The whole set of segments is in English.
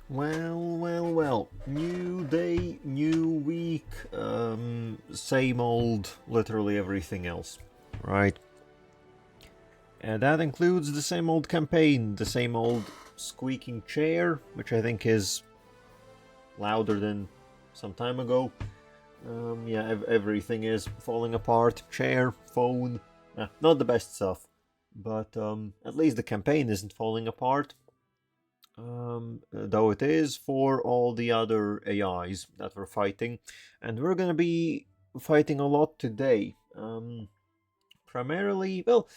Well. New day, new week, same old, literally everything else, right? And that includes the same old campaign, the same old squeaking chair, which I think is louder than some time ago. Yeah, everything is falling apart. Chair, phone, not the best stuff. But at least the campaign isn't falling apart. Though it is for all the other AIs that we're fighting. And we're gonna be fighting a lot today. Primarily, well,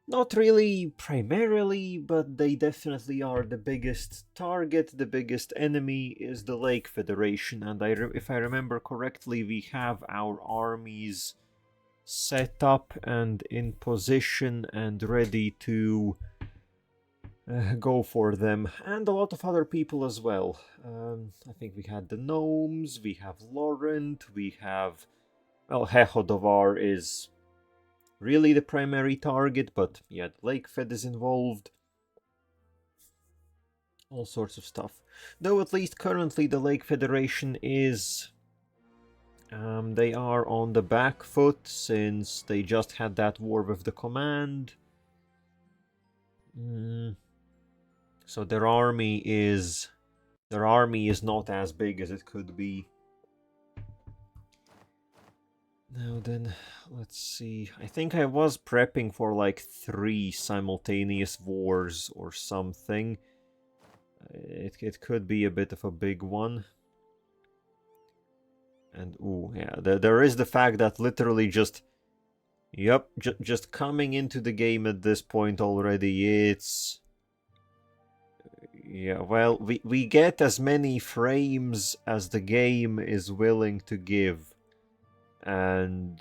not really primarily, but they definitely are the biggest target. The biggest enemy is the Lake Federation, and if I remember correctly, we have our armies set up and in position and ready to go for them, and a lot of other people as well. I think we had the gnomes, we have Laurent, we have... Well, Hehodovar is really the primary target, but yeah, the Lake Fed is involved. All sorts of stuff. Though at least currently the Lake Federation is... they are on the back foot since they just had that war with the command. So their army is not as big as it could be. Now then, let's see. I think I was prepping for like 3 simultaneous wars or something. It could be a bit of a big one. And ooh, yeah, there is the fact that literally just... Yep, just coming into the game at this point already, it's... Yeah, well, we get as many frames as the game is willing to give. And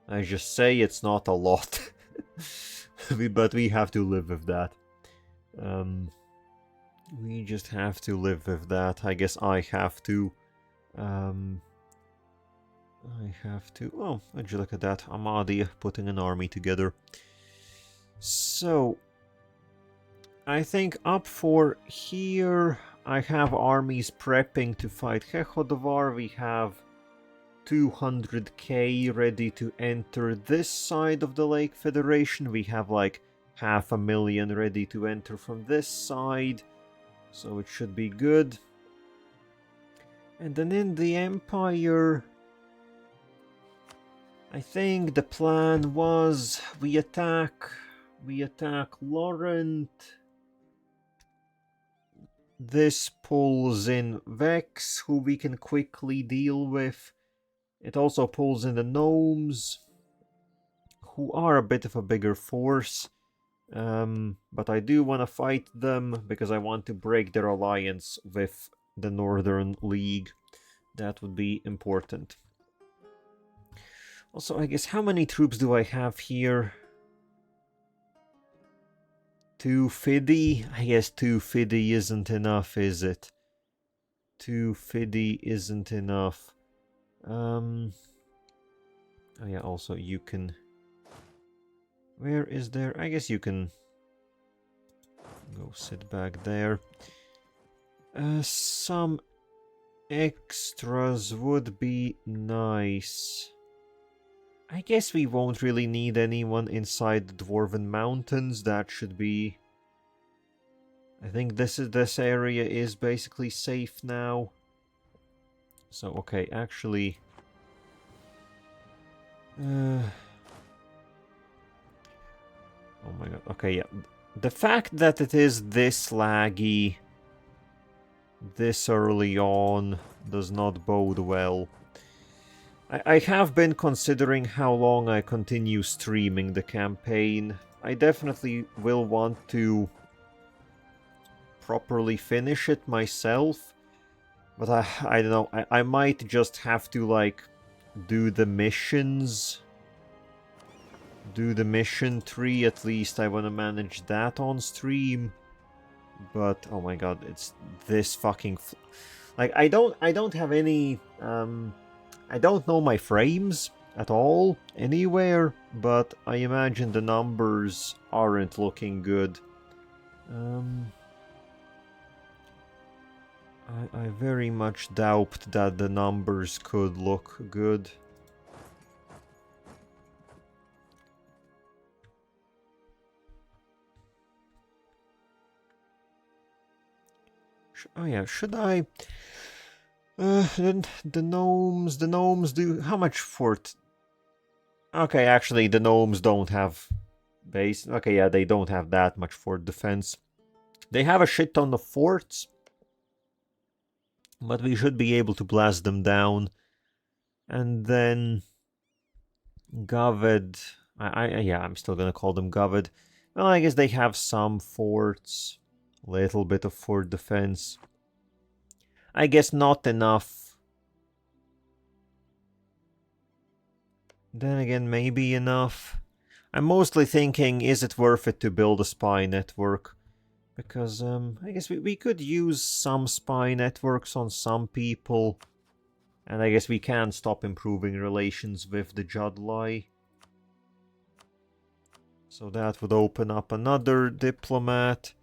I just say it's not a lot. But we have to live with that. We just have to live with that. I guess I have to. Oh, would you look at that? Amadi putting an army together. So, I think up for here, I have armies prepping to fight Hehodovar. We have 200k ready to enter this side of the Lake Federation. We have like 500,000 ready to enter from this side. So it should be good. And then in the Empire, I think the plan was we attack Laurent. This pulls in Vex, who we can quickly deal with. It also pulls in the gnomes, who are a bit of a bigger force. But I do want to fight them because I want to break their alliance with the Northern League. That would be important. Also, I guess how many troops do I have here? 2 Fiddy? I guess 2 Fiddy isn't enough, is it? 2 Fiddy isn't enough. Oh yeah, also you can... Where is there? I guess you can go sit back there. Some extras would be nice. I guess we won't really need anyone inside the Dwarven Mountains. That should be... I think this area is basically safe now. So, okay, actually... Oh my god, okay, yeah. The fact that it is this laggy this early on does not bode well. I have been considering how long I continue streaming the campaign. I definitely will want to properly finish it myself. But I don't know, I might just have to, like, do the missions. Do the mission tree, at least I want to manage that on stream. But, oh my god, it's this fucking... Like, I don't have any... I don't know my frames at all, anywhere, but I imagine the numbers aren't looking good. I very much doubt that the numbers could look good. Oh yeah, should I... the gnomes do... How much fort? Okay, actually, the gnomes don't have base. Okay, yeah, they don't have that much fort defense. They have a shit ton of forts, but we should be able to blast them down. And then... Goved... yeah, I'm still gonna call them Goved. Well, I guess they have some forts. Little bit of fort defense. I guess not enough. Then again, maybe enough. I'm mostly thinking, is it worth it to build a spy network? Because, I guess we could use some spy networks on some people. And I guess we can stop improving relations with the Judlai. So that would open up another diplomat.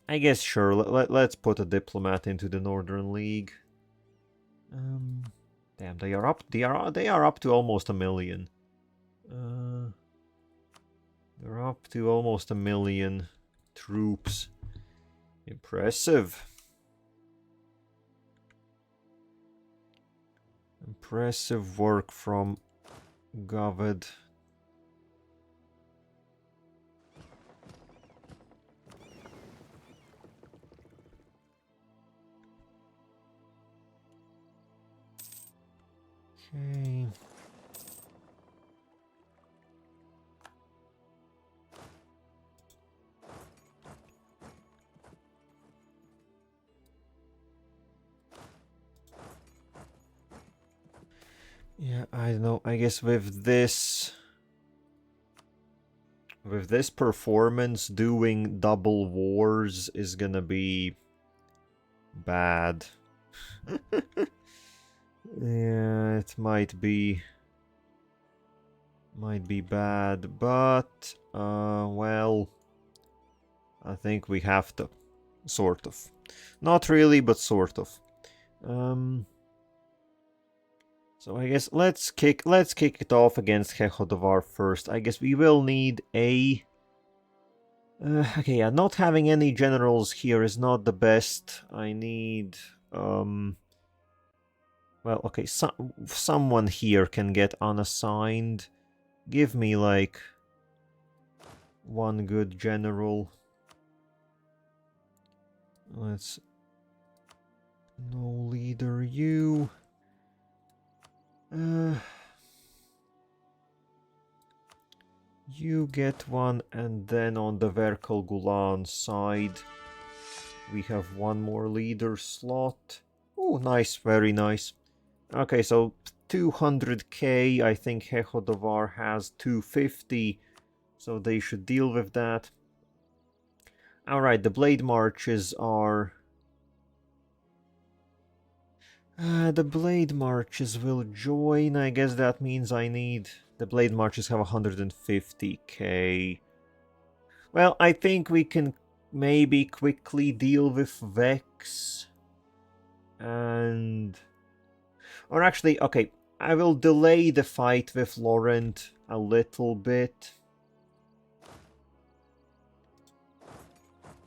I guess, sure, let's put a diplomat into the Northern League. Damn, they are up to almost 1 million. They're up to almost 1 million troops. Impressive. Impressive work from Goved. Okay. Yeah, I don't know. I guess with this performance, doing double wars is gonna be bad. Yeah, it might be bad, but well, I think we have to, sort of. Not really, but sort of. So I guess let's kick it off against Hechodovar first. I guess we will need a... okay, yeah, not having any generals here is not the best. I need... well, okay, someone here can get unassigned. Give me, like, one good general. Let's... No leader, you... you get one, and then on the Verkel Gulan side, we have one more leader slot. Oh, nice, very nice. Okay, so 200k, I think Hechodovar has 250, so they should deal with that. Alright, the Blade Marches are... the Blade Marches will join. I guess that means I need... The Blade Marches have 150k. Well, I think we can maybe quickly deal with Vex. And... Or actually, okay, I will delay the fight with Laurent a little bit.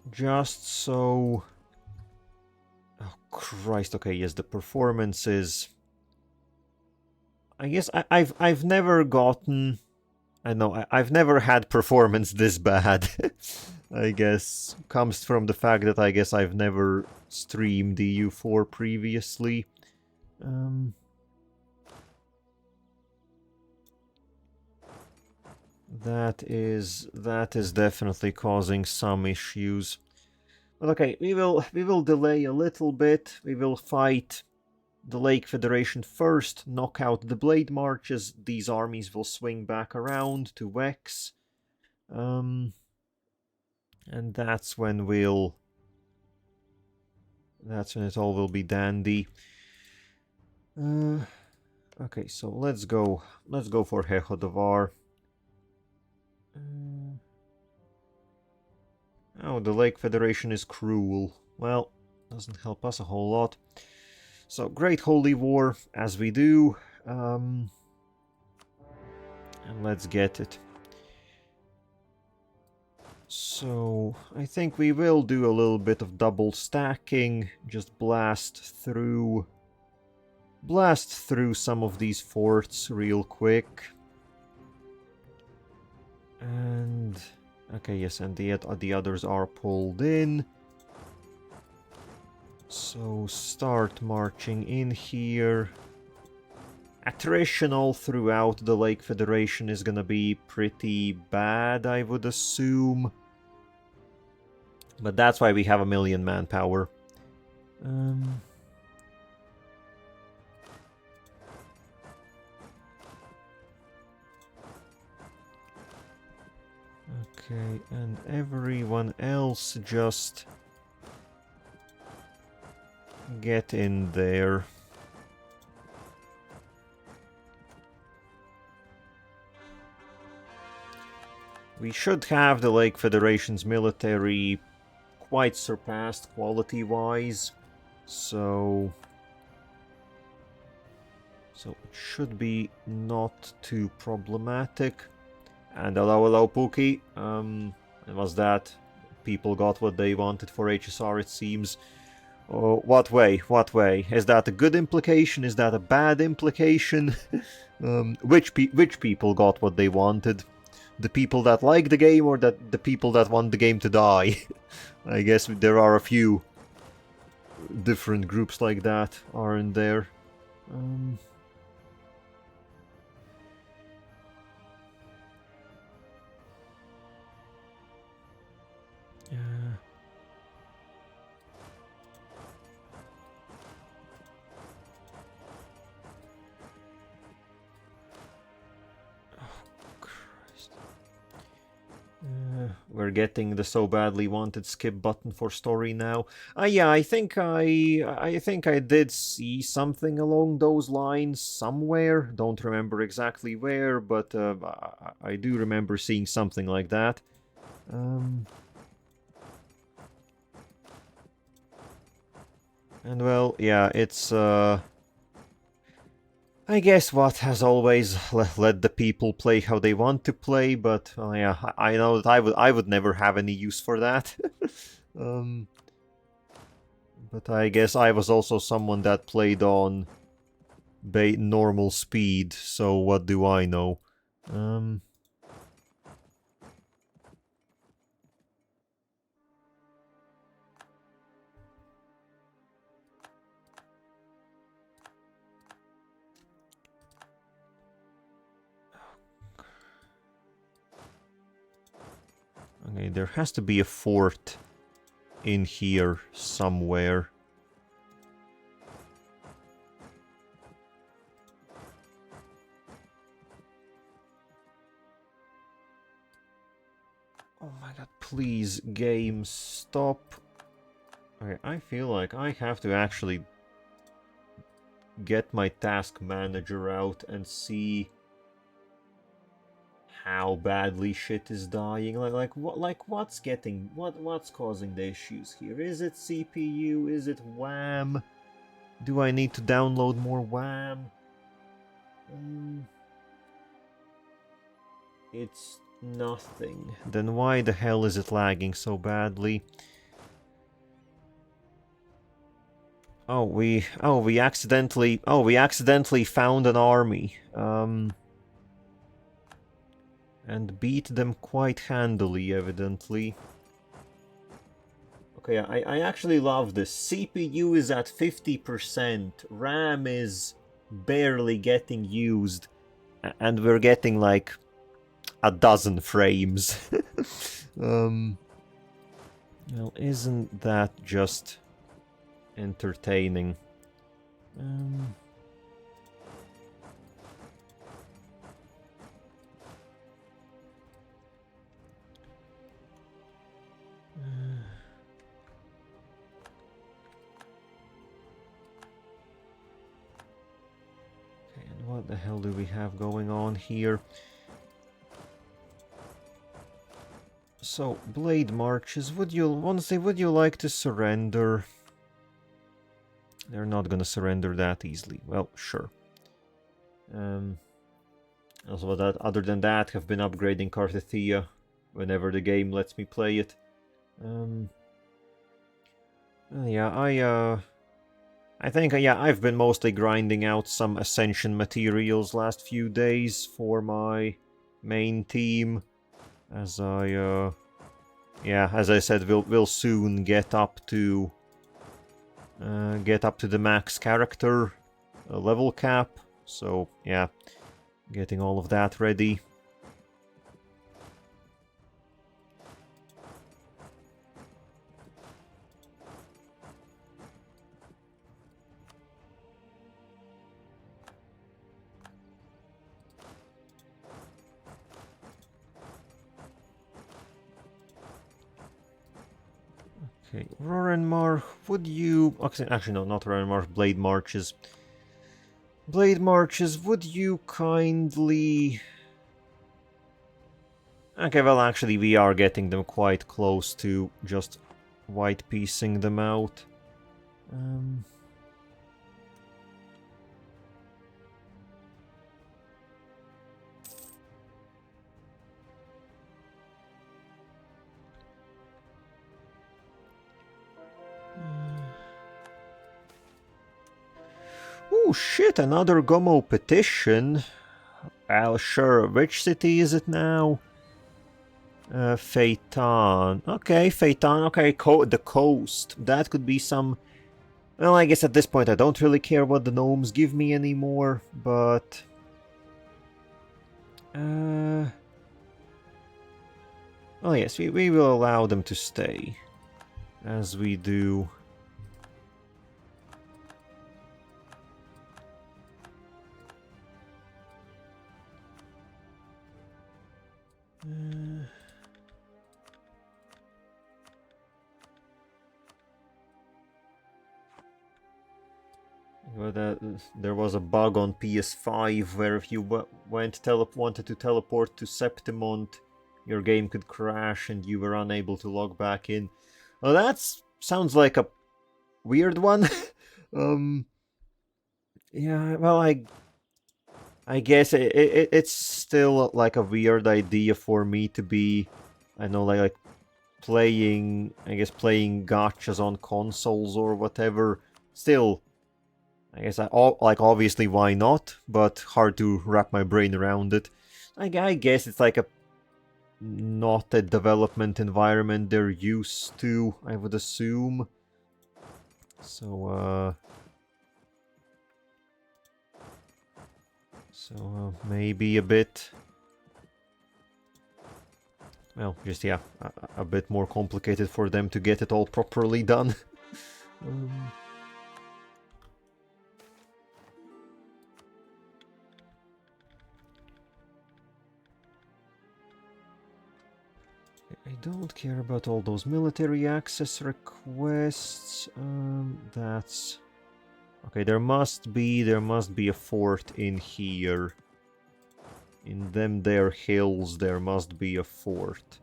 Just so... Oh, Christ, okay, yes, the performance is... I guess I've never gotten... I know, I've never had performance this bad. I guess comes from the fact that I guess I've never streamed EU4 previously. That is definitely causing some issues. But okay, we will delay a little bit. We will fight the Lake Federation first, knock out the Blade Marches. These armies will swing back around to Wex. And that's when we'll... That's when it all will be dandy. Okay, so let's go for Hechodovar. Oh, the Lake Federation is cruel. Well, Doesn't help us a whole lot. So, Great Holy War, as we do. And let's get it. So, I think we will do a little bit of double stacking. Just blast through some of these forts real quick. And... okay, yes, and the others are pulled in. So, start marching in here. Attrition all throughout the Lake Federation is gonna be pretty bad, I would assume. But that's why we have 1,000,000 manpower. Okay, and everyone else just get in there. We should have the Lake Federation's military quite surpassed quality-wise, so it should be not too problematic. And hello Pookie, was that people got what they wanted for HSR, it seems. Oh, what way? Is that a good implication? Is that a bad implication? Which people got what they wanted? The people that like the game, or the people that want the game to die? I guess there are a few different groups like that, aren't there? We're getting the so badly wanted skip button for story now. Yeah, I think I did see something along those lines somewhere. Don't remember exactly where, but I do remember seeing something like that. And well, yeah, it's I guess what has always let the people play how they want to play, but yeah, I know that I would never have any use for that. But I guess I was also someone that played on normal speed, so what do I know? Okay, there has to be a fort in here somewhere. Oh my god, please, game, stop. Okay, I feel like I have to actually get my task manager out and see how badly shit is dying. What's causing the issues here? Is it CPU? Is it WAM? Do I need to download more WAM? It's nothing. Then why the hell is it lagging so badly? We accidentally found an army. And beat them quite handily, evidently. Okay, I actually love this. CPU is at 50%, RAM is barely getting used, and we're getting like a dozen frames. Well, isn't that just entertaining? What the hell do we have going on here? So, Blade Marches, would you like to surrender? They're not gonna surrender that easily. Well, sure. Also, that, other than that, have been upgrading Carthethia whenever the game lets me play it. Yeah, I think, yeah, I've been mostly grinding out some Ascension materials last few days for my main team. As I, yeah, as I said, we'll soon get up to the max character level cap. So, yeah, getting all of that ready. Okay, Rorenmar, would you... Actually, no, not Rorenmar, Blade Marches. Blade Marches, would you kindly... Okay, well, actually, we are getting them quite close to just white piecing them out. Oh shit, another Gomo petition. Sure, which city is it now? Phaeton. Okay, Phaeton, okay, the coast. That could be some... Well, I guess at this point I don't really care what the gnomes give me anymore, but... Oh yes, we will allow them to stay. As we do... Well, there was a bug on PS5 where if you wanted to teleport to Septimont, your game could crash and you were unable to log back in. Well, that sounds like a weird one. Yeah, well, I guess it's still like a weird idea for me to be, I know, like playing, I guess playing gachas on consoles or whatever. Still, I guess like obviously why not, but hard to wrap my brain around it. I guess it's like not a development environment they're used to, I would assume. So maybe a bit... Well, just, yeah, a bit more complicated for them to get it all properly done. I don't care about all those military access requests. That's... Okay, there must be a fort in here. In them there hills, there must be a fort.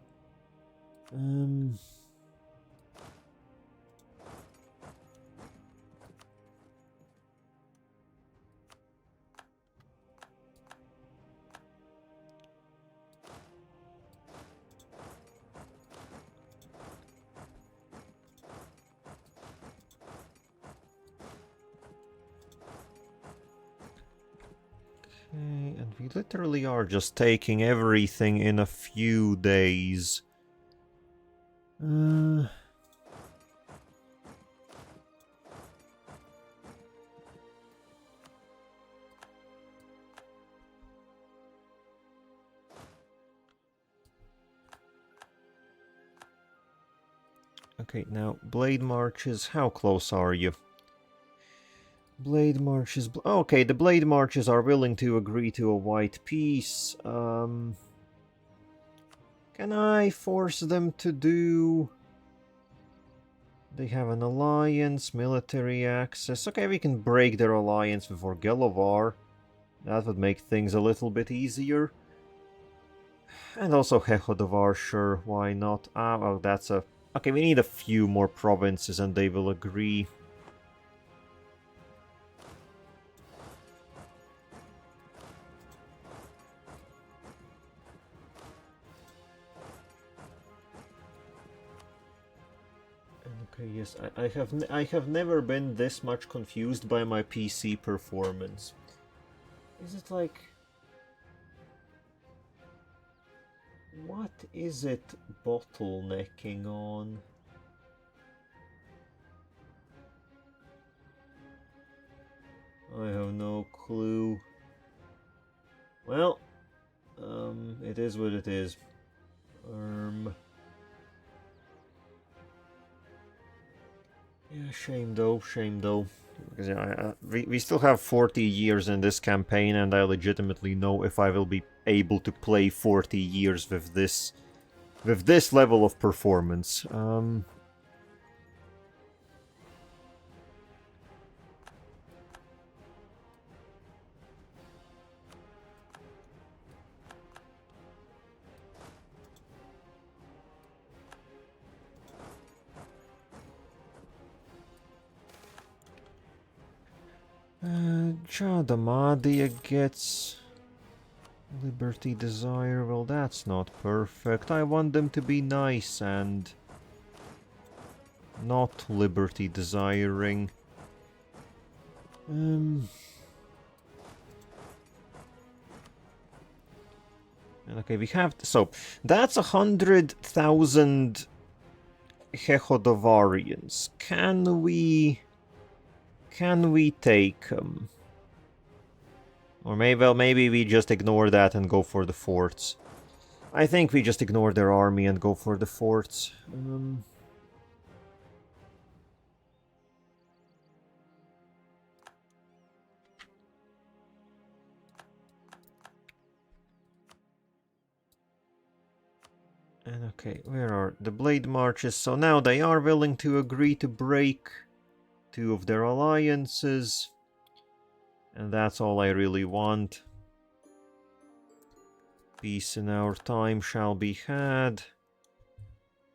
Okay, and we literally are just taking everything in a few days. Okay, now, Blade Marches, how close are you? Blade Marches... Okay, the Blade Marches are willing to agree to a white peace. Can I force them to do... They have an alliance, military access. Okay, we can break their alliance before Gelovar. That would make things a little bit easier. And also Hehodovar, sure, why not? Ah, well, that's a... Okay, we need a few more provinces and they will agree. Okay, yes, I have never been this much confused by my PC performance. Is it like... What is it bottlenecking on? I have no clue. Well, it is what it is. Yeah, shame though, shame though. Because yeah, we still have 40 years in this campaign, and I legitimately know if I will be able to play 40 years with this level of performance. Jadd gets Liberty Desire. Well, that's not perfect. I want them to be nice and not Liberty Desiring. Okay, we have... So, that's 100,000 Hechodovarians. Can we take them? Or maybe, well, maybe we just ignore that and go for the forts. I think we just ignore their army and go for the forts. And okay, where are the blade marches? So now they are willing to agree to break 2 of their alliances. And that's all I really want. Peace in our time shall be had.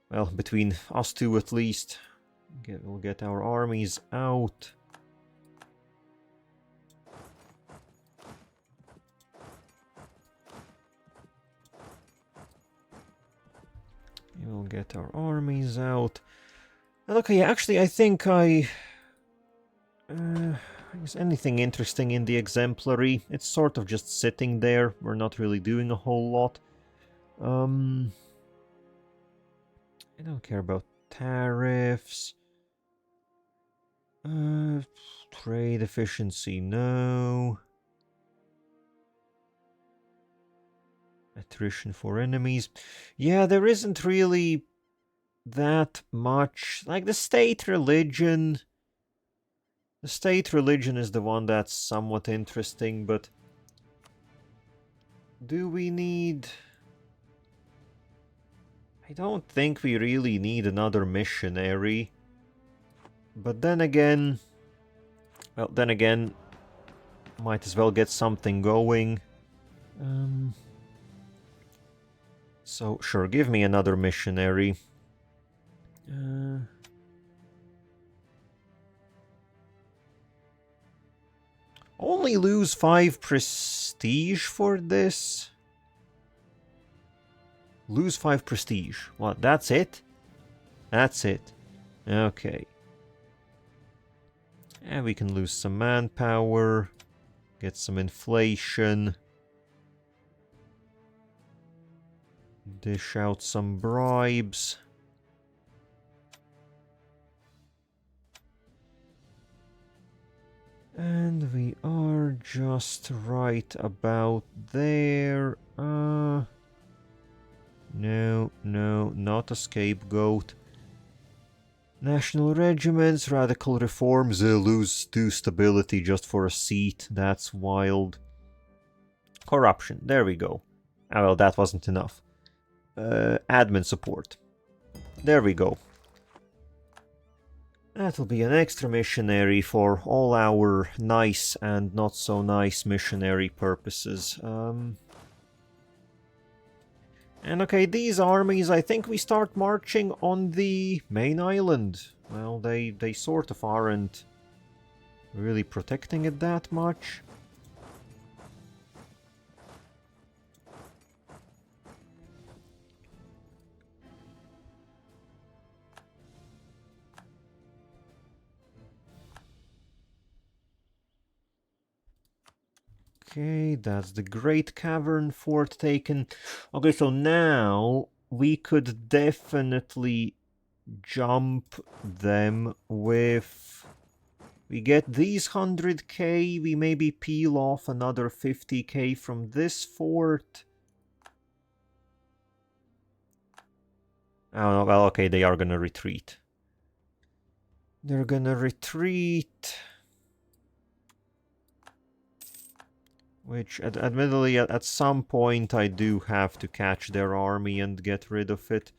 Well, between us two at least. We'll get our armies out. We'll get our armies out. And okay, actually, I think is anything interesting in the exemplary? It's sort of just sitting there. We're not really doing a whole lot. I don't care about tariffs. Trade efficiency, no. Attrition for enemies. Yeah, there isn't really that much. Like the state religion. The state religion is the one that's somewhat interesting, but do we need... I don't think we really need another missionary. But then again... Well, then again, might as well get something going. So, sure, give me another missionary. Only lose 5 prestige for this? Lose 5 prestige. What, that's it? That's it. Okay. And we can lose some manpower. Get some inflation. Dish out some bribes. And we are just right about there. No, not a scapegoat. National regiments, radical reforms, lose 2 stability just for a seat. That's wild. Corruption, there we go. Ah, well, that wasn't enough. Admin support. There we go. That'll be an extra missionary for all our nice and not so nice missionary purposes. And okay, these armies, I think we start marching on the main island. Well, they sort of aren't really protecting it that much. Okay, that's the Great Cavern Fort taken. Okay, so now we could definitely jump them with... We get these 100k, we maybe peel off another 50k from this fort. Oh, well, okay, they are gonna retreat. They're gonna retreat. Which, admittedly, at some point I do have to catch their army and get rid of it.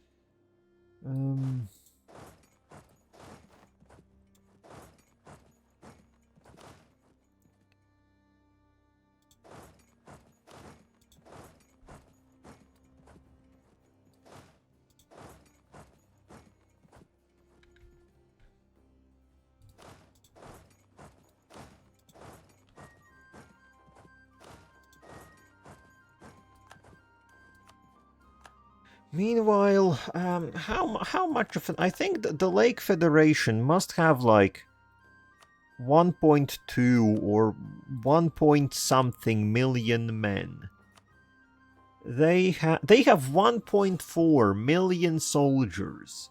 Meanwhile, how much of an... I think the Lake Federation must have like 1.2 or 1 point something million men. They have 1.4 million soldiers.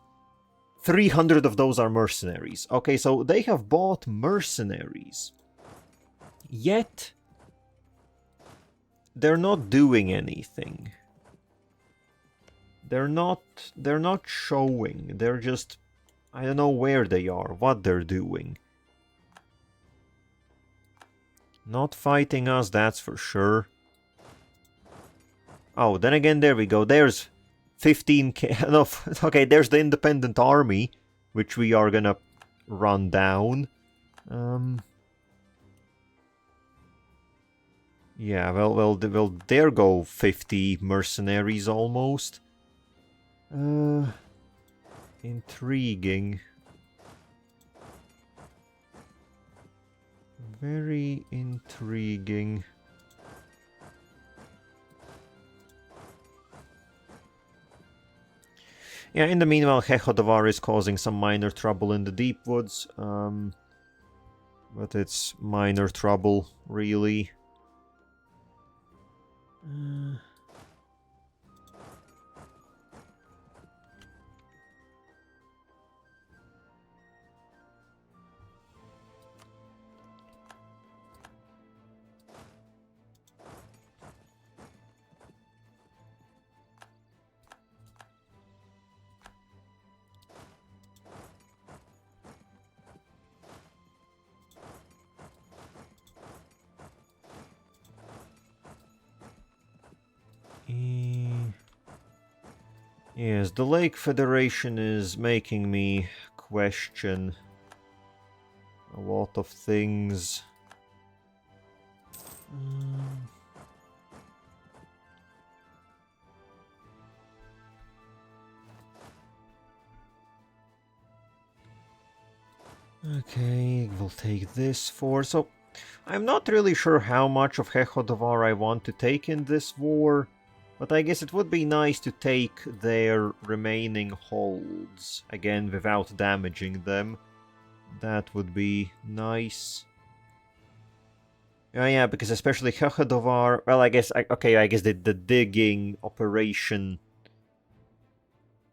300 of those are mercenaries. Okay, so they have bought mercenaries. Yet they're not doing anything. They're not showing. They're just... I don't know where they are, what they're doing. Not fighting us, that's for sure. Oh, then again, there we go. There's 15k. No, okay, there's the independent army, which we are gonna run down. Yeah, well, there go 50 mercenaries almost. Intriguing. Very intriguing. Yeah, in the meanwhile, Hechodovar is causing some minor trouble in the Deepwoods. But it's minor trouble, really. Yes, the Lake Federation is making me question a lot of things. Okay, we'll take this for... So, I'm not really sure how much of Hechodovar I want to take in this war. But I guess it would be nice to take their remaining holds, again, without damaging them. That would be nice. Yeah, because especially Hechodovar... Well, I guess... I guess the digging operation...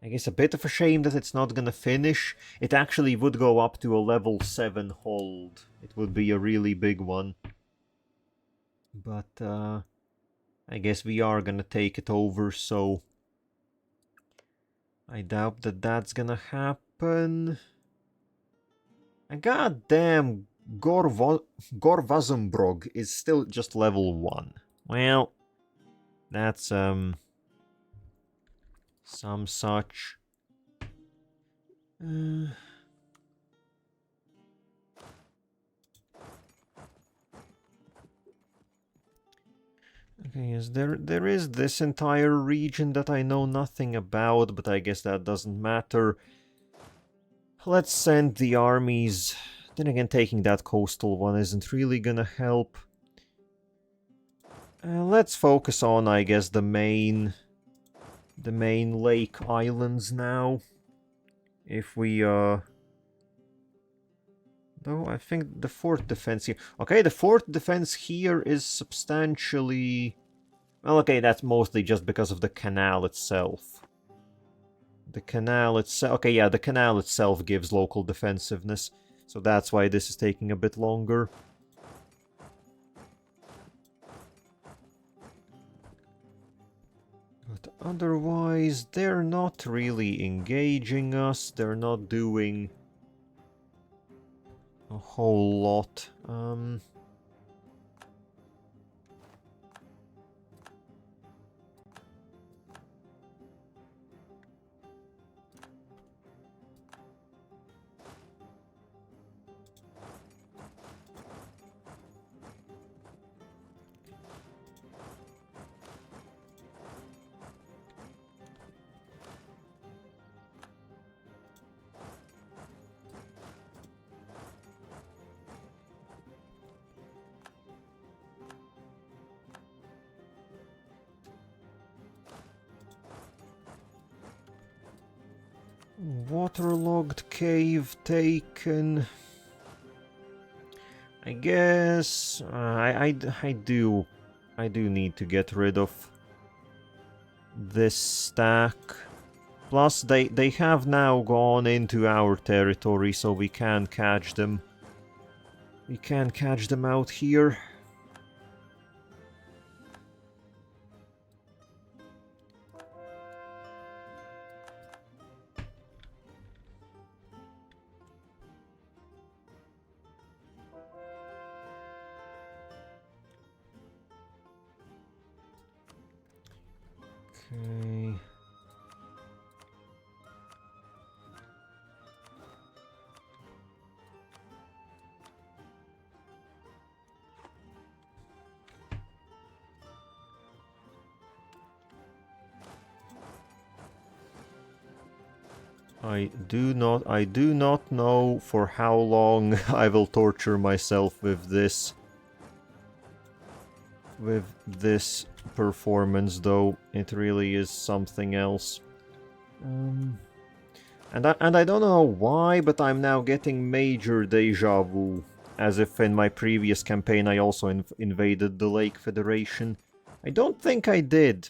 I guess a bit of a shame that it's not gonna finish. It actually would go up to a level 7 hold. It would be a really big one. But, I guess we are gonna take it over, so... I doubt that that's gonna happen. And goddamn, Gorvazumbrog is still just level 1. Well, that's, some such. Okay, yes, there is this entire region that I know nothing about, but I guess that doesn't matter. Let's send the armies. Then again, taking that coastal one isn't really gonna help. Let's focus on, I guess, the main lake islands now. If we Though I think the fourth defense here... Okay, the fourth defense here is substantially... Well, okay, that's mostly just because of the canal itself. The canal itself... Okay, yeah, the canal itself gives local defensiveness. So that's why this is taking a bit longer. But otherwise, they're not really engaging us. They're not doing a whole lot. Waterlogged cave taken. I guess I do need to get rid of this stack. Plus they have now gone into our territory, so we can catch them. We can catch them out here. Okay. I do not know for how long I will torture myself with this. With this performance, though, it really is something else. And I don't know why, but I'm now getting major deja vu. As if in my previous campaign I also invaded the Lake Federation. I don't think I did.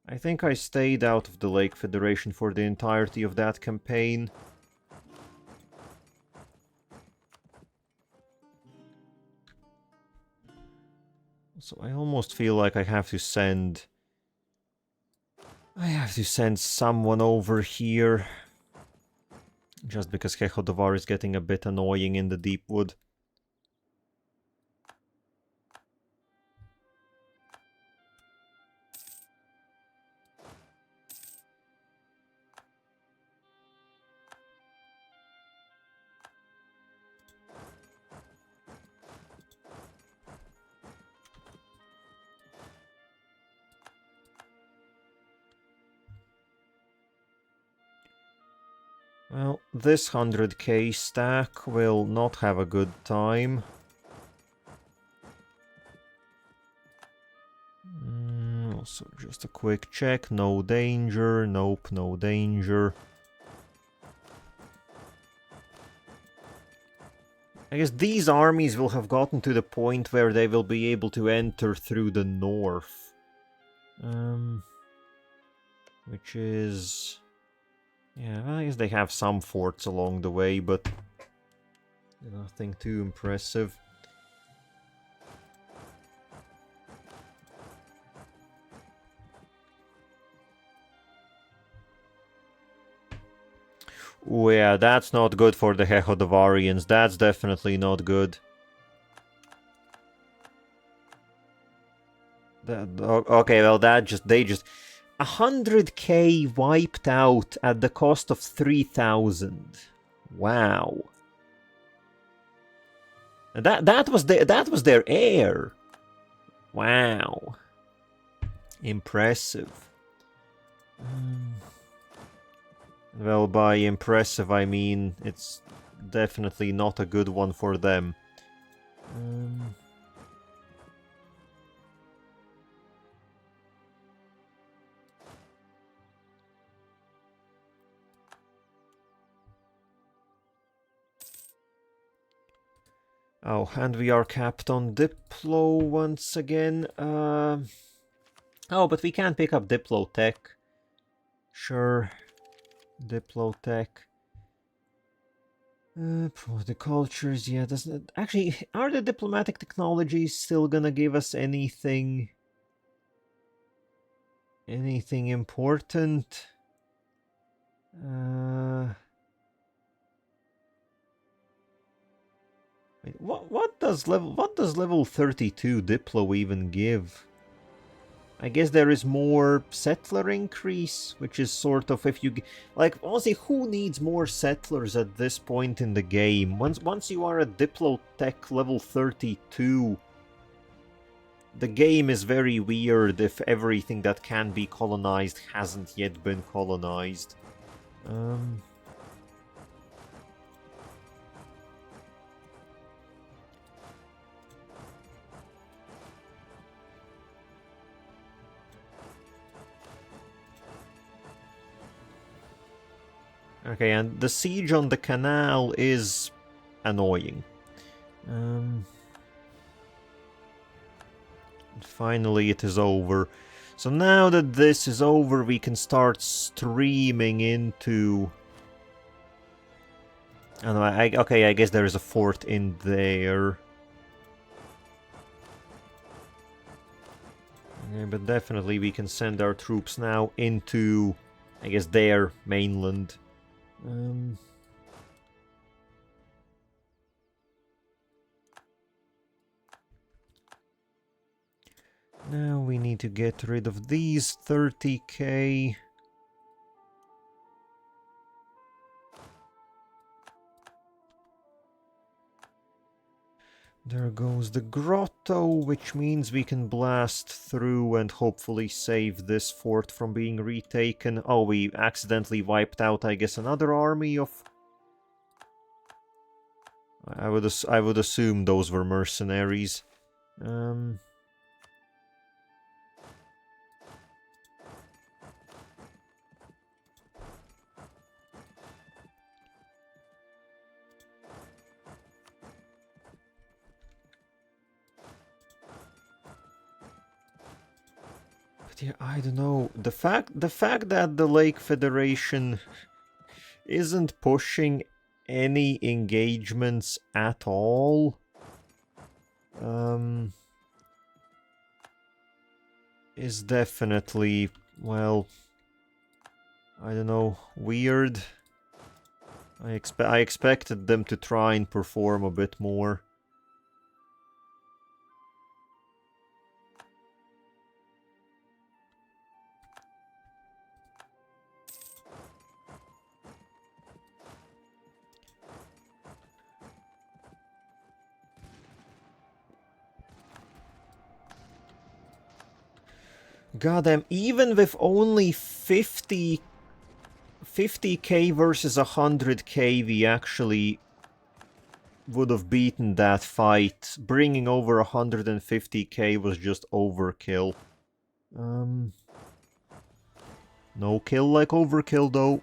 I think I stayed out of the Lake Federation for the entirety of that campaign. So I almost feel like I have to send... someone over here. Just because Hechodovar is getting a bit annoying in the Deepwood. Well, this 100k stack will not have a good time. Also, just a quick check. No danger. Nope, no danger. I guess these armies will have gotten to the point where they will be able to enter through the north. Which is... Yeah, I guess they have some forts along the way, but nothing too impressive. Oh yeah, that's not good for the Hechodovarians. That's definitely not good. Okay, well they just 100k wiped out at the cost of 3,000. Wow. That was their heir. Wow. Impressive. Well, by impressive I mean it's definitely not a good one for them. Oh, and we are capped on Diplo once again. Oh, but we can pick up Diplo Tech. Sure. Diplo Tech. The cultures, yeah, doesn't it... Actually, are the diplomatic technologies still gonna give us anything... anything important? Wait, what does level 32 Diplo even give? I guess there is more settler increase, which is sort of if you... Like, honestly, who needs more settlers at this point in the game? Once you are at Diplotech level 32, the game is very weird if everything that can be colonized hasn't yet been colonized. Okay, and the siege on the canal is annoying. Finally, it is over. So now that this is over, we can start streaming into... Oh, no, okay, I guess there is a fort in there. Okay, but definitely we can send our troops now into, I guess, their mainland. Now we need to get rid of these 30k. There goes the grotto, which means we can blast through and hopefully save this fort from being retaken. Oh, we accidentally wiped out, I guess, another army of... I would assume those were mercenaries. Yeah, I don't know. The fact that the Lake Federation isn't pushing any engagements at all is definitely, well, I don't know, weird. I expected them to try and perform a bit more. Goddamn, even with only 50k versus 100k, we actually would have beaten that fight. Bringing over 150k was just overkill. No kill like overkill, though.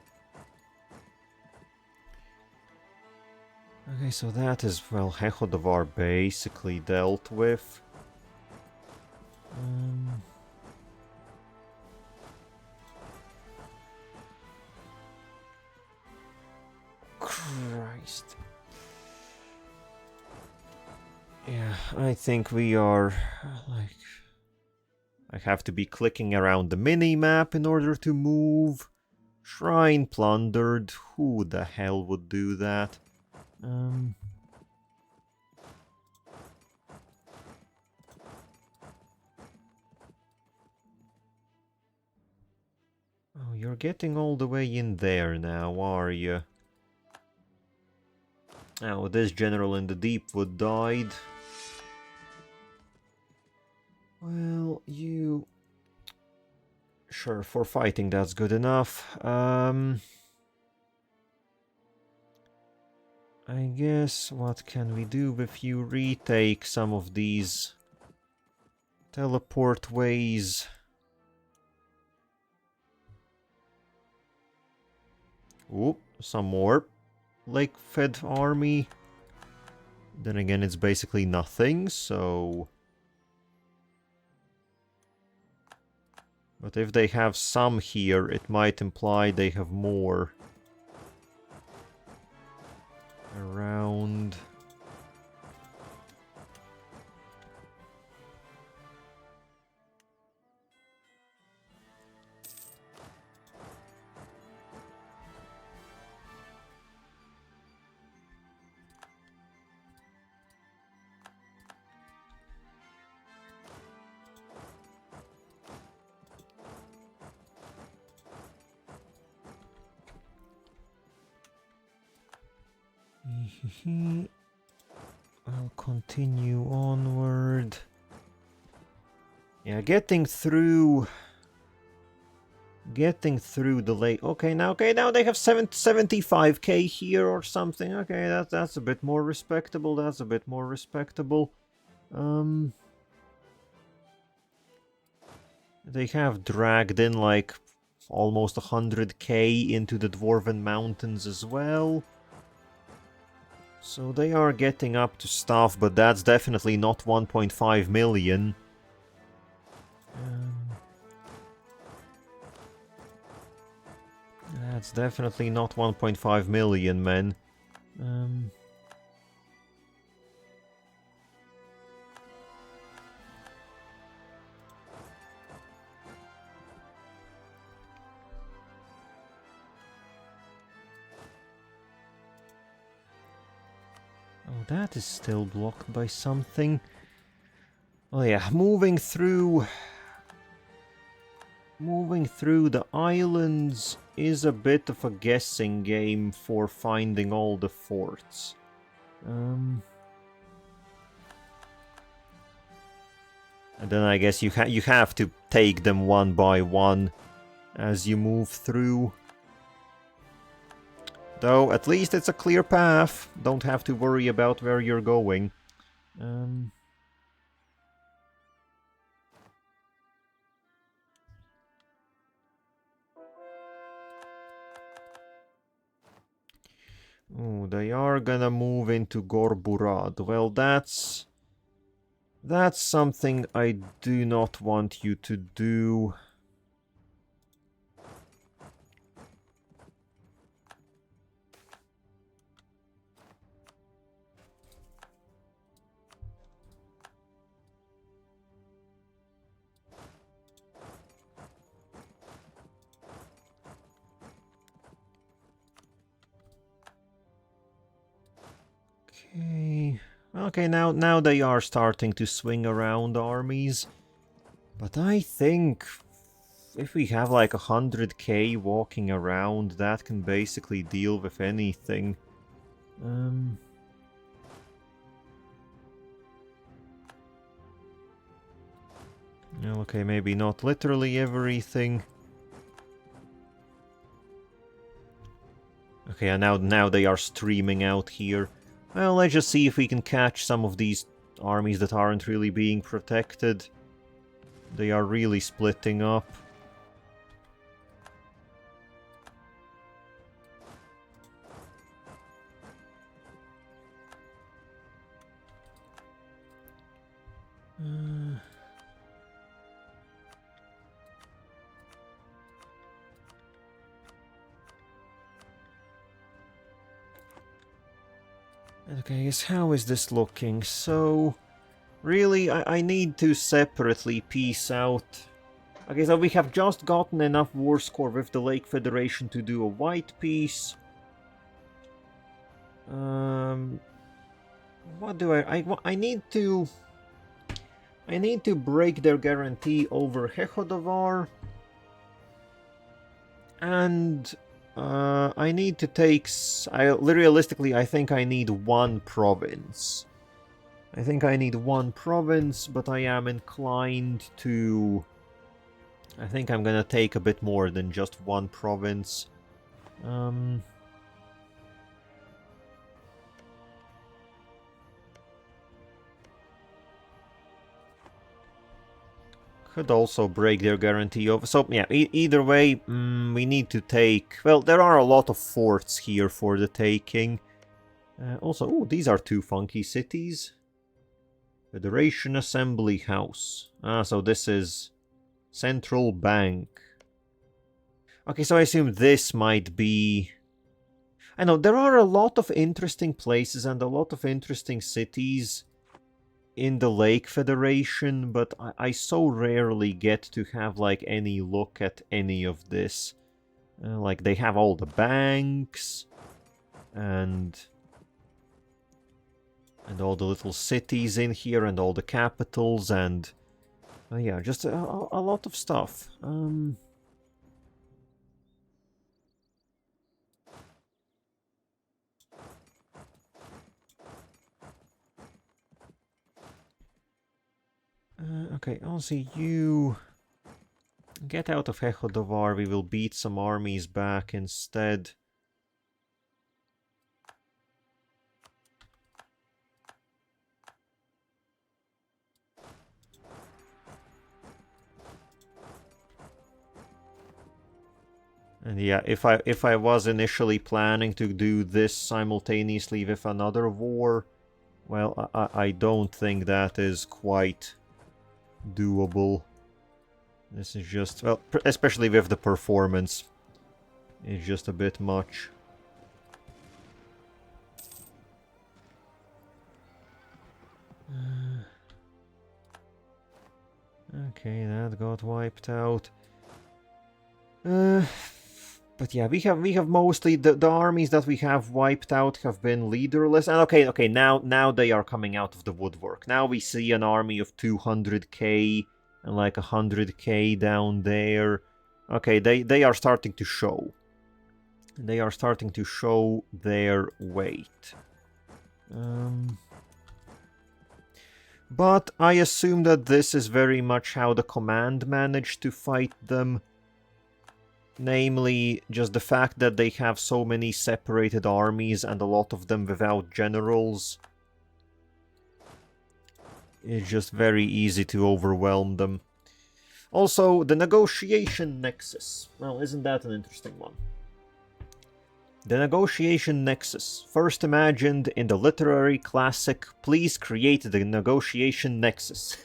Okay, so that is, well, Hechodovar basically dealt with. Christ. Yeah, I think we are, like... I have to be clicking around the mini-map in order to move. Shrine plundered. Who the hell would do that? Oh, you're getting all the way in there now, are you? Oh, this general in the Deepwood died. Well, you... Sure, for fighting that's good enough. I guess what can we do if you retake some of these teleport ways? Oop, some more Lake-fed army. Then again, it's basically nothing, so... But if they have some here, it might imply they have more around. I'll continue onward. Yeah, getting through the lake. Okay, now they have 75k here or something. Okay, that's a bit more respectable. That's a bit more respectable. They have dragged in like almost 100k into the Dwarven Mountains as well. So they are getting up to stuff, but that's definitely not 1.5 million. That's definitely not 1.5 million, men. Oh, that is still blocked by something. Oh yeah, moving through the islands is a bit of a guessing game for finding all the forts. And then I guess you have to take them one by one as you move through. Though, at least it's a clear path. Don't have to worry about where you're going. Oh, they are gonna move into Gorburad. Well, that's something I do not want you to do. Okay, now they are starting to swing around armies. But I think if we have like 100k walking around, that can basically deal with anything. Okay, maybe not literally everything. Okay, and now they are streaming out here. Well, let's just see if we can catch some of these armies that aren't really being protected. They are really splitting up. Okay, how is this looking? So, really, I need to separately piece out. Okay, so we have just gotten enough war score with the Lake Federation to do a white piece. What do I need to... I need to break their guarantee over Hechodovar. And... I need to take... realistically, I think I need one province. I think I need one province, but I am inclined to... I think I'm gonna take a bit more than just one province. Could also break their guarantee over. So, yeah, either way, we need to take... Well, there are a lot of forts here for the taking. Also, oh, these are two funky cities. Federation Assembly House. Ah, so this is Central Bank. Okay, so I assume this might be... I know, there are a lot of interesting places and a lot of interesting cities in the Lake Federation, but I so rarely get to have, like, any look at any of this. Like, they have all the banks, and all the little cities in here, and all the capitals, and... yeah, just a lot of stuff. Okay, Ozzy, you... get out of Hechodovar, we will beat some armies back instead. And yeah, if I was initially planning to do this simultaneously with another war, well, I don't think that is quite doable. This is just, well, especially with the performance, it's just a bit much. Okay, that got wiped out. But yeah, we have mostly the armies that we have wiped out have been leaderless. And okay, now they are coming out of the woodwork. Now we see an army of 200k and like 100k down there. Okay, they are starting to show. They are starting to show their weight. But I assume that this is very much how the command managed to fight them. Namely, just the fact that they have so many separated armies and a lot of them without generals. It's just very easy to overwhelm them. Also, the negotiation nexus. Well, isn't that an interesting one? The negotiation nexus, first imagined in the literary classic Please Create the Negotiation Nexus,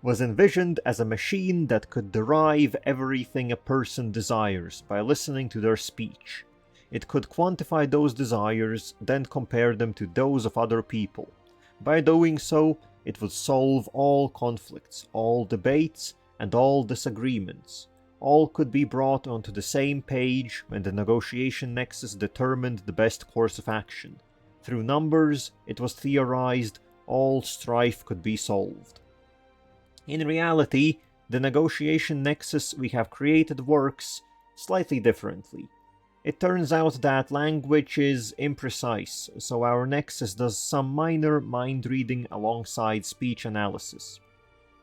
was envisioned as a machine that could derive everything a person desires by listening to their speech. It could quantify those desires, then compare them to those of other people. By doing so, it would solve all conflicts, all debates, and all disagreements. All could be brought onto the same page when the negotiation nexus determined the best course of action. Through numbers, it was theorized, all strife could be solved. In reality, the negotiation nexus we have created works slightly differently. It turns out that language is imprecise, so our nexus does some minor mind reading alongside speech analysis.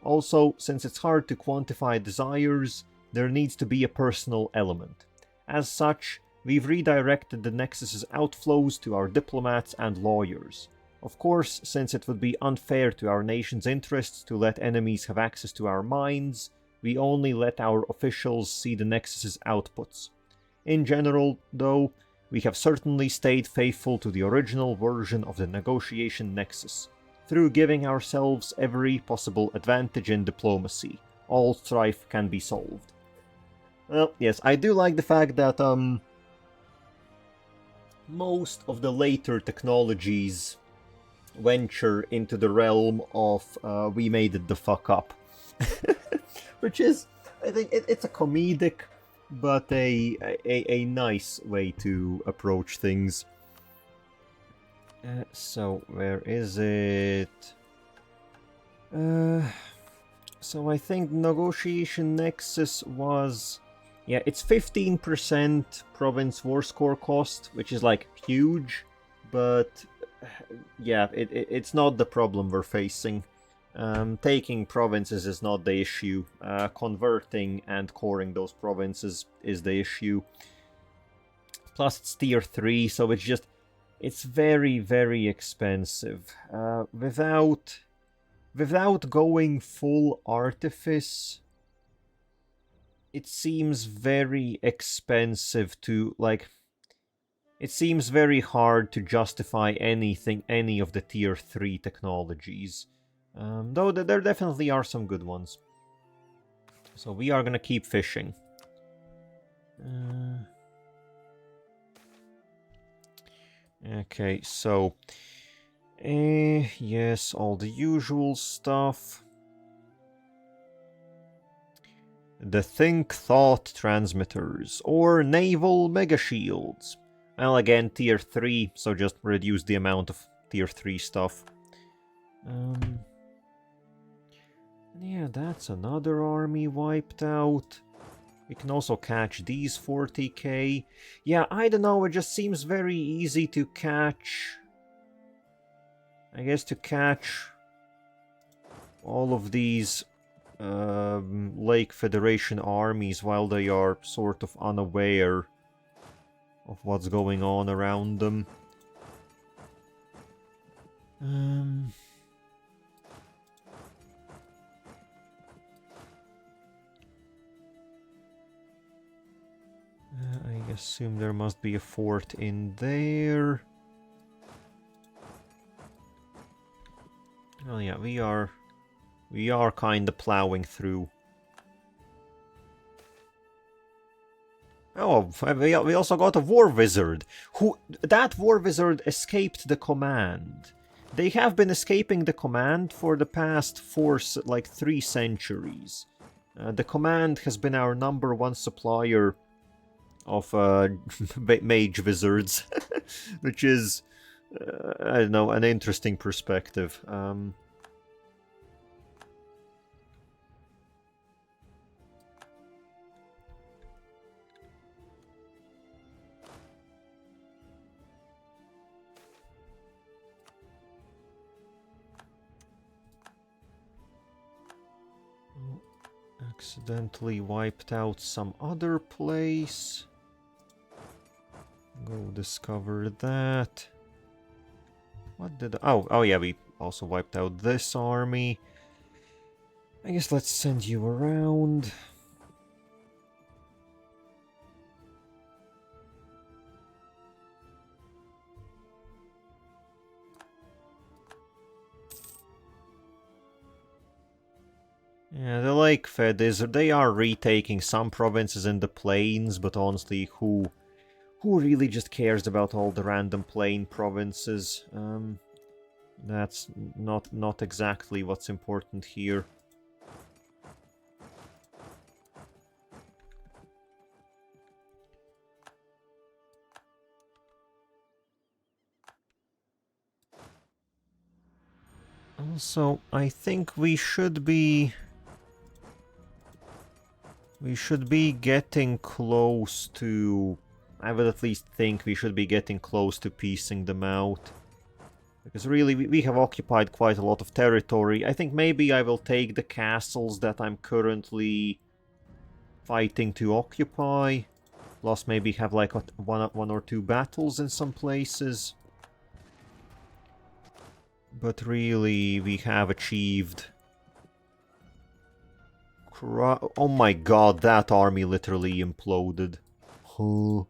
Also, since it's hard to quantify desires, there needs to be a personal element. As such, we've redirected the Nexus's outflows to our diplomats and lawyers. Of course, since it would be unfair to our nation's interests to let enemies have access to our minds, we only let our officials see the Nexus's outputs. In general, though, we have certainly stayed faithful to the original version of the negotiation Nexus, through giving ourselves every possible advantage in diplomacy. All strife can be solved. Well, yes, I do like the fact that, most of the later technologies venture into the realm of, we made it the fuck up. Which is, I think, it's a comedic, but a nice way to approach things. So, where is it? So I think negotiation nexus was... yeah, it's 15% province war score cost, which is like huge, but yeah, it's not the problem we're facing. Taking provinces is not the issue. Converting and coring those provinces is the issue. Plus it's tier 3, so it's very, very expensive. Without going full artifice, it seems very expensive to, like... It seems very hard to justify any of the tier 3 technologies. Though there definitely are some good ones. So we are gonna keep fishing. Okay, so... yes, all the usual stuff. The Think Thought Transmitters, or Naval Mega Shields. Well, again, tier 3, so just reduce the amount of tier 3 stuff. Yeah, that's another army wiped out. We can also catch these 40k. Yeah, I don't know, it just seems very easy to catch... I guess to catch all of these Lake Federation armies while they are sort of unaware of what's going on around them. I assume there must be a fort in there. Oh yeah, we are kinda plowing through. Oh, we also got a war wizard. That war wizard escaped the command. They have been escaping the command for the past 3 centuries. The command has been our #1 supplier of mage wizards, which is, I don't know, an interesting perspective. Accidentally wiped out some other place. Go discover that. What did... Oh yeah, we also wiped out this army. I guess let's send you around. Yeah, the Lake Fed they are retaking some provinces in the plains, but honestly, who really just cares about all the random plain provinces? That's not exactly what's important here. Also, I think we should be getting close to... I would at least think we should be getting close to piecing them out. Because really, we have occupied quite a lot of territory. I think maybe I will take the castles that I'm currently fighting to occupy. Plus maybe have like one or two battles in some places. But really, we have achieved... Oh my god, that army literally imploded. Huh.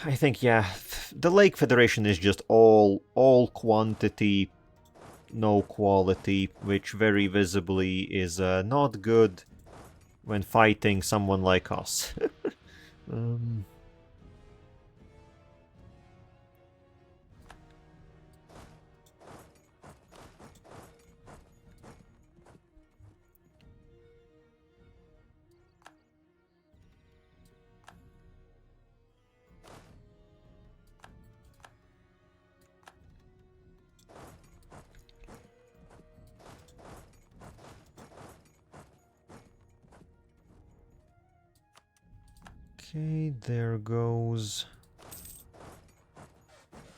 I think, yeah, the Lake Federation is just all quantity, no quality, which very visibly is not good when fighting someone like us. Okay, there goes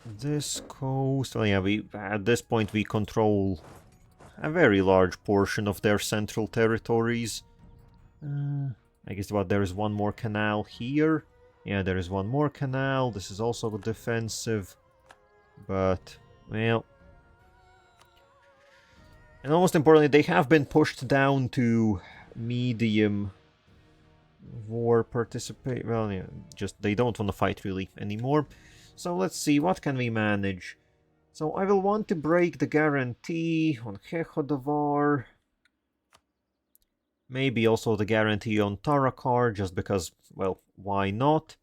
this coast. Oh yeah, at this point we control a very large portion of their central territories. I guess there is one more canal here. Yeah, there is one more canal. This is also defensive. But, well... And most importantly, they have been pushed down to medium war participate. Well, yeah, just they don't want to fight really anymore. So let's see, what can we manage? So I will want to break the guarantee on Hechodavar. Maybe also the guarantee on Tarakar, just because, well, why not?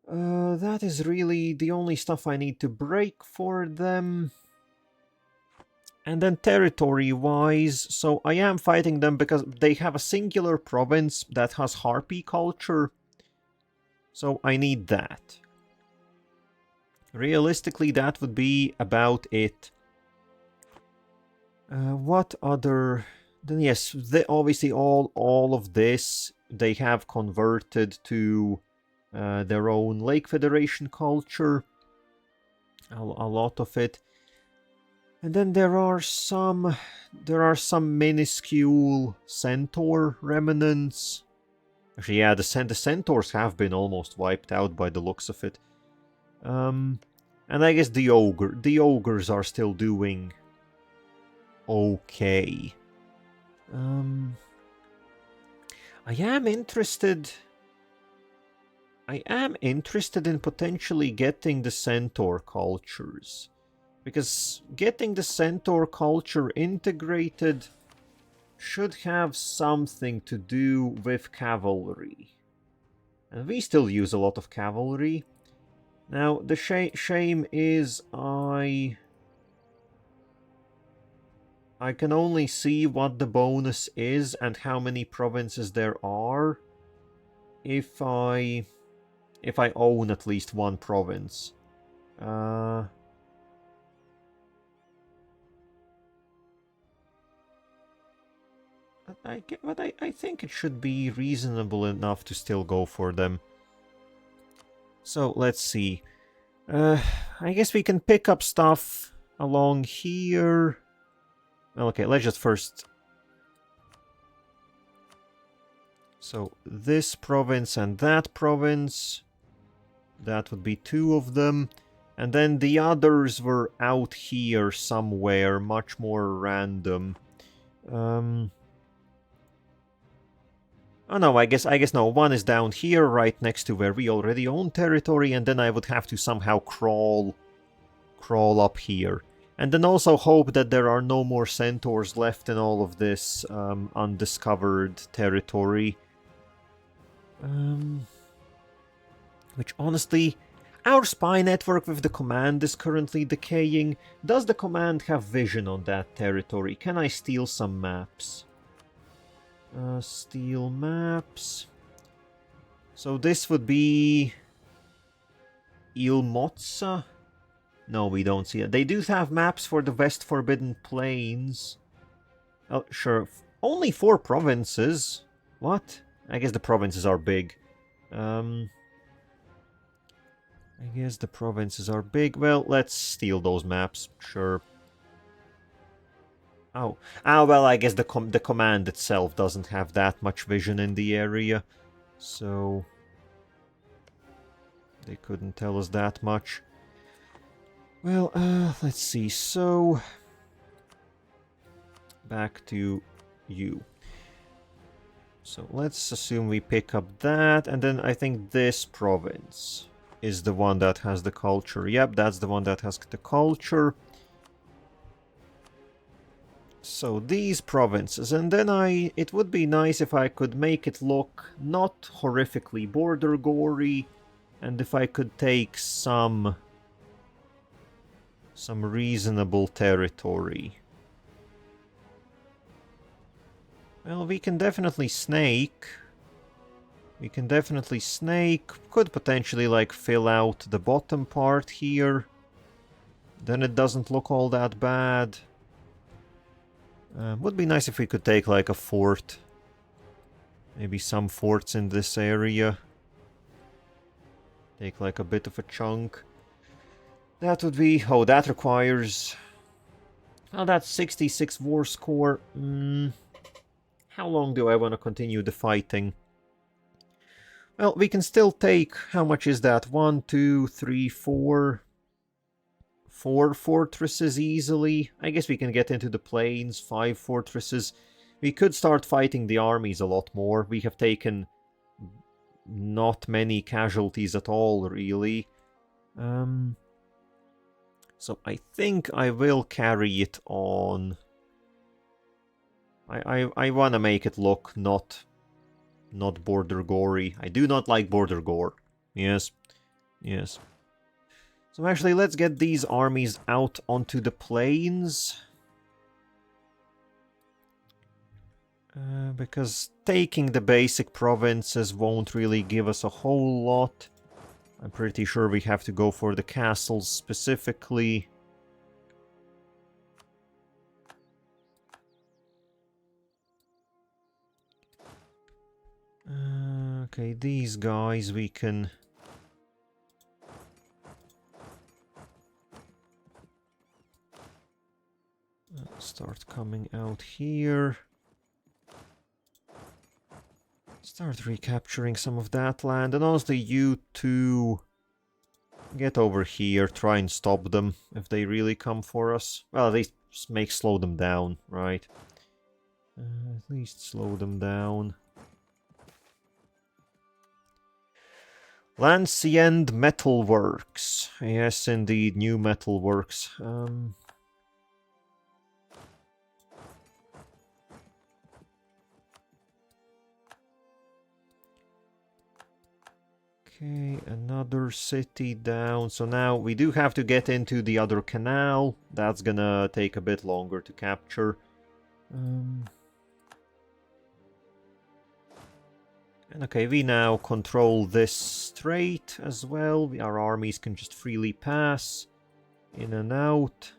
That is really the only stuff I need to break for them. And then territory-wise, so I am fighting them because they have a singular province that has Harpy culture. So I need that. Realistically, that would be about it. What other... Then yes, obviously all of this they have converted to their own Lake Federation culture. A lot of it. And then there are some minuscule centaur remnants. Actually, yeah, the centaurs have been almost wiped out by the looks of it. And I guess the ogres are still doing okay. I am interested in potentially getting the centaur cultures. Because getting the centaur culture integrated should have something to do with cavalry. And we still use a lot of cavalry. Now, the shame is I can only see what the bonus is and how many provinces there are if I own at least one province. But I think it should be reasonable enough to still go for them. So, let's see. I guess we can pick up stuff along here. Okay, let's just first... So, this province and that province. That would be 2 of them. And then the others were out here somewhere, much more random. Oh no, I guess no, one is down here, right next to where we already own territory, and then I would have to somehow crawl up here. And then also hope that there are no more centaurs left in all of this undiscovered territory. Which honestly, our spy network with the command is currently decaying. Does the command have vision on that territory? Can I steal some maps? Steal maps. So this would be Ilmotsa. No, we don't see it. They do have maps for the West Forbidden Plains. Oh, sure. Only 4 provinces. What? I guess the provinces are big. I guess the provinces are big. Well, let's steal those maps. Sure. Oh. Well, I guess the command itself doesn't have that much vision in the area. So... they couldn't tell us that much. Well, let's see. So... back to you. So let's assume we pick up that, and then I think this province is the one that has the culture. Yep, that's the one that has the culture. So these provinces, and then it would be nice if I could make it look not horrifically border gory, and if I could take some reasonable territory. Well, we can definitely snake. Could potentially, like, fill out the bottom part here. Then it doesn't look all that bad. Would be nice if we could take, like, a fort. Maybe some forts in this area. Take, like, a bit of a chunk. That would be... oh, that requires... oh, that's 66 war score. How long do I want to continue the fighting? Well, we can still take... how much is that? 1, 2, 3, 4... 4 fortresses easily. I guess we can get into the plains, 5 fortresses. We could start fighting the armies a lot more. We have taken not many casualties at all, really. So I think I will carry it on. I want to make it look not border gory. I do not like border gore. Yes. Yes. So actually, let's get these armies out onto the plains. Because taking the basic provinces won't really give us a whole lot. I'm pretty sure we have to go for the castles specifically. Okay, these guys we can... start coming out here. Start recapturing some of that land. And honestly, you two... get over here, try and stop them if they really come for us. Well, at least slow them down, right? At least slow them down. Lanciend Metalworks. Yes, indeed, new metalworks. Okay, another city down. So now we do have to get into the other canal. That's gonna take a bit longer to capture. And okay, we now control this strait as well. Our armies can just freely pass in and out.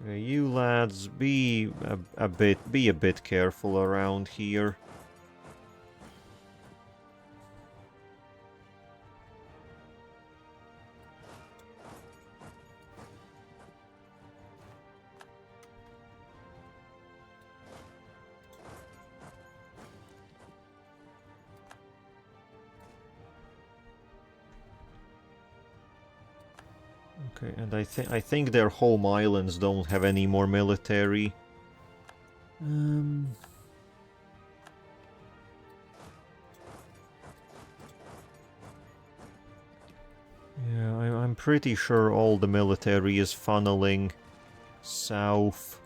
Okay, you lads, be a bit careful around here. Okay, and I think their home islands don't have any more military. Yeah, I'm pretty sure all the military is funneling south.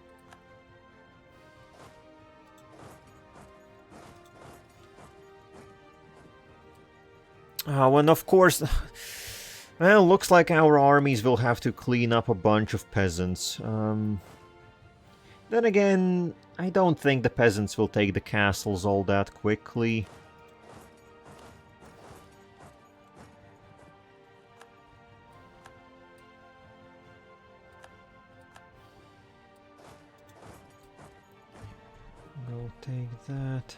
Oh, and of course... Well, looks like our armies will have to clean up a bunch of peasants. Then again, I don't think the peasants will take the castles all that quickly. Go take that.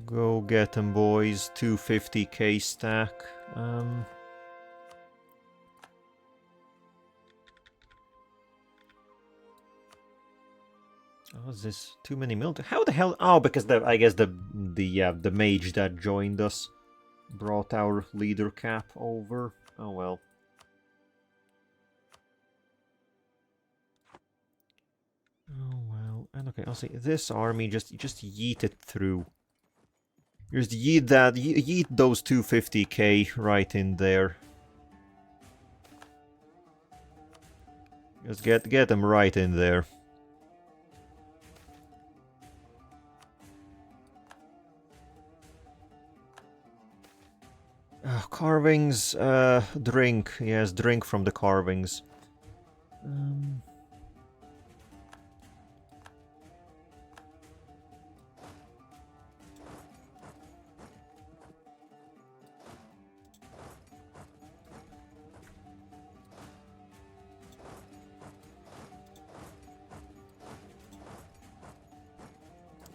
Go get them, boys. 250k stack. Oh, is this too many military? How the hell? Oh, because I guess the mage that joined us brought our leader cap over. Oh well. Oh well. And okay, I'll say this army just yeet it through. Just yeet those 250k right in there. Just get them right in there. Carvings, drink. Yes, drink from the carvings.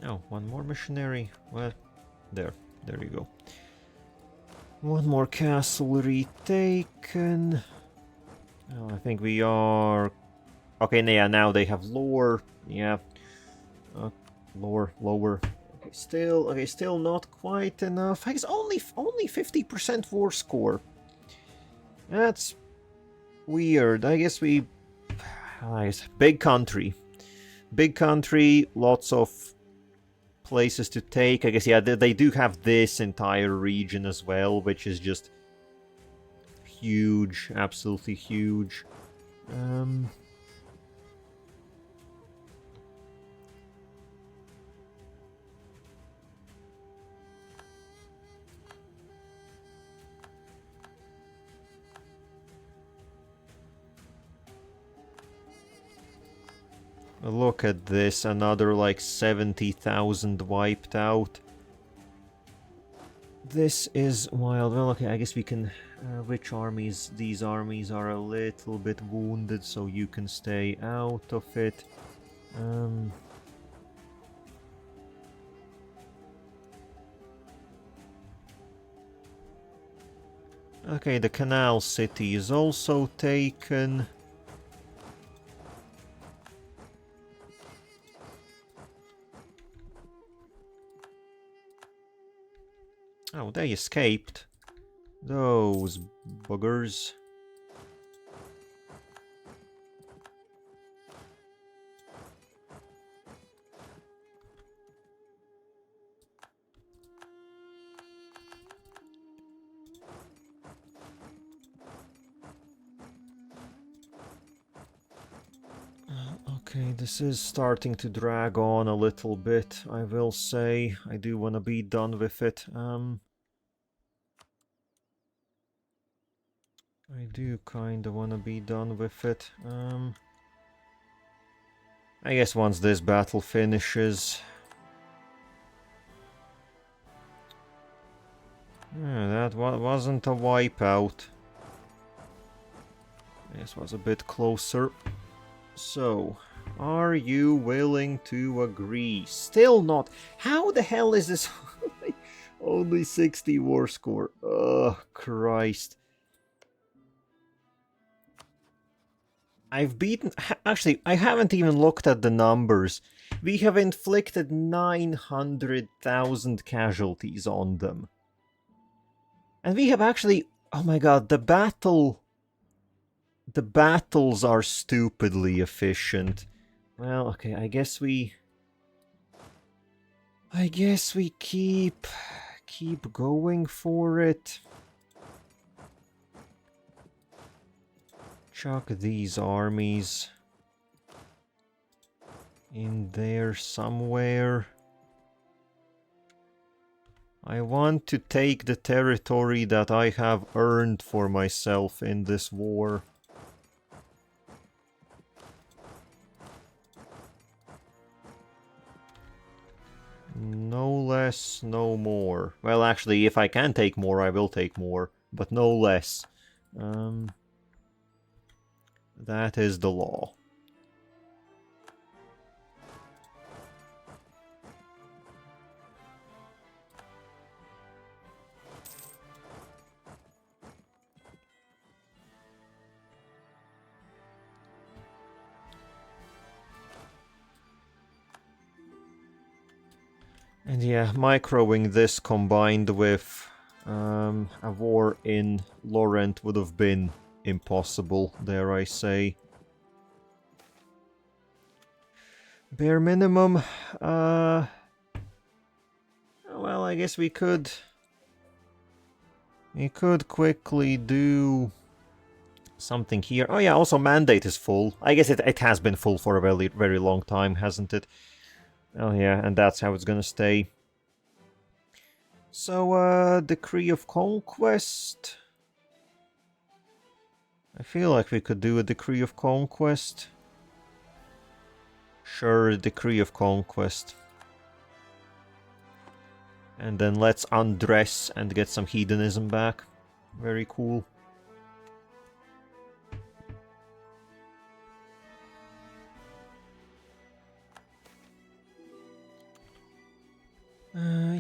Oh, one more missionary. Well, there you go. One more castle retaken. Oh, I think we are... Okay, yeah, now they have lore. Yeah. Lower. Okay, still not quite enough. I guess only 50% war score. That's weird. I guess big country. Big country, lots of places to take. I guess, yeah, they do have this entire region as well, which is just huge, absolutely huge. Look at this, another like 70,000 wiped out. This is wild. Well, okay, I guess we can... which armies? These armies are a little bit wounded, so you can stay out of it. Okay, the canal city is also taken. Oh, they escaped. Those buggers. Okay, this is starting to drag on a little bit, I will say. I do want to be done with it. I do kind of want to be done with it. I guess once this battle finishes... Yeah, that wasn't a wipeout. This was a bit closer. So, are you willing to agree? Still not. How the hell is this only 60 war score? Oh, Christ. I've beaten... Actually, I haven't even looked at the numbers. We have inflicted 900,000 casualties on them. And we have actually... Oh my god, the battles are stupidly efficient. Well, okay, I guess we keep going for it. Chuck these armies in there somewhere. I want to take the territory that I have earned for myself in this war. No less, no more. Well, actually, if I can take more, I will take more, but no less. That is the law. And yeah, microing this combined with a war in Laurent would have been impossible, dare I say. Bare minimum, well, I guess we could quickly do something here. Oh yeah, also mandate is full. I guess it has been full for a very, very long time, hasn't it? Oh yeah, and that's how it's gonna stay. So, Decree of Conquest. I feel like we could do a Decree of Conquest. Sure, Decree of Conquest. And then let's undress and get some hedonism back. Very cool.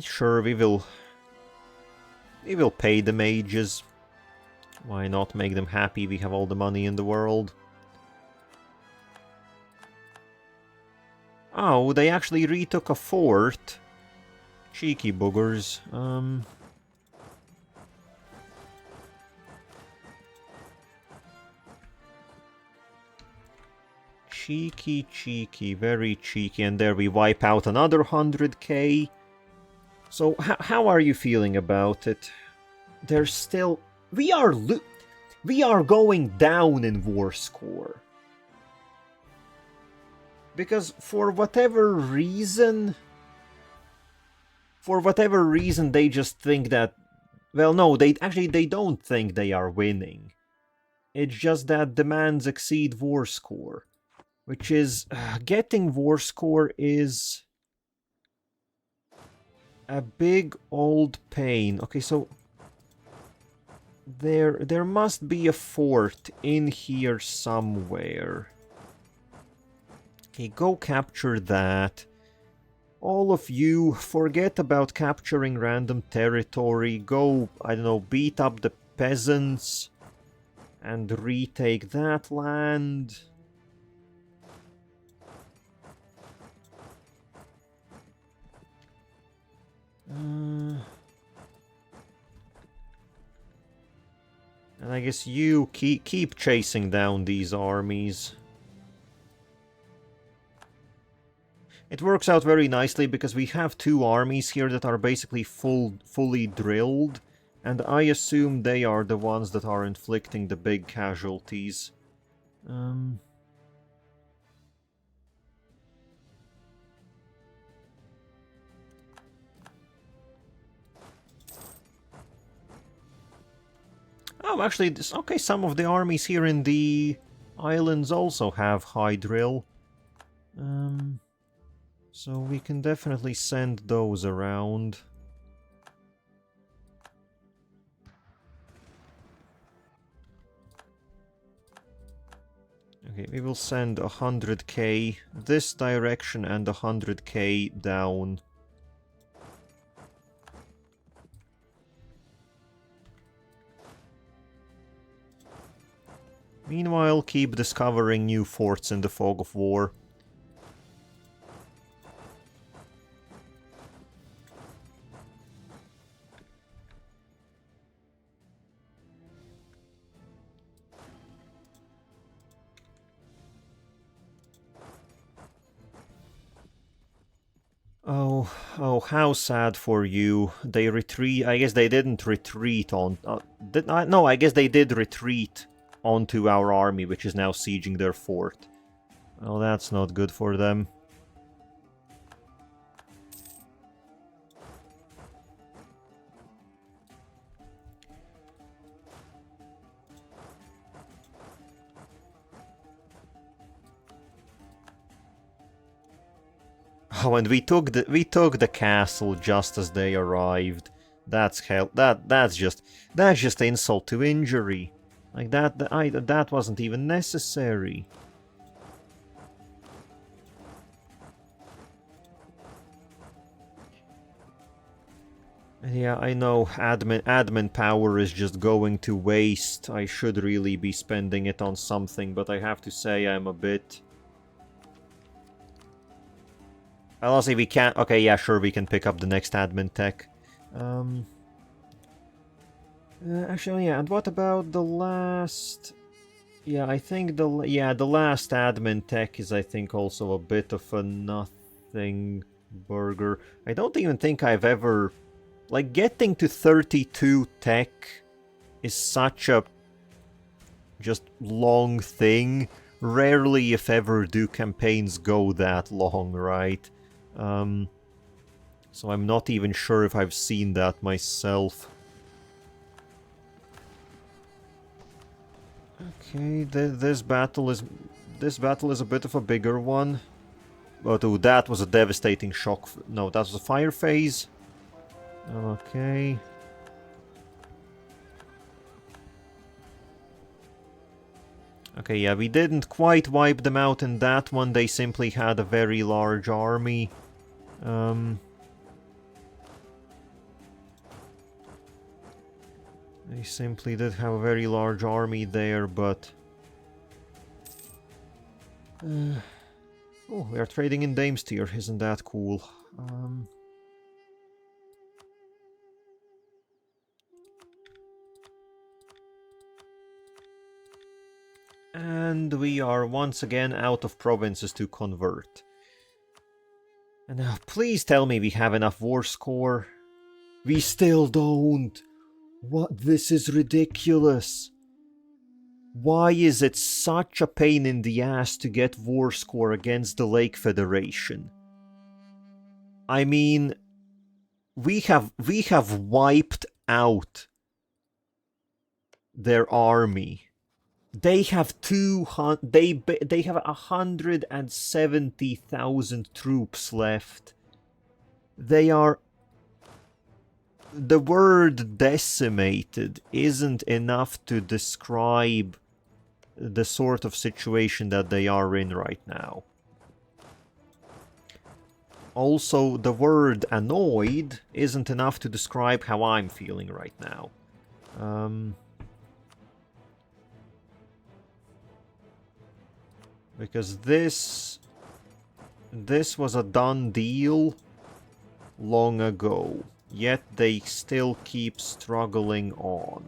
Sure, we will pay the mages. Why not make them happy? We have all the money in the world. Oh, they actually retook a fort. Cheeky boogers. Cheeky, cheeky, very cheeky. And there we wipe out another 100k. So, how are you feeling about it? There's still... We are going down in war score. Because for whatever reason... they just think that... Well, no, they don't think they are winning. It's just that demands exceed war score. Which is... getting war score is... a big old pain. Okay, so... There must be a fort in here somewhere. Okay, go capture that. All of you, forget about capturing random territory. Go, I don't know, beat up the peasants and retake that land. And I guess you keep chasing down these armies. It works out very nicely because we have two armies here that are basically fully drilled, and I assume they are the ones that are inflicting the big casualties. Oh, actually, okay, some of the armies here in the islands also have high drill. So we can definitely send those around. Okay, we will send 100k this direction and 100k down. Meanwhile, keep discovering new forts in the fog of war. Oh, how sad for you. They retreat. I guess they didn't retreat on... no, I guess they did retreat onto our army, which is now sieging their fort. Well, that's not good for them. Oh, and we took the castle just as they arrived. That's hell. That's just insult to injury. Like that wasn't even necessary. Yeah, I know admin power is just going to waste. I should really be spending it on something, but I have to say I'm a bit... Well, I'll see, we can't... Okay, yeah, sure, we can pick up the next admin tech. Actually, yeah, and what about the last... Yeah, I think the last admin tech is, I think, also a bit of a nothing burger. I don't even think I've ever... Like, getting to 32 tech is such a... just long thing. Rarely, if ever, do campaigns go that long, right? So I'm not even sure if I've seen that myself. Okay, this battle is a bit of a bigger one. But oh, that was a devastating shock. No, that was a fire phase. Okay. Okay, yeah, we didn't quite wipe them out in that one. They simply had a very large army. They simply did have a very large army there, but... oh, we are trading in Dame's tier, isn't that cool? And we are once again out of provinces to convert. And now, please tell me we have enough war score. We still don't. What? This is ridiculous. Why is it such a pain in the ass to get war score against the Lake Federation? I mean, we have wiped out their army. They have 170,000 troops left. They are... The word decimated isn't enough to describe the sort of situation that they are in right now. Also, the word annoyed isn't enough to describe how I'm feeling right now. Because this was a done deal long ago, yet they still keep struggling on.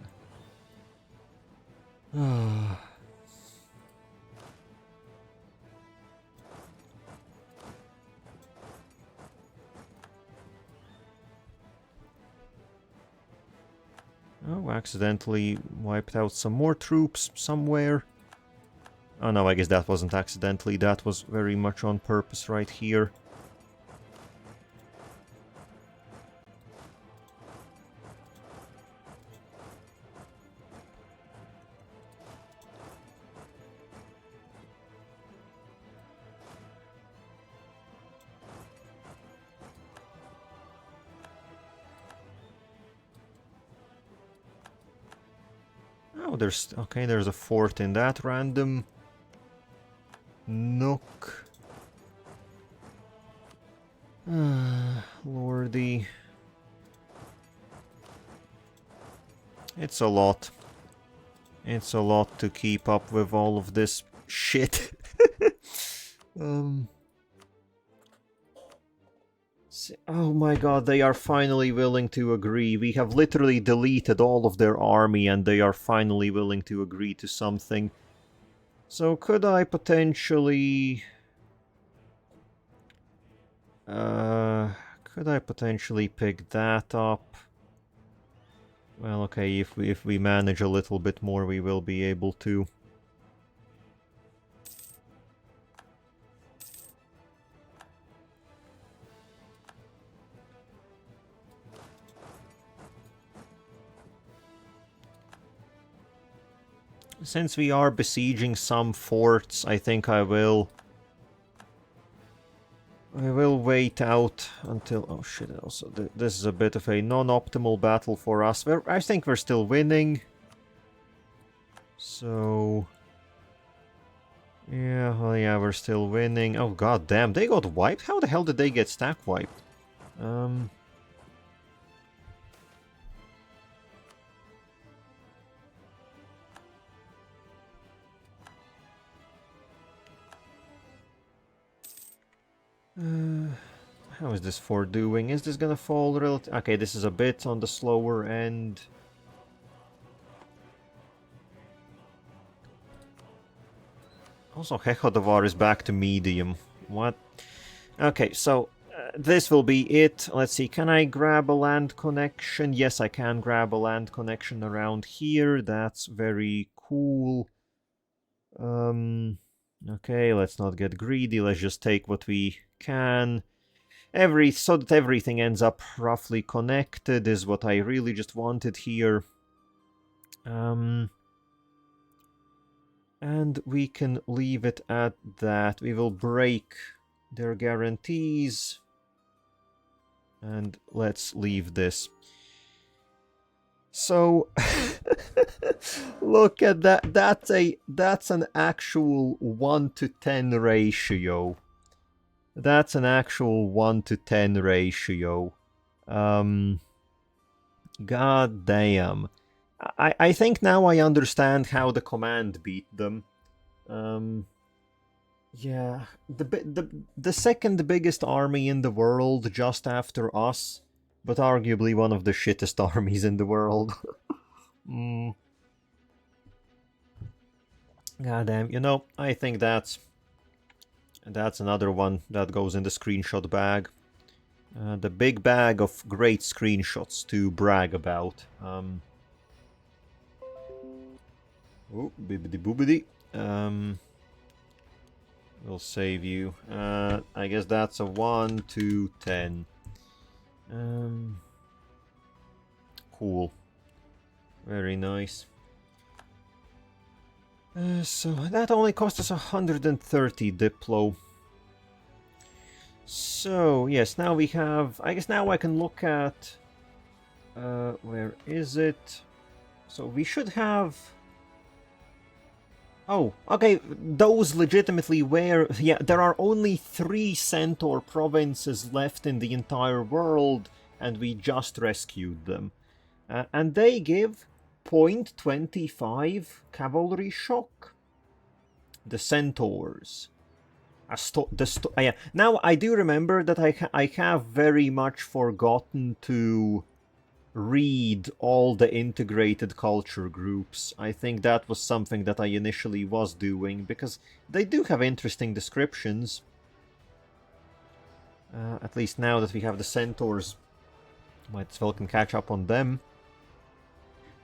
Oh, accidentally wiped out some more troops somewhere. Oh no, I guess that wasn't accidentally, that was very much on purpose right here. Oh, there's a fort in that random nook. Lordy. It's a lot. It's a lot to keep up with all of this shit. Oh my god, they are finally willing to agree. We have literally deleted all of their army and they are finally willing to agree to something. So could I potentially... could I potentially pick that up? Well, okay, if we manage a little bit more, we will be able to. Since we are besieging some forts, I think I will wait out until... Oh shit, also, this is a bit of a non-optimal battle for us. I think we're still winning. So... yeah, well, yeah, we're still winning. Oh god damn, they got wiped? How the hell did they get stack wiped? How is this fort doing? Is this gonna fall relatively... Okay, this is a bit on the slower end. Also, Hechodovar is back to medium. What? Okay, so this will be it. Let's see, can I grab a land connection? Yes, I can grab a land connection around here. That's very cool. Okay, let's not get greedy. Let's just take what we can. So that everything ends up roughly connected is what I really just wanted here. And we can leave it at that. We will break their guarantees. And let's leave this. So, look at that. That's an actual 1 to 10 ratio. That's an actual 1 to 10 ratio. God damn. I think now I understand how the command beat them. Yeah, the second biggest army in the world just after us, but arguably one of the shittest armies in the world. mm. God damn, you know, I think that's another one that goes in the screenshot bag. The big bag of great screenshots to brag about. Oh, bibbidi boobidi. We'll save you. I guess that's a 1, 2, 10. Cool. Very nice. So that only cost us 130 Diplo. So, yes, now we have... I guess now I can look at... where is it? So we should have... Oh, okay, those legitimately were... Yeah, there are only 3 Centaur provinces left in the entire world, and we just rescued them. And they give 0.25 cavalry shock. The Centaurs. Yeah. Now, I do remember that I have very much forgotten to read all the integrated culture groups. I think that was something that I initially was doing, because they do have interesting descriptions. At least now that we have the Centaurs, might as well can catch up on them.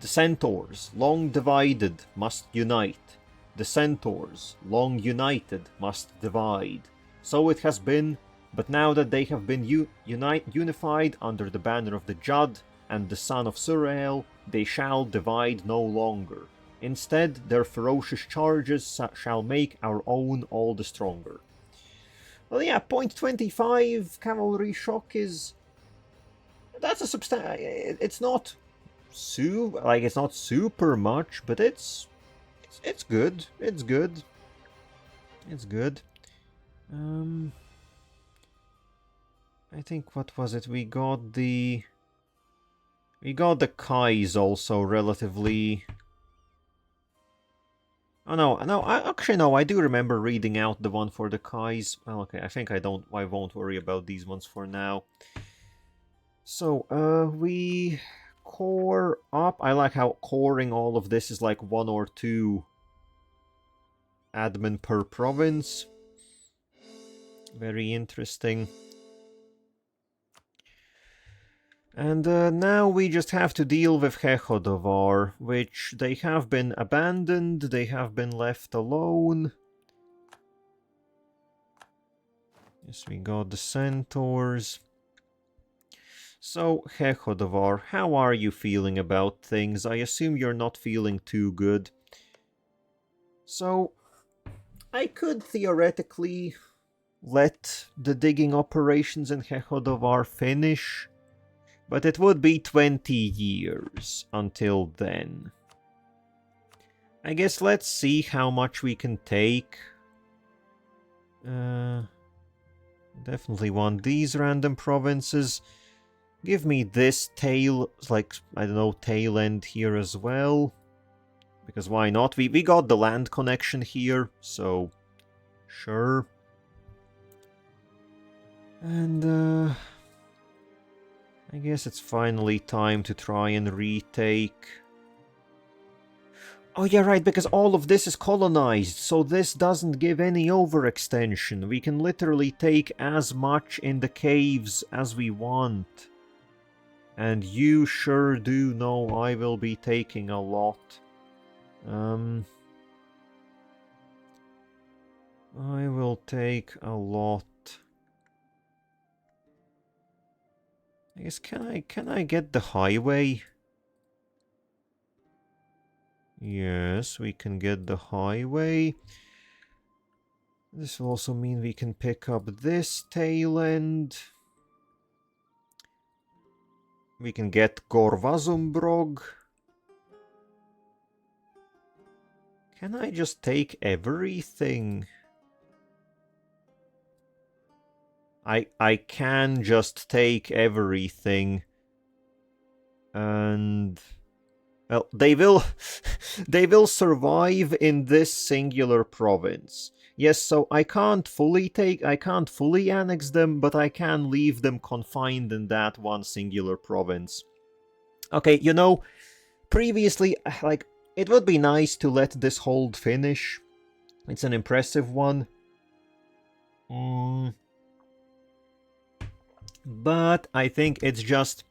The Centaurs, long divided, must unite. The Centaurs, long united, must divide. So it has been, but now that they have been unified under the banner of the Jadd and the son of Surael, they shall divide no longer. Instead, their ferocious charges shall make our own all the stronger. Well, yeah, 0.25 cavalry shock is... That's a substantial... It's not... it's not super much, but it's good. It's good. It's good. I think, what was it? We got the Kais also relatively... Oh no, actually no, I do remember reading out the one for the Kais. Well, okay, I think I won't worry about these ones for now. So, we core up. I like how coring all of this is like 1 or 2 admin per province. Very interesting. And now we just have to deal with Hechodovar, which they have been abandoned, they have been left alone. Yes, we got the Centaurs. So, Hechodovar, how are you feeling about things? I assume you're not feeling too good. So, I could theoretically let the digging operations in Hechodovar finish, but it would be 20 years until then. I guess let's see how much we can take. Definitely want these random provinces. Give me this tail, like, I don't know, tail end here as well. Because why not? We got the land connection here, so sure. And I guess it's finally time to try and retake... Oh yeah, right, because all of this is colonized, so this doesn't give any overextension. We can literally take as much in the caves as we want. And you sure do know I will be taking a lot. I will take a lot. I guess, can I get the highway? Yes, we can get the highway. This will also mean we can pick up this tail end. We can get Gorvazumbrog. Can I just take everything? I can just take everything. And Well, they will they will survive in this singular province. Yes, so I can't fully annex them, but I can leave them confined in that one singular province. Okay, you know, previously, like, it would be nice to let this hold finish. It's an impressive one. But I think it's just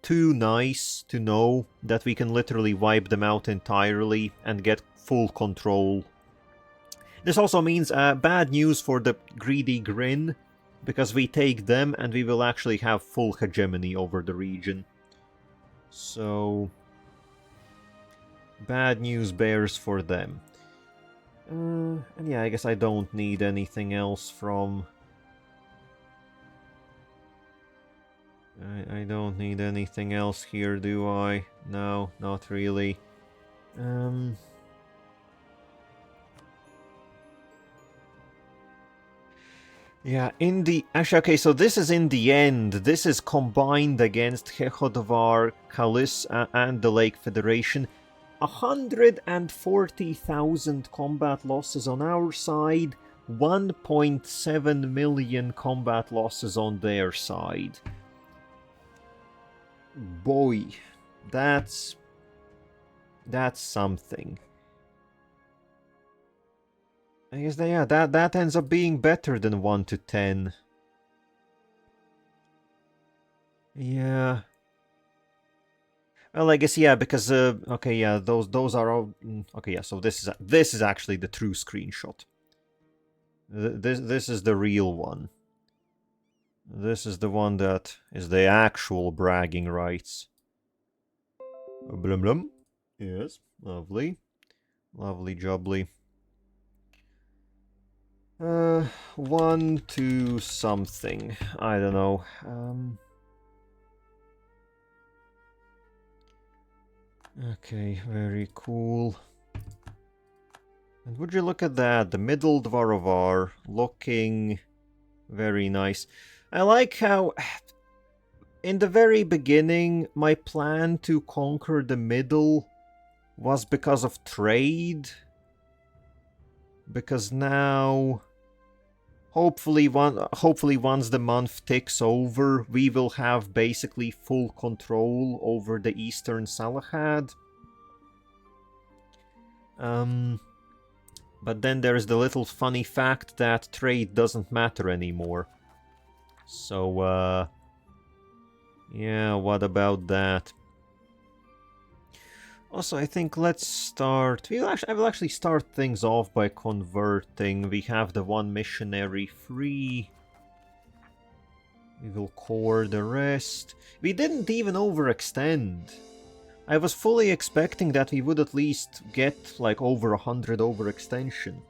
too nice to know that we can literally wipe them out entirely and get full control. This also means bad news for the greedy Grin, because we take them and we will actually have full hegemony over the region. So, bad news bears for them. And yeah, I guess I don't need anything else from... I don't need anything else here, do I? No, not really. Yeah, in the... Actually, okay, so this is in the end. This is combined against Hechodvar, Kalis, and the Lake Federation. 140,000 combat losses on our side, 1.7 million combat losses on their side. Boy, that's something. I guess that ends up being better than 1 to 10. Yeah. Well, I guess yeah, because okay, yeah, those are all okay. Yeah, so this is actually the true screenshot. This is the real one. This is the one that is the actual bragging rights. Blum blum. Yes, lovely, lovely jubbly. 1 to something. I don't know. Okay, very cool. And would you look at that? The middle Dvarovar looking very nice. I like how in the very beginning my plan to conquer the middle was because of trade. Because now hopefully once the month ticks over, we will have basically full control over the Eastern Salahad. But then there's the little funny fact that trade doesn't matter anymore. So, yeah, what about that? Also, I think let's start... I will actually start things off by converting. We have the one missionary free. We will core the rest. We didn't even overextend. I was fully expecting that we would at least get like over 100 overextension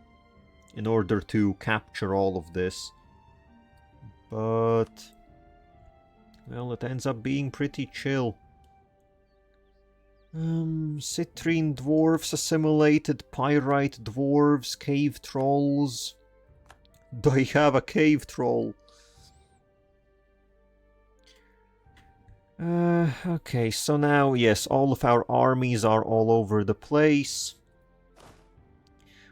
in order to capture all of this. But... well, it ends up being pretty chill. Citrine dwarves, assimilated pyrite dwarves, cave trolls. Do I have a cave troll? Okay, so now, yes, all of our armies are all over the place.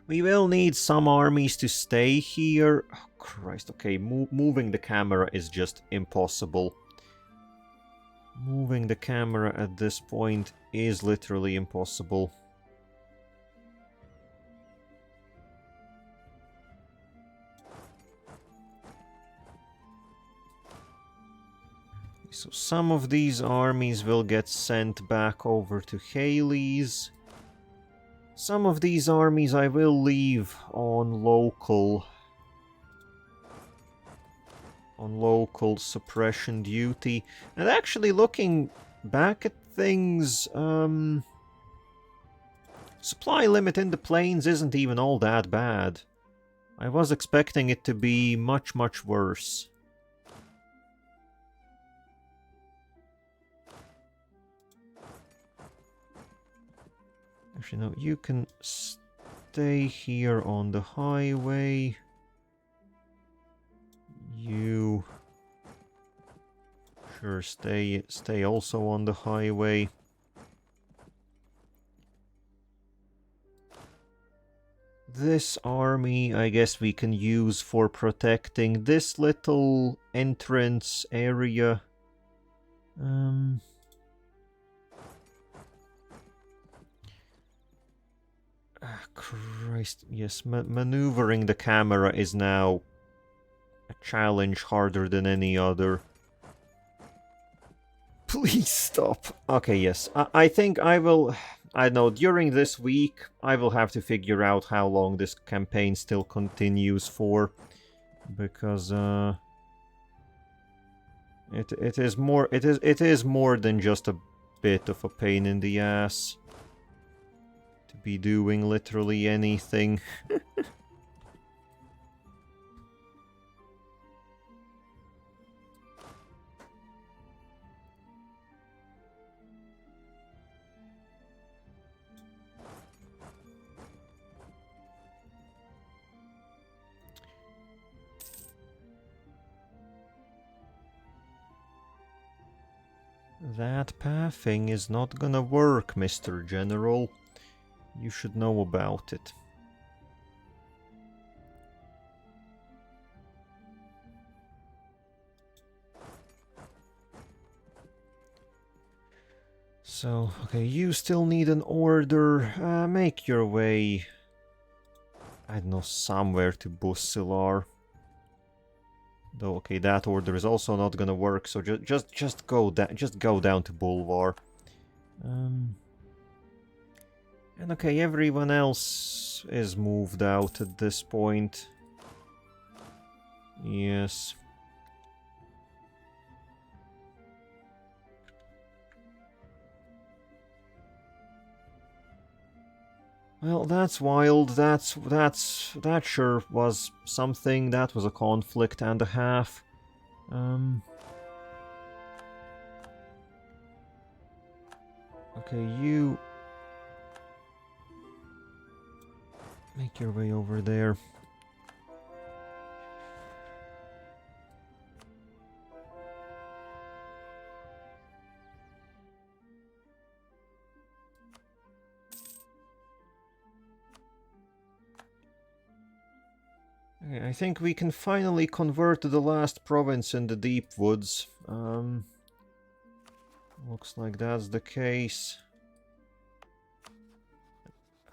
We will need some armies to stay here. Oh, Christ, okay, moving the camera is just impossible. Moving the camera at this point is literally impossible. So some of these armies will get sent back over to Haley's. Some of these armies I will leave on local suppression duty. And actually looking back at things, supply limit in the plains isn't even all that bad. I was expecting it to be much, much worse. Actually, no, you can stay here on the highway. You... sure, stay also on the highway. This army, I guess we can use for protecting this little entrance area. Christ, yes, maneuvering the camera is now a challenge harder than any other. Please stop. Okay, yes, I think I will... I don't know, during this week, I will have to figure out how long this campaign still continues for. Because, it is more than just a bit of a pain in the ass to be doing literally anything. That pathing is not gonna work, Mr. General. You should know about it. So, okay, you still need an order. Make your way, I don't know, somewhere to Bussilar. Though, okay, that order is also not gonna work, so just go down to Bulvar. And okay, everyone else is moved out at this point. Yes. Well, that's wild. That sure was something. That was a conflict and a half. Okay, you make your way over there. Okay, I think we can finally convert the last province in the Deepwoods. Looks like that's the case.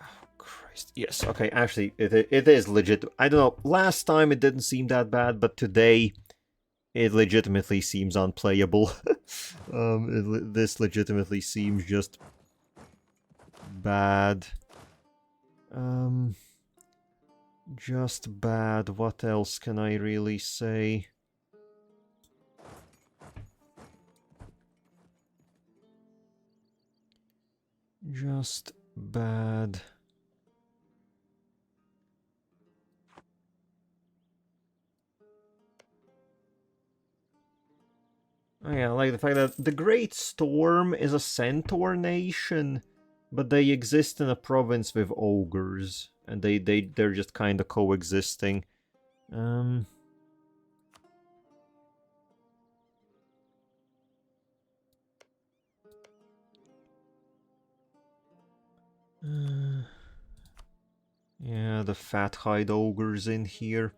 Oh, Christ. Yes, okay, actually, it is legit. I don't know, last time it didn't seem that bad, but today it legitimately seems unplayable. This legitimately seems just bad. Just bad. What else can I really say? Just bad. Oh yeah, I like the fact that the Great Storm is a centaur nation, but they exist in a province with ogres, and they're just kind of coexisting. Yeah, the fat hide ogres in here.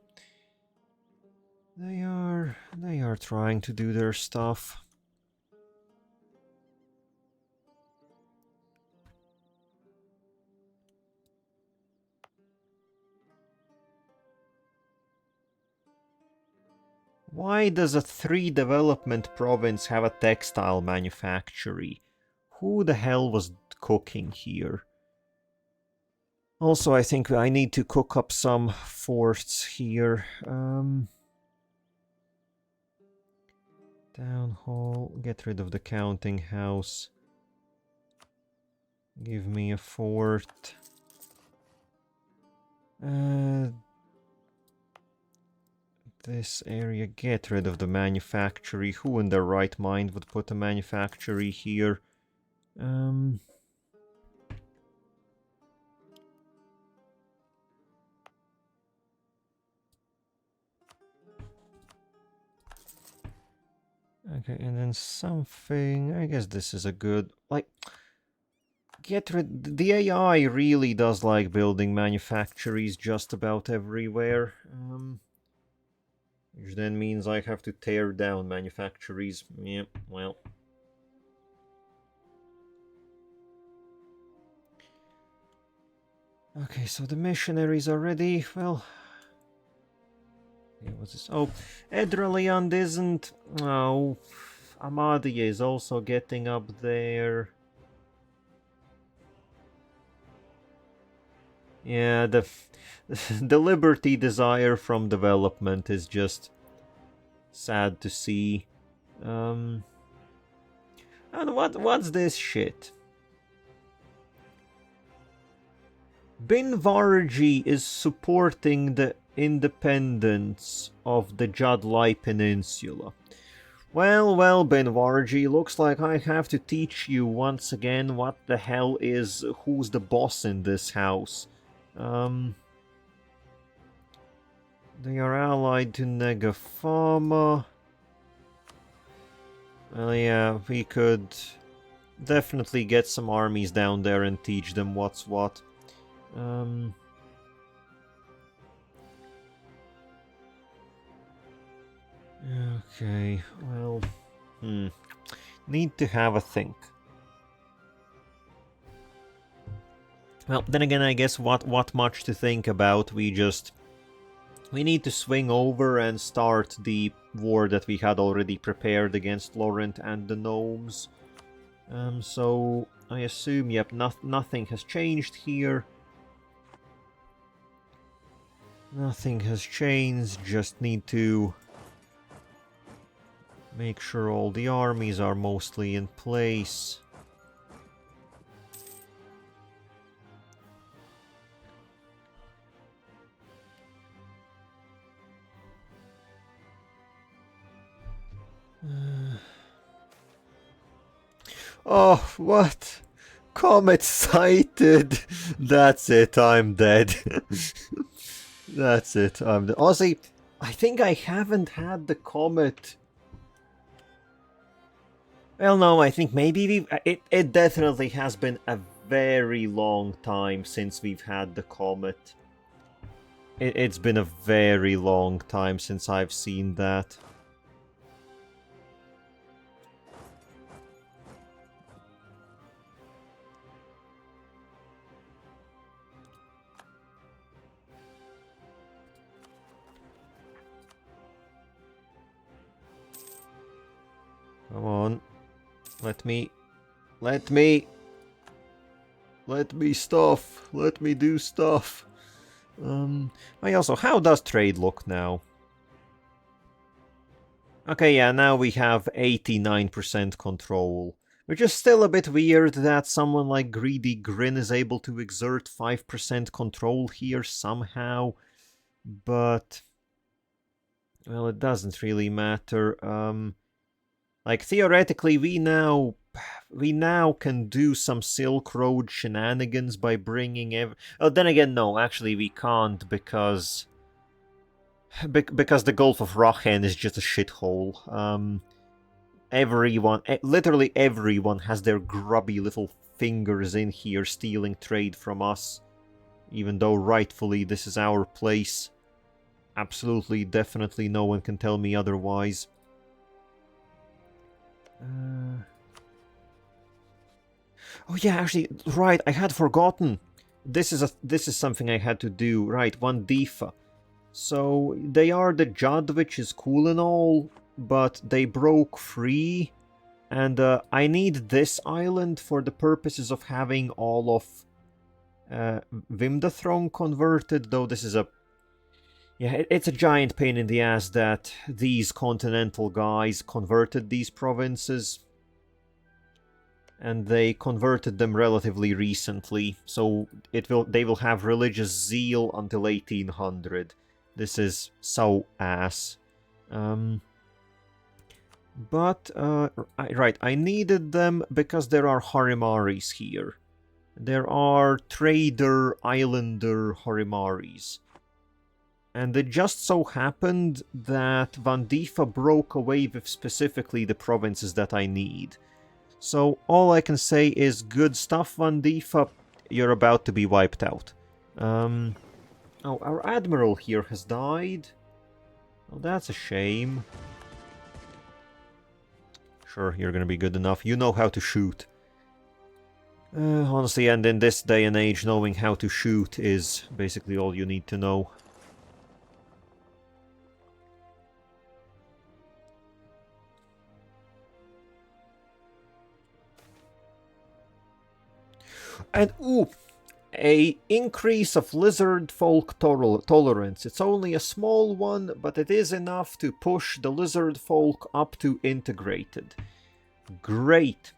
They are trying to do their stuff. Why does a 3 development province have a textile manufactory? Who the hell was cooking here? Also, I think I need to cook up some forts here. Town hall, get rid of the counting house. Give me a fort. This area, get rid of the manufactory. Who in their right mind would put a manufactory here? Okay, and then something... I guess this is a good... Like, The AI really does like building manufactories just about everywhere. Which then means I have to tear down manufactories. Yeah, well. Okay, so the missionaries are ready. Well... Yeah, what's this? Oh, Edraliand isn't... Oh, Amadia is also getting up there. Yeah, the liberty desire from development is just sad to see. And what's this shit? Binvarji is supporting the independence of the Jadlai Peninsula. Well, Binvarji, looks like I have to teach you once again what the hell is... who's the boss in this house. They are allied to Negafama. Well, yeah, we could definitely get some armies down there and teach them what's what. Okay, well... Need to have a think. Well, then again, I guess what much to think about. We need to swing over and start the war that we had already prepared against Laurent and the gnomes. So I assume, yep, nothing has changed here. Nothing has changed, just need to make sure all the armies are mostly in place. Oh, what? Comet sighted! That's it, I'm dead. That's it, I'm dead. Honestly, I think I haven't had the comet. Well, no, I think maybe it definitely has been a very long time since we've had the comet. It's been a very long time since I've seen that. Come on. Let me stuff. Let me do stuff. Also, how does trade look now? Okay, yeah, now we have 89% control. Which is still a bit weird that someone like Greedy Grin is able to exert 5% control here somehow. But... well, it doesn't really matter. Like, theoretically, we now can do some Silk Road shenanigans by bringing oh, then again, no, actually we can't, because the Gulf of Rachen is just a shithole. Literally everyone has their grubby little fingers in here stealing trade from us, even though rightfully this is our place. Absolutely, definitely no one can tell me otherwise. Oh yeah, actually, right, I had forgotten. This is something I had to do. Right, one Difa. So they are the Jadd, which is cool and all, but they broke free, and I need this island for the purposes of having all of Vimdathrong converted, though this is a... yeah, it's a giant pain in the ass that these continental guys converted these provinces. And they converted them relatively recently, so they will have religious zeal until 1800. This is so ass. But, right, I needed them because there are Horimaris here. There are trader, islander Horimaris. And it just so happened that Vandifa broke away with specifically the provinces that I need. So all I can say is good stuff, Van Defa. You're about to be wiped out. Oh, our admiral here has died. Oh, that's a shame. Sure, you're gonna be good enough. You know how to shoot. Honestly, and in this day and age, knowing how to shoot is basically all you need to know. And, ooh, a increase of lizard folk tolerance. It's only a small one, but it is enough to push the lizard folk up to integrated. Great.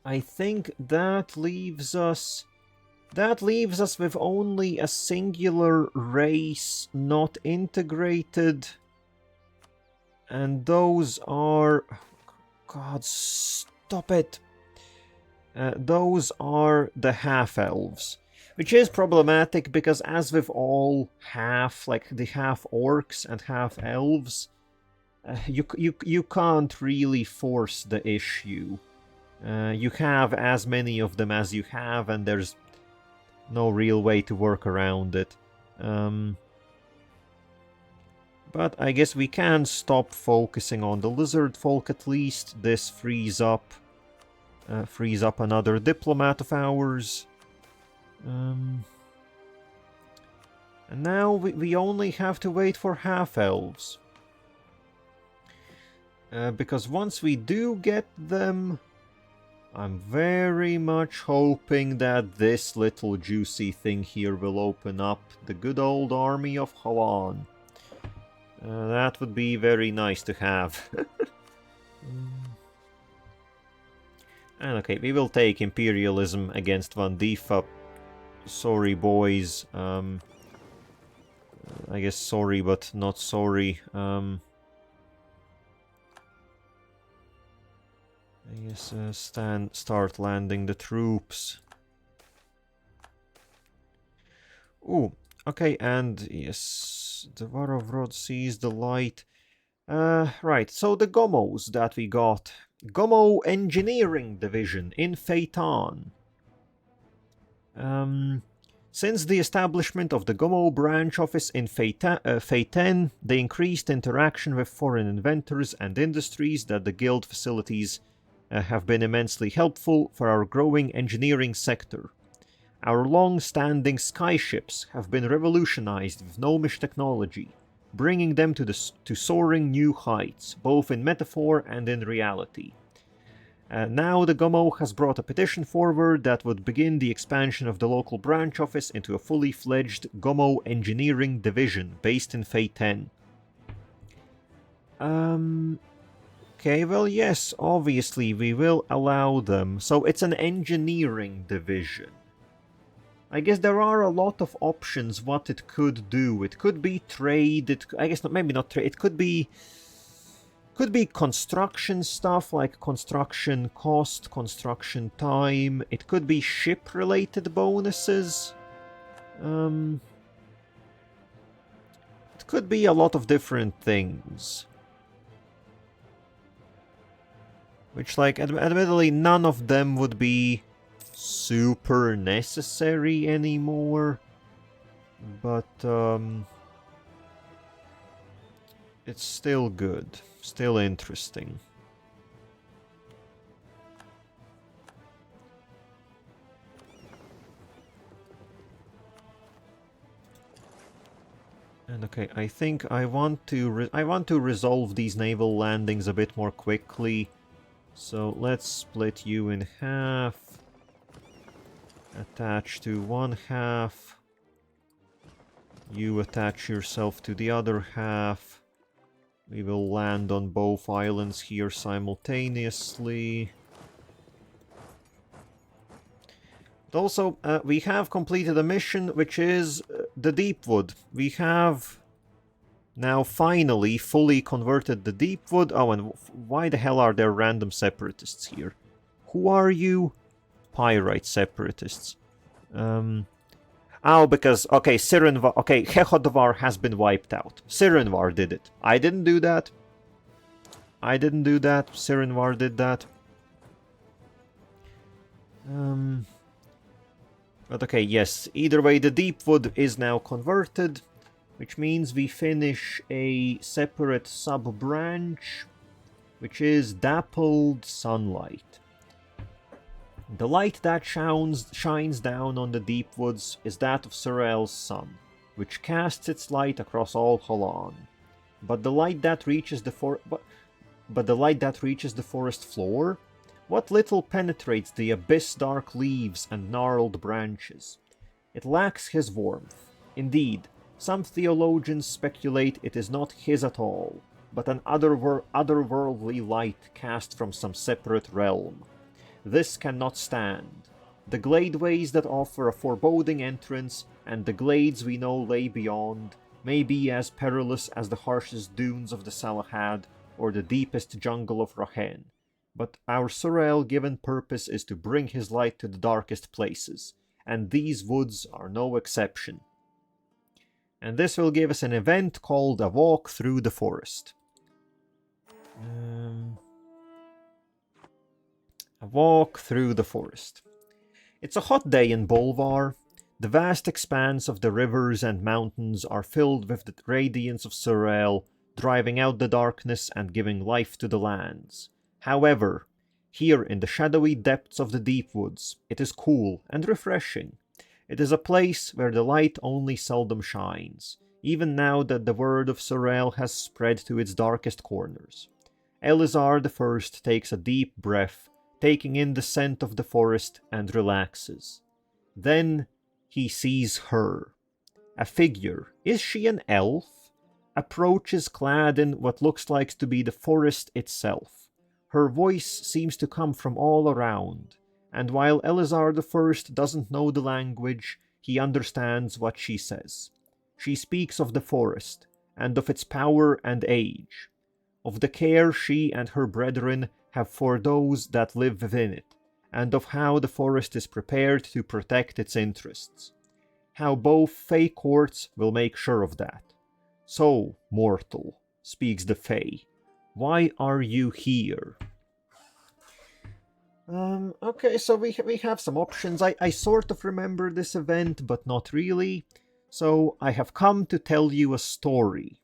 I think that leaves us with only a singular race not integrated. And those are... God, stop it. Those are the half-elves. Which is problematic because as with all like the half-orcs and half-elves, you can't really force the issue. You have as many of them as you have, and there's no real way to work around it. But I guess we can stop focusing on the lizard folk at least. This frees up another diplomat of ours. And now we only have to wait for half-elves. Because once we do get them, I'm very much hoping that this little juicy thing here will open up the good old army of Hawan. That would be very nice to have. And okay, we will take Imperialism against Van Defa. Sorry, boys. I guess sorry, but not sorry. I guess start landing the troops. Ooh, okay, and yes, the Varovrod sees the light. Right, so the Gomos that we got. Gomo Engineering Division in Phaeton. Since the establishment of the Gomo branch office in Phaeton, the increased interaction with foreign inventors and industries that the guild facilities have been immensely helpful for our growing engineering sector. Our long-standing skyships have been revolutionized with gnomish technology, bringing them to soaring new heights, both in metaphor and in reality. Now the Gomo has brought a petition forward that would begin the expansion of the local branch office into a fully fledged Gomo Engineering Division based in Phaeton. Okay, well, yes, obviously we will allow them. So it's an engineering division. I guess there are a lot of options what it could do. It could be trade, I guess maybe not trade, it could be construction stuff like construction cost, construction time. It could be ship-related bonuses. It could be a lot of different things. Which, like, admittedly, none of them would be super necessary anymore. But, it's still good. Still interesting. And okay, I think I want to resolve these naval landings a bit more quickly. So let's split you in half. Attach to one half. You attach yourself to the other half. We will land on both islands here simultaneously. But also, we have completed a mission, which is the Deepwood. We have now finally fully converted the Deepwood. Oh, and why the hell are there random separatists here? Who are you? Pyrite separatists. Oh, because, okay, Sirenvar, okay, Hehodvar has been wiped out. Sirenvar did it. I didn't do that. Sirenvar did that. But okay, yes, either way, the Deepwood is now converted, which means we finish a separate sub-branch, which is Dappled Sunlight. The light that shines down on the Deepwoods is that of Sorel's sun, which casts its light across all Holan. But the light that reaches the forest floor, what little penetrates the abyss-dark leaves and gnarled branches. It lacks his warmth. Indeed, some theologians speculate it is not his at all, but an otherworldly light cast from some separate realm. This cannot stand. The gladeways that offer a foreboding entrance, and the glades we know lay beyond, may be as perilous as the harshest dunes of the Salahad or the deepest jungle of Rahen. But our Sorel given purpose is to bring his light to the darkest places, and these woods are no exception. And this will give us an event called A Walk Through the Forest. A Walk Through the Forest. It's a hot day in Bolvar. The vast expanse of the rivers and mountains are filled with the radiance of Sorel, driving out the darkness and giving life to the lands. However, here in the shadowy depths of the deep woods, it is cool and refreshing. It is a place where the light only seldom shines, even now that the word of Sorel has spread to its darkest corners. Elizar I takes a deep breath, taking in the scent of the forest, and relaxes. Then he sees her. A figure. Is she an elf? Approaches clad in what looks like to be the forest itself. Her voice seems to come from all around, and while Elizar I doesn't know the language, he understands what she says. She speaks of the forest, and of its power and age, of the care she and her brethren have for those that live within it, and of how the forest is prepared to protect its interests. How both Fey courts will make sure of that. So, mortal, speaks the Fey, why are you here? Okay, so we have some options. I sort of remember this event, but not really. So, I have come to tell you a story,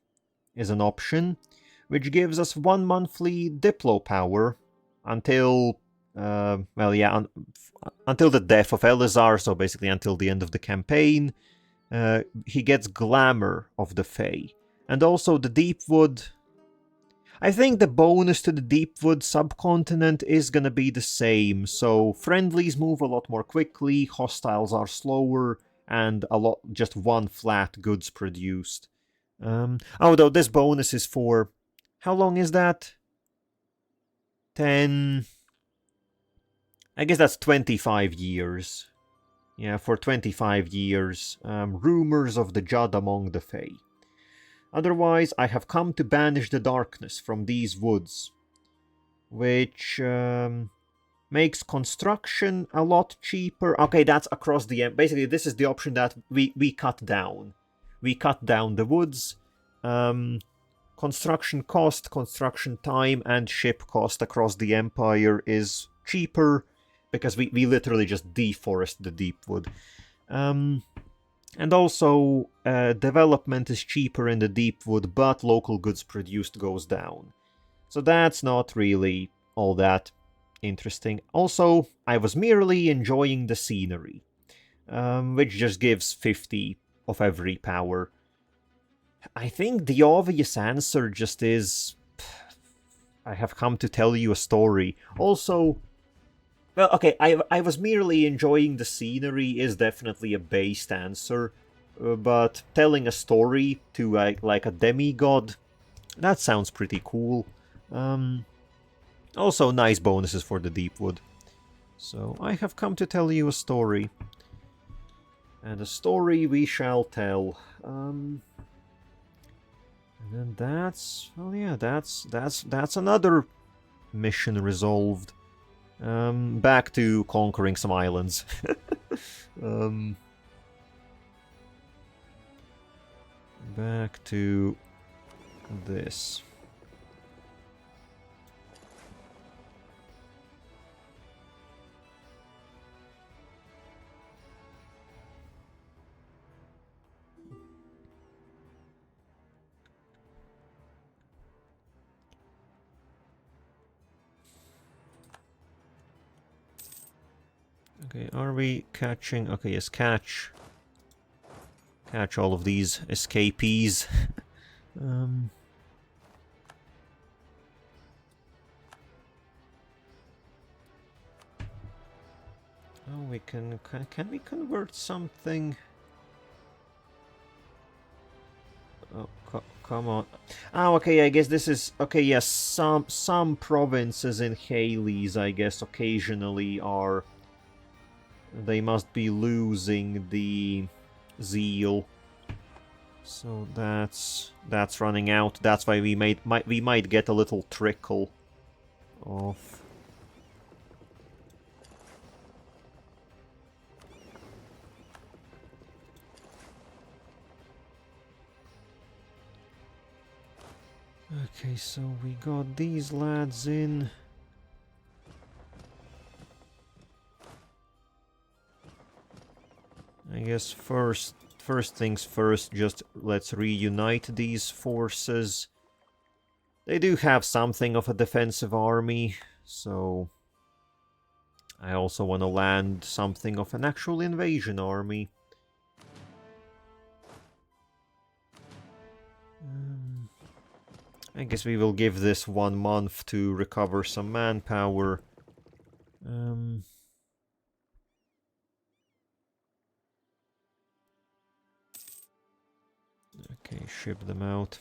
is an option, which gives us 1 monthly Diplo power until, until the death of Elizar, so basically until the end of the campaign. He gets Glamour of the Fae. And also the Deepwood. I think the bonus to the Deepwood subcontinent is gonna be the same, so friendlies move a lot more quickly, hostiles are slower, and just 1 flat goods produced. Though this bonus is for... How long is that? 10... I guess that's 25 years. Yeah, for 25 years. Rumors of the Jadd among the Fae. Otherwise, I have come to banish the darkness from these woods, which makes construction a lot cheaper. Okay, that's across the... Basically, this is the option that we cut down. We cut down the woods. Construction cost, construction time, and ship cost across the Empire is cheaper, because we literally just deforest the Deepwood. And also, development is cheaper in the Deepwood, but local goods produced goes down. So that's not really all that interesting. Also, I was merely enjoying the scenery, which just gives 50 of every power. I think the obvious answer just is... I have come to tell you a story. Also... Well, okay, I was merely enjoying the scenery is definitely a based answer, but telling a story to like a demigod, that sounds pretty cool. Also, nice bonuses for the Deepwood. So, I have come to tell you a story. And a story we shall tell. And then that's... Well, yeah, that's another mission resolved. Back to conquering some islands. Back to this. Okay, are we catching? Okay, yes, catch all of these escapees. Oh, we can we convert something? Oh, come on. Oh, okay, I guess this is... Okay, yes, some provinces in Hales, I guess, occasionally are... They must be losing the zeal. So that's running out. That's why we might get a little trickle of... Okay, so we got these lads in. I guess first things first, just let's reunite these forces. They do have something of a defensive army, so I also want to land something of an actual invasion army. I guess we will give this 1 month to recover some manpower. Okay, ship them out.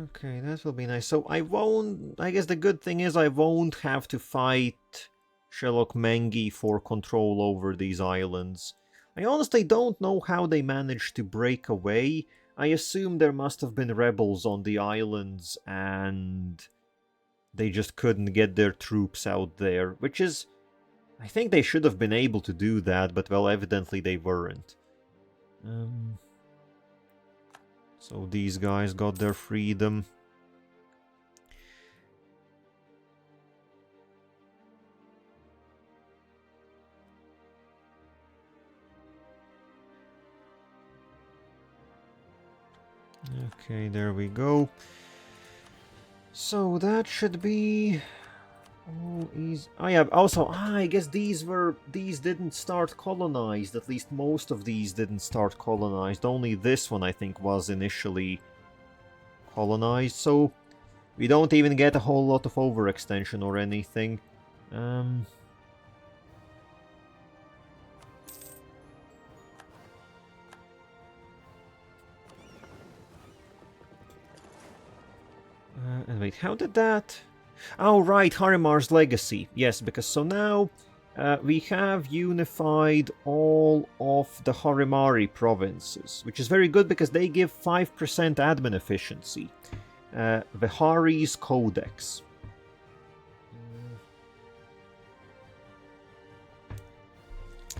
Okay, that will be nice. So I won't... I guess the good thing is I won't have to fight Sherlock Mengi for control over these islands. I honestly don't know how they managed to break away. I assume there must have been rebels on the islands and they just couldn't get their troops out there, which is... I think they should have been able to do that, but well, evidently they weren't. So these guys got their freedom. Okay, there we go. So that should be all easy. Oh yeah, also, I guess these didn't start colonized. At least most of these didn't start colonized. Only this one, I think, was initially colonized. So we don't even get a whole lot of overextension or anything. And wait, how did that... Oh, right, Harimar's Legacy. Yes, because so now we have unified all of the Harimari provinces, which is very good because they give 5% admin efficiency. Vihari's Codex.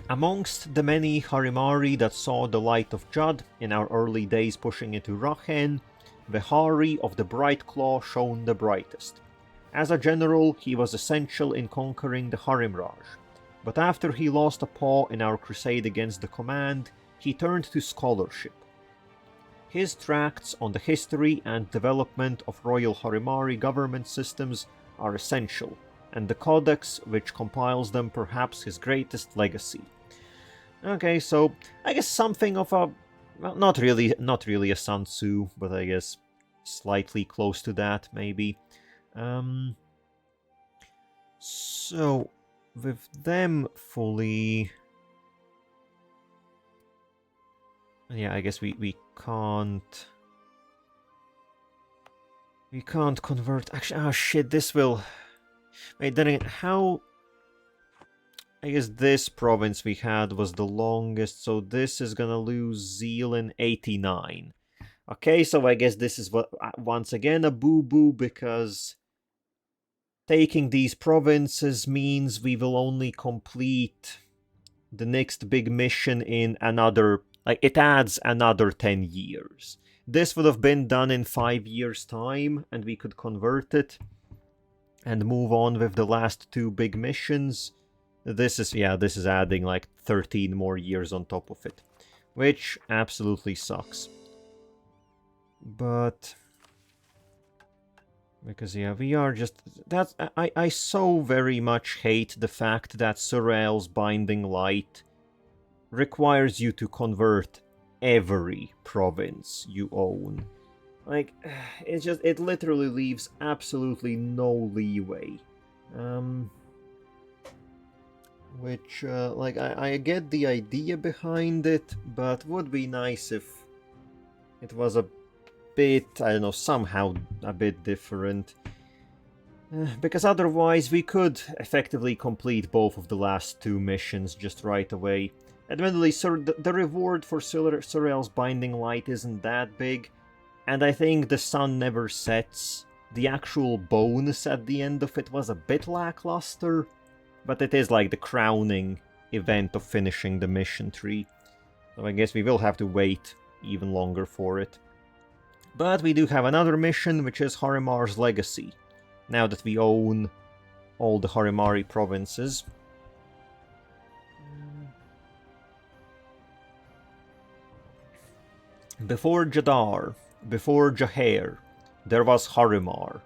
Amongst the many Harimari that saw the light of Jadd in our early days pushing into Rachen, Vihari of the Bright Claw shone the brightest. As a general, he was essential in conquering the Harimraj, but after he lost a paw in our crusade against the Command, he turned to scholarship. His tracts on the history and development of Royal Harimari government systems are essential, and the Codex which compiles them perhaps his greatest legacy. Okay, so I guess something of a... well, not really a Sun Tzu, but I guess slightly close to that, maybe. So, with them fully... yeah, I guess we can't... we can't convert... actually, oh shit, this will... wait, then again, how... I guess this province we had was the longest, so this is gonna lose zeal in 89. Okay, so I guess this is once again a boo-boo, because taking these provinces means we will only complete the next big mission in another... like, it adds another 10 years. This would have been done in 5 years' time, and we could convert it and move on with the last 2 big missions. This is adding like 13 more years on top of it, which absolutely sucks. But because yeah, we are just that's I so very much hate the fact that Sorrel's Binding Light requires you to convert every province you own. Like, it literally leaves absolutely no leeway. Which, like, I get the idea behind it, but would be nice if it was a bit, I don't know, somehow a bit different. Because otherwise we could effectively complete both of the last two missions just right away. Admittedly, the reward for Sorrel's Binding Light isn't that big, and I think the sun never sets. The actual bonus at the end of it was a bit lackluster, but it is like the crowning event of finishing the mission tree. So I guess we will have to wait even longer for it. But we do have another mission, which is Harimar's Legacy, now that we own all the Harimari provinces. Before Jadar, before Jahair, there was Harimar.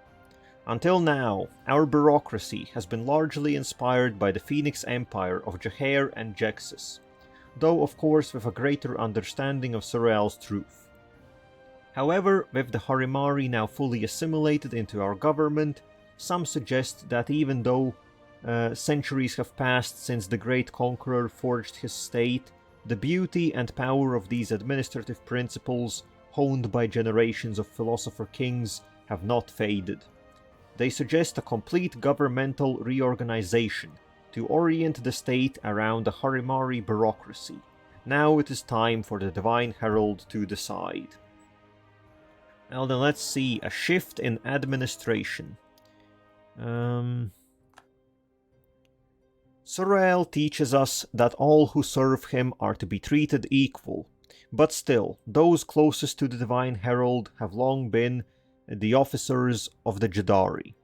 Until now, our bureaucracy has been largely inspired by the Phoenix Empire of Jahair and Jexus, though of course with a greater understanding of Sorrel's truth. However, with the Harimari now fully assimilated into our government, some suggest that even though centuries have passed since the Great Conqueror forged his state, the beauty and power of these administrative principles, honed by generations of philosopher kings, have not faded. They suggest a complete governmental reorganization to orient the state around a Harimari bureaucracy. Now it is time for the Divine Herald to decide. Well then, let's see. A shift in administration. Sorrel teaches us that all who serve him are to be treated equal, but still, those closest to the Divine Herald have long been the officers of the Jadari.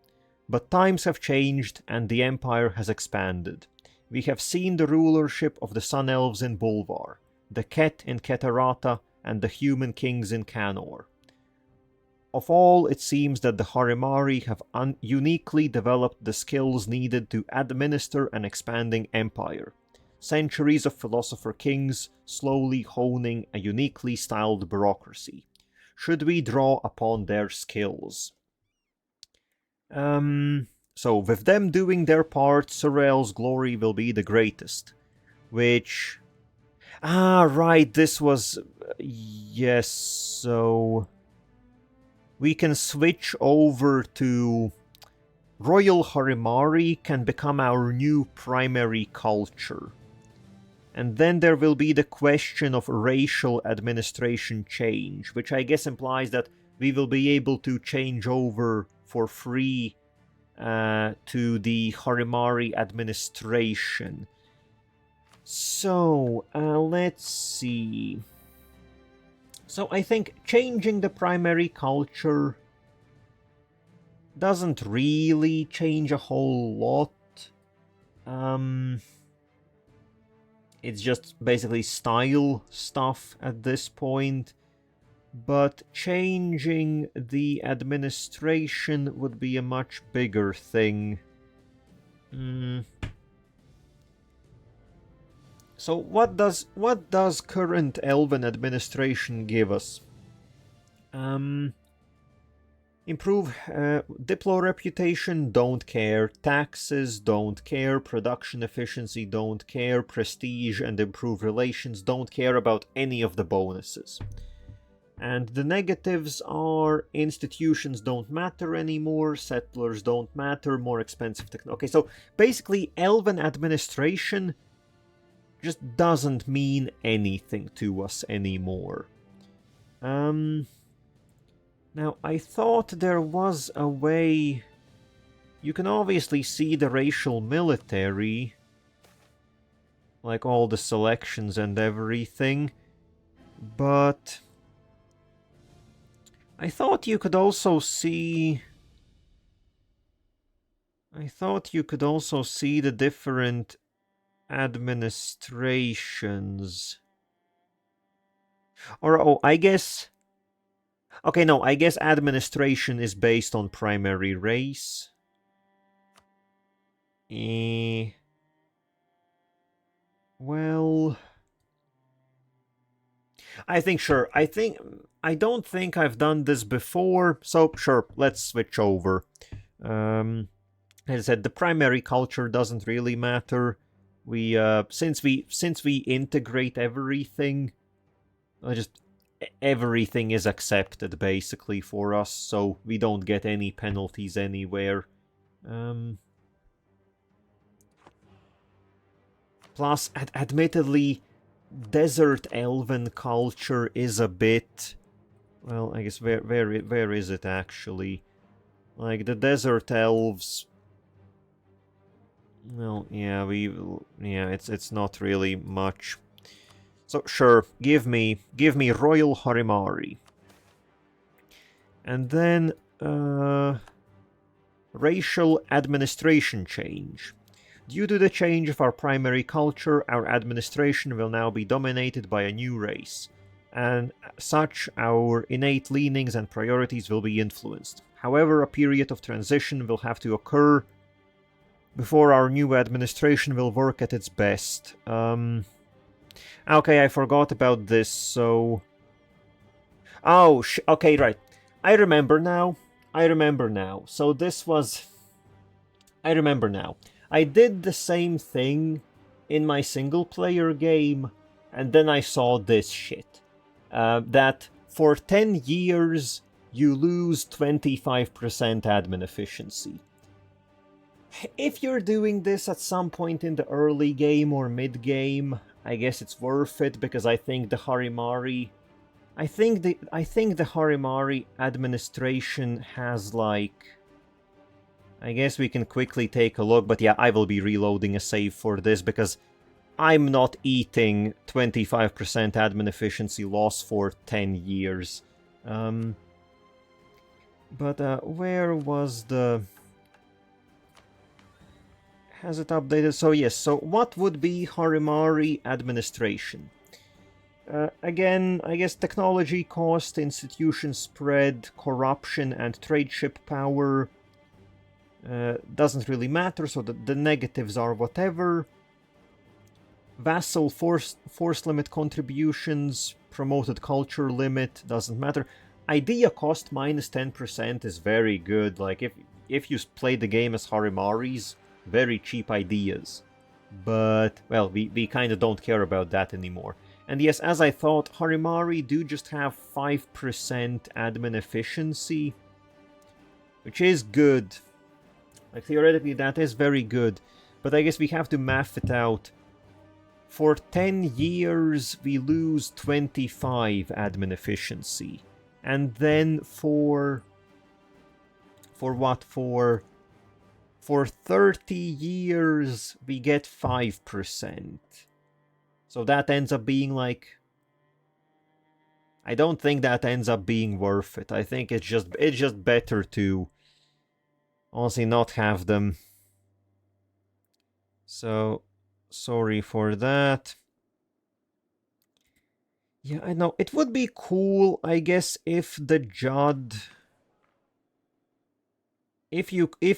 But times have changed and the Empire has expanded. We have seen the rulership of the Sun Elves in Bolvar, the Ket in Keterata, and the Human Kings in Cannor. Of all, it seems that the Harimari have uniquely developed the skills needed to administer an expanding empire. Centuries of philosopher kings slowly honing a uniquely styled bureaucracy. Should we draw upon their skills? So with them doing their part, Sorrel's glory will be the greatest. Which... right, this was... yes, so... we can switch over to Royal Harimari can become our new primary culture. And then there will be the question of racial administration change, which I guess implies that we will be able to change over for free to the Harimari administration. So, let's see. So I think changing the primary culture doesn't really change a whole lot. It's just basically style stuff at this point. But changing the administration would be a much bigger thing. So what does current Elven administration give us? Improve Diplo reputation, don't care. Taxes, don't care. Production efficiency, don't care. Prestige and improve relations, don't care about any of the bonuses. And the negatives are institutions don't matter anymore, settlers don't matter, more expensive technology. Okay, so basically Elven administration just doesn't mean anything to us anymore. Now, I thought there was a way... you can obviously see the racial military, like all the selections and everything, but I thought you could also see... the different administrations. Or, I guess Okay, no, I guess administration is based on primary race. Well, I think sure. I don't think I've done this before, so sure, let's switch over. As I said, the primary culture doesn't really matter. We since we integrate everything, just everything is accepted basically for us, so we don't get any penalties anywhere. Plus, admittedly, desert elven culture is a bit... Well, I guess where is it actually? Like, the desert elves... Well, yeah, it's not really much. So, sure, give me Royal Harimari. And then, racial administration change. Due to the change of our primary culture, our administration will now be dominated by a new race, and such our innate leanings and priorities will be influenced. However, a period of transition will have to occur before our new administration will work at its best. Okay, I forgot about this, so... Oh, okay, right. I remember now. So this was... I remember now. I did the same thing in my single-player game, and then I saw this shit. That for 10 years, you lose 25% admin efficiency. If you're doing this at some point in the early game or mid-game, I guess it's worth it, because I think the Harimari... I think the Harimari administration has, like... I guess we can quickly take a look, but yeah, I will be reloading a save for this, because I'm not eating 25% admin efficiency loss for 10 years. But where was the... Has it updated? So yes, so what would be Harimari administration? Again, I guess technology cost, institution spread, corruption, and trade ship power... doesn't really matter, so the negatives are whatever. Vassal force limit contributions, promoted culture limit, doesn't matter. Idea cost minus 10% is very good. Like, if you play the game as Harimaris, very cheap ideas. But, well, we kind of don't care about that anymore. And yes, as I thought, Harimari do just have 5% admin efficiency, which is good. Like, theoretically, that is very good. But I guess we have to math it out. For 10 years, we lose 25 admin efficiency. And then for what? For 30 years, we get 5%. So that ends up being like... I don't think that ends up being worth it. I think it's just better to... honestly not have them. So, sorry for that. Yeah, I know. It would be cool, I guess, if the Jadd... If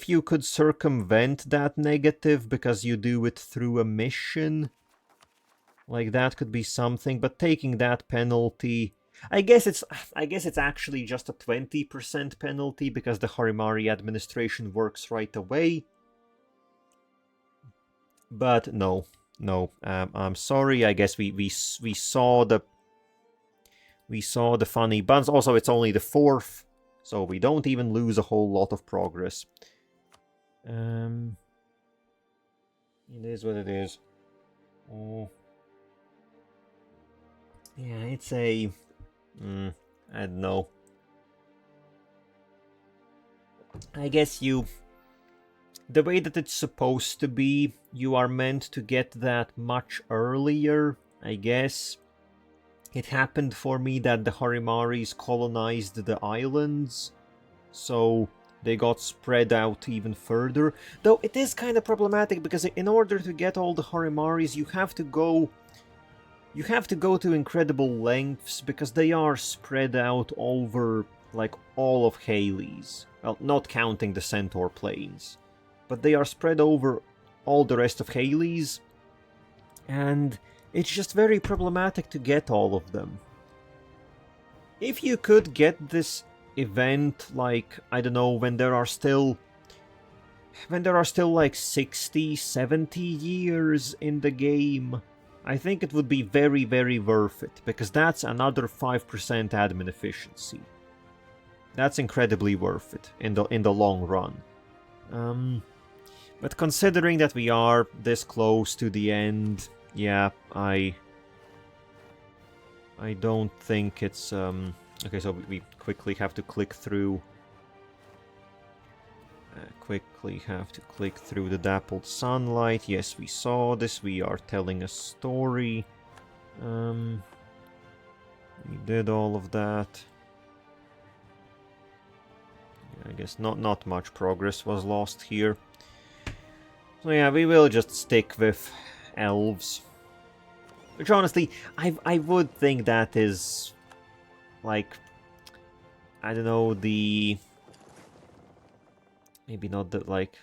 you could circumvent that negative because you do it through a mission. Like, that could be something, but taking that penalty... I guess it's actually just a 20% penalty because the Harimari administration works right away. But no, I'm sorry. I guess we saw the funny buns. Also, it's only the 4th, so we don't even lose a whole lot of progress. It is what it is. Yeah, it's a... I don't know. I guess the way that it's supposed to be, you are meant to get that much earlier, I guess. It happened for me that the Harimaris colonized the islands, so they got spread out even further. Though it is kind of problematic, because in order to get all the Harimaris, you have to go you have to go to incredible lengths because they are spread out over, like, all of Hades. Well, not counting the Centaur Plains. But they are spread over all the rest of Hades, and it's just very problematic to get all of them. If you could get this event, like, I don't know, when there are still like 60, 70 years in the game, I think it would be very, very worth it, because that's another 5% admin efficiency. That's incredibly worth it in the long run. But considering that we are this close to the end, yeah, I don't think it's okay, so we quickly have to click through. Quickly have to click through the dappled sunlight. Yes, we saw this. We are telling a story. We did all of that. I guess not much progress was lost here. So yeah, we will just stick with elves. Which honestly, I would think that is, like, I don't know, the... Maybe not the, like...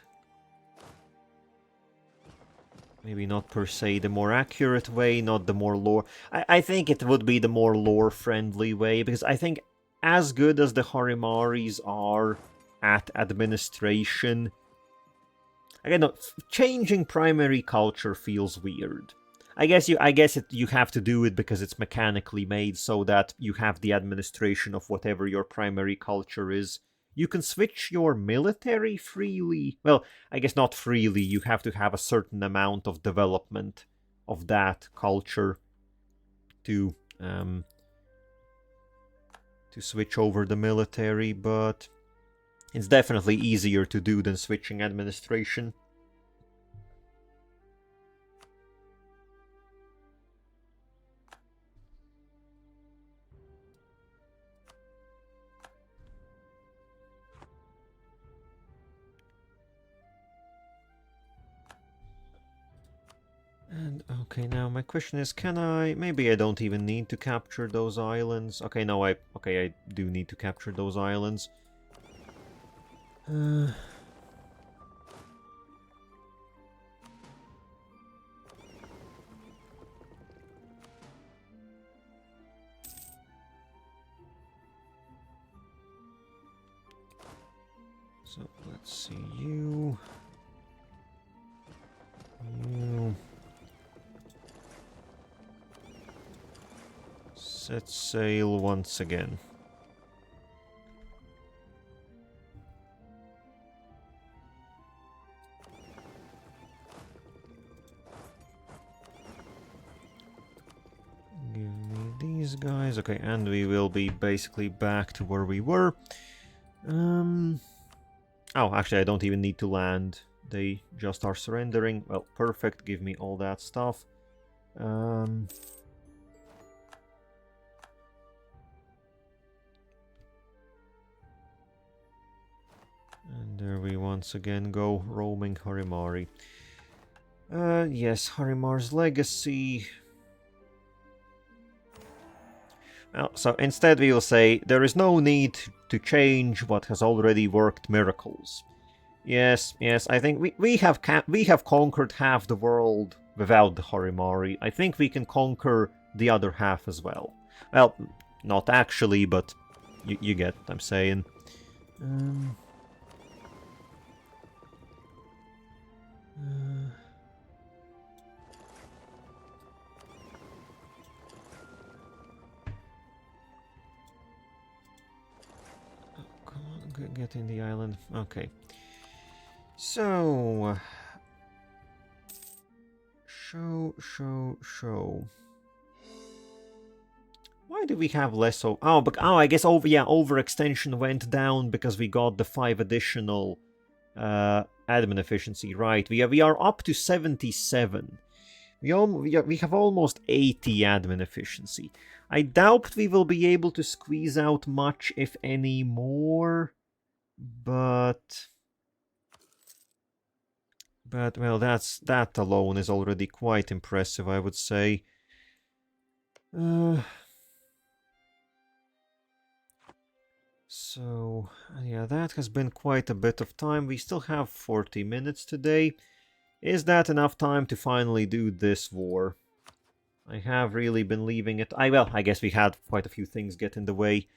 Maybe not per se the more accurate way, not the more lore... I think it would be the more lore-friendly way, because I think as good as the Horimaris are at administration... Again, no, changing primary culture feels weird. I guess you have to do it because it's mechanically made so that you have the administration of whatever your primary culture is. You can switch your military freely. Well, I guess not freely. You have to have a certain amount of development of that culture to switch over the military, but it's definitely easier to do than switching administration. And okay, now my question is, can I... Maybe I don't even need to capture those islands. Okay, no, I do need to capture those islands. So, let's see, you... Set sail once again. Give me these guys. Okay, and we will be basically back to where we were. Oh, actually, I don't even need to land. They just are surrendering. Well, perfect. Give me all that stuff. And there we once again go, roaming Horimari. Yes, Horimar's legacy. Well, so instead we will say, there is no need to change what has already worked miracles. Yes, I think we have conquered half the world without the Horimari. I think we can conquer the other half as well. Well, not actually, but you get what I'm saying. Come on, get in the island. Okay. So... Show. Why do we have less of... Oh, I guess overextension went down because we got the 5 additional admin efficiency. Right, we are up to 77. We have almost 80 admin efficiency. I doubt we will be able to squeeze out much, if any, more. But well, that alone is already quite impressive, I would say. So, yeah, that has been quite a bit of time. We still have 40 minutes today. Is that enough time to finally do this war? I have really been leaving it... well, I guess we had quite a few things get in the way.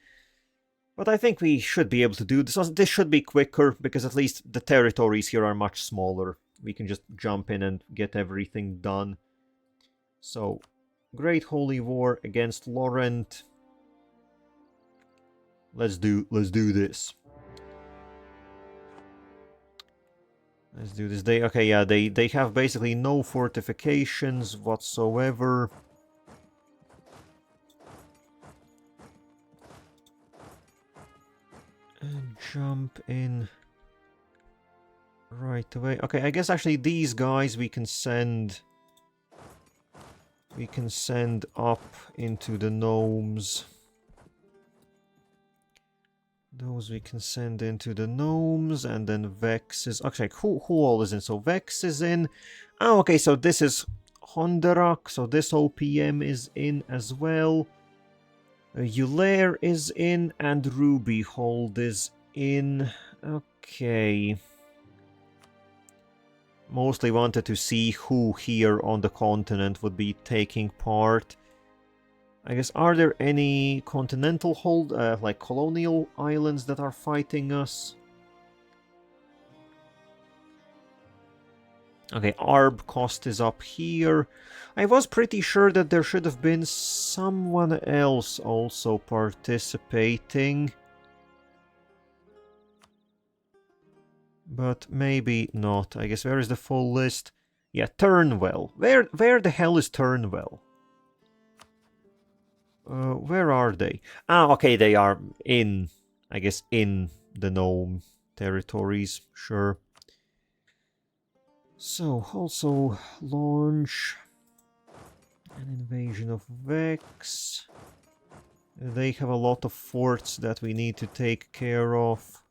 But I think we should be able to do this. This should be quicker, because at least the territories here are much smaller. We can just jump in and get everything done. So, Great Holy War against Laurent. Let's do this. Let's do this. They have basically no fortifications whatsoever. And jump in right away. Okay, I guess actually these guys we can send up into the gnomes. Those we can send into the gnomes, and then Vex is... Okay, who all is in? So Vex is in. Oh, okay, so this is Honderak, so this OPM is in as well. Eulair is in, and Rubyhold is in. Okay. Mostly wanted to see who here on the continent would be taking part. I guess, are there any continental like colonial islands that are fighting us? Okay, Arb cost is up here. I was pretty sure that there should have been someone else also participating. But maybe not. I guess, where is the full list? Yeah, Turnwell. Where the hell is Turnwell? Where are they? Ah, okay, they are in, I guess, in the gnome territories, sure. So, also launch an invasion of Vex. They have a lot of forts that we need to take care of.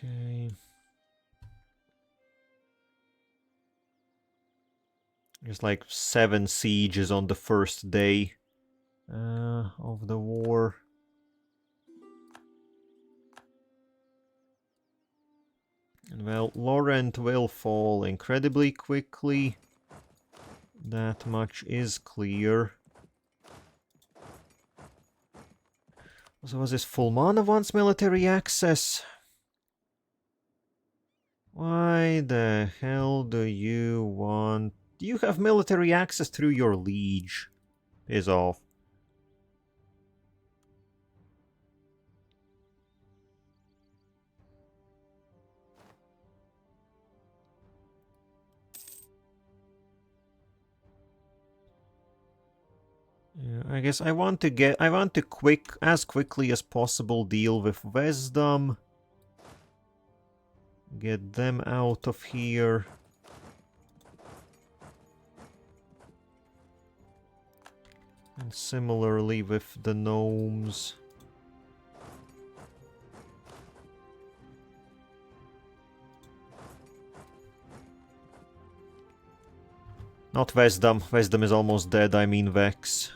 Okay. There's like 7 sieges on the first day of the war. And well, Laurent will fall incredibly quickly. That much is clear. So was this Fulmana wants military access? Why the hell do you want... You have military access through your liege. Piss off. Yeah, I guess I want to as quickly as possible deal with Wisdom. Get them out of here. And similarly with the gnomes. Not Wisdom. Wisdom is almost dead, I mean Vex.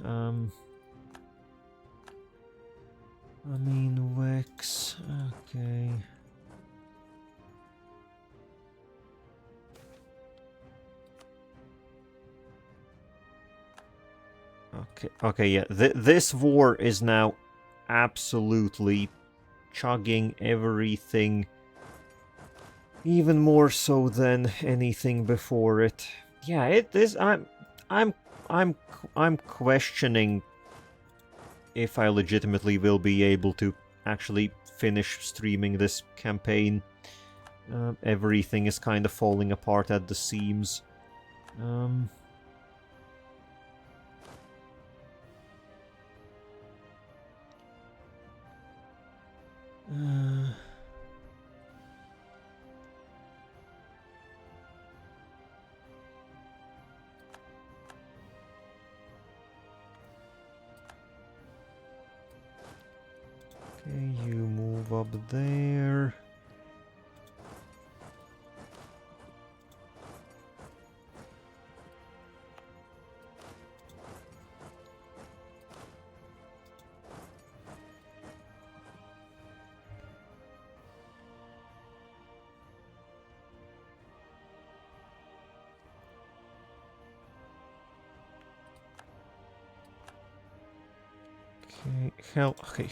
Vex. Okay. Okay, yeah. This war is now absolutely chugging everything. Even more so than anything before it. Yeah, it is. I'm questioning if I legitimately will be able to actually finish streaming this campaign. Everything is kind of falling apart at the seams. Okay, you up there.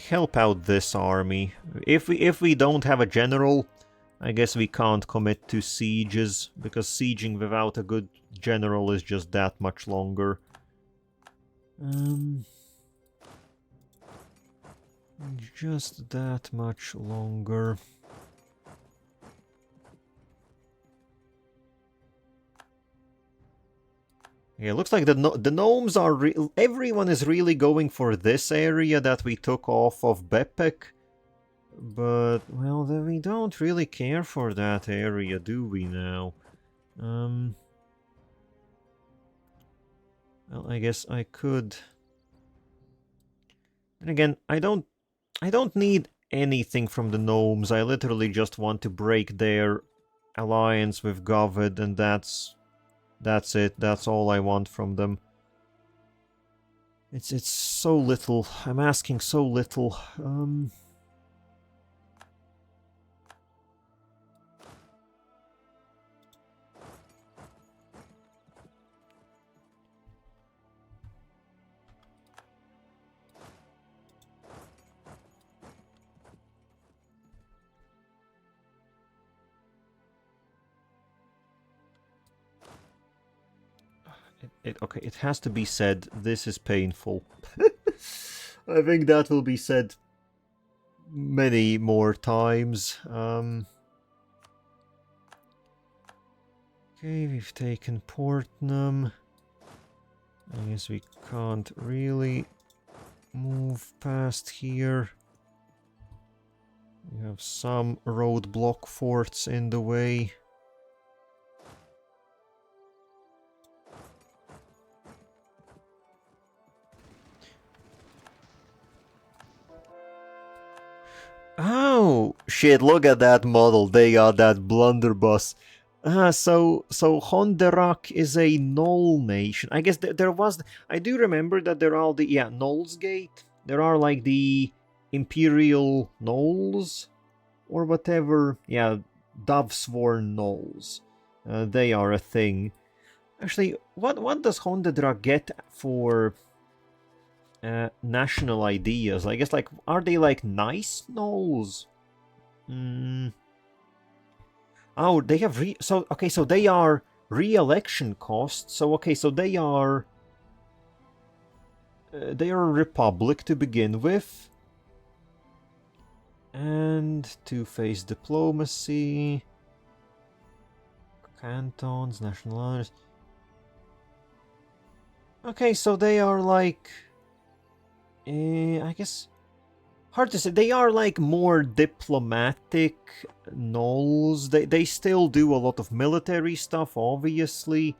Help out this army. If we don't have a general, I guess we can't commit to sieges, because sieging without a good general is just that much longer. Just that much longer. Yeah, it looks like the gnomes are... everyone is really going for this area that we took off of Bepek. But, well, then we don't really care for that area, do we now? Well, I guess I could... And again, I don't need anything from the gnomes. I literally just want to break their alliance with Govid, and that's it. That's all I want from them. It's so little. I'm asking so little. Okay, it has to be said, this is painful. I think that will be said many more times. Okay, we've taken Portnum. I guess we can't really move past here. We have some roadblock forts in the way. Oh, shit, look at that model. They got that blunderbuss. So Honderak is a Knoll nation. I guess there was... I do remember that there are the... Yeah, Knollsgate. There are, like, the Imperial Knolls or whatever. Yeah, Dovesworn Knolls. They are a thing. Actually, what does Honderak get for... national ideas? I guess, like, are they like nice Knolls? Oh, they have so they are re-election costs. So okay, so they are a republic to begin with, and two-phase diplomacy, cantons, national honors. Okay, so they are like... I guess... hard to say. They are like more diplomatic Knolls. They still do a lot of military stuff, obviously.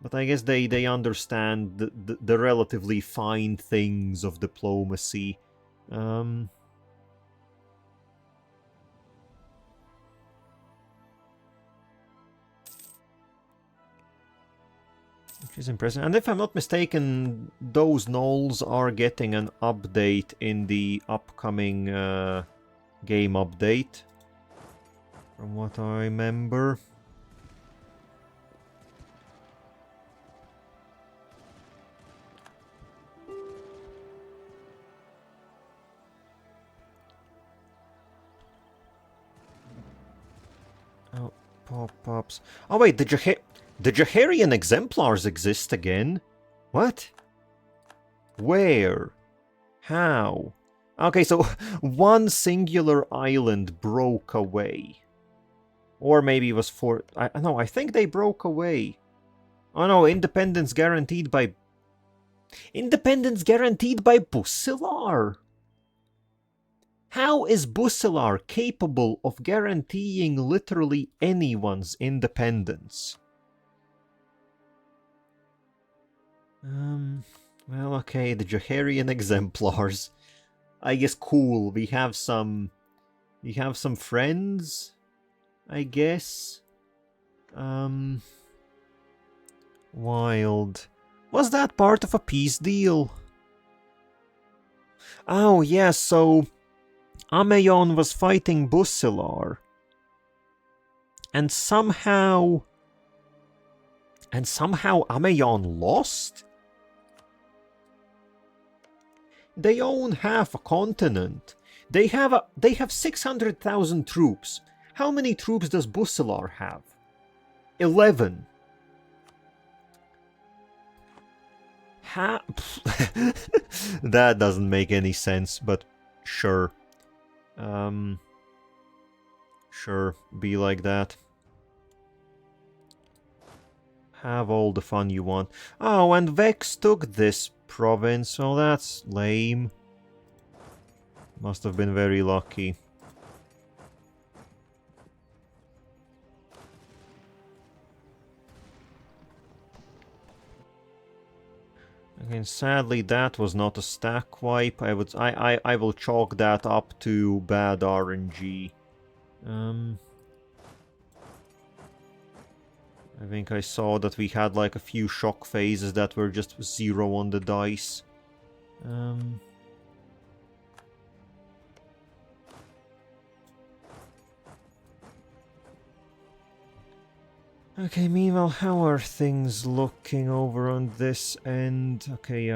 But I guess they understand the relatively fine things of diplomacy. Which is impressive. And if I'm not mistaken, those Knolls are getting an update in the upcoming game update. From what I remember. Oh, pop-ups. Oh wait, the Jaharian exemplars exist again? What? Where? How? Okay, so one singular island broke away. Or maybe it was no, I think they broke away. Oh no, independence guaranteed by... Independence guaranteed by Busilar! How is Busilar capable of guaranteeing literally anyone's independence? Well, okay, the Jaharian exemplars. I guess cool, we have some We have some friends, I guess. Wild. Was that part of a peace deal? Oh, yeah, so Ameyon was fighting Busilar. And somehow Ameyon lost? They own half a continent. They have 600,000 troops. How many troops does Busilar have? 11. That doesn't make any sense, but sure. Sure, be like that. Have all the fun you want. Oh, and Vex took this province, so that's lame. Must have been very lucky. Again, sadly, that was not a stack wipe. I will chalk that up to bad RNG. I think I saw that we had like a few shock phases that were just 0 on the dice. Okay, meanwhile, how are things looking over on this end? Okay,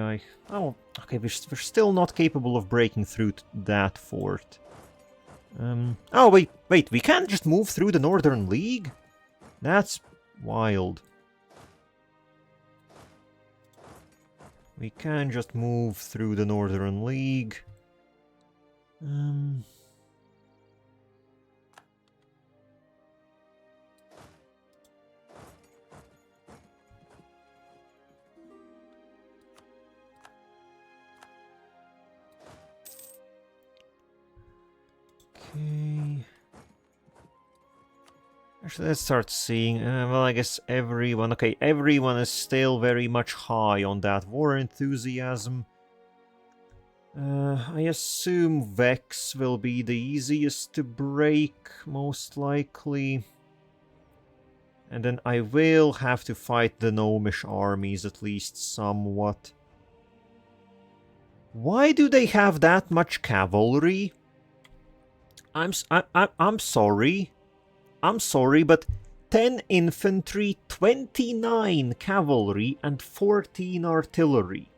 oh, okay, we're still not capable of breaking through that fort. Oh, wait, we can't just move through the Northern League? That's wild. We can't just move through the Northern League. Okay. Actually, let's start seeing. Well, I guess everyone. Okay, everyone is still very much high on that war enthusiasm. I assume Vex will be the easiest to break, most likely. And then I will have to fight the Gnomish armies at least somewhat. Why do they have that much cavalry? I'm sorry. I'm sorry, but 10 infantry, 29 cavalry, and 14 artillery.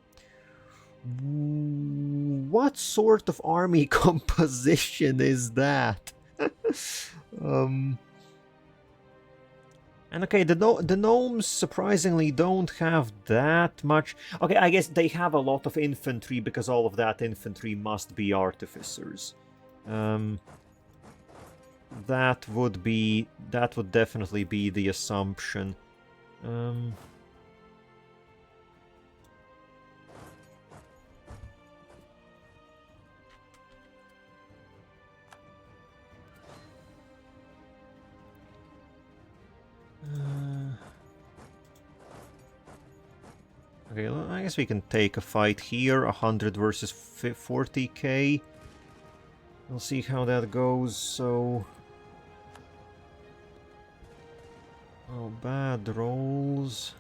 What sort of army composition is that? And okay, the gnomes surprisingly don't have that much. Okay, I guess they have a lot of infantry because all of that infantry must be artificers. That would definitely be the assumption. Okay, well, I guess we can take a fight here, 100 versus 40k. We'll see how that goes, so... Oh, bad rolls.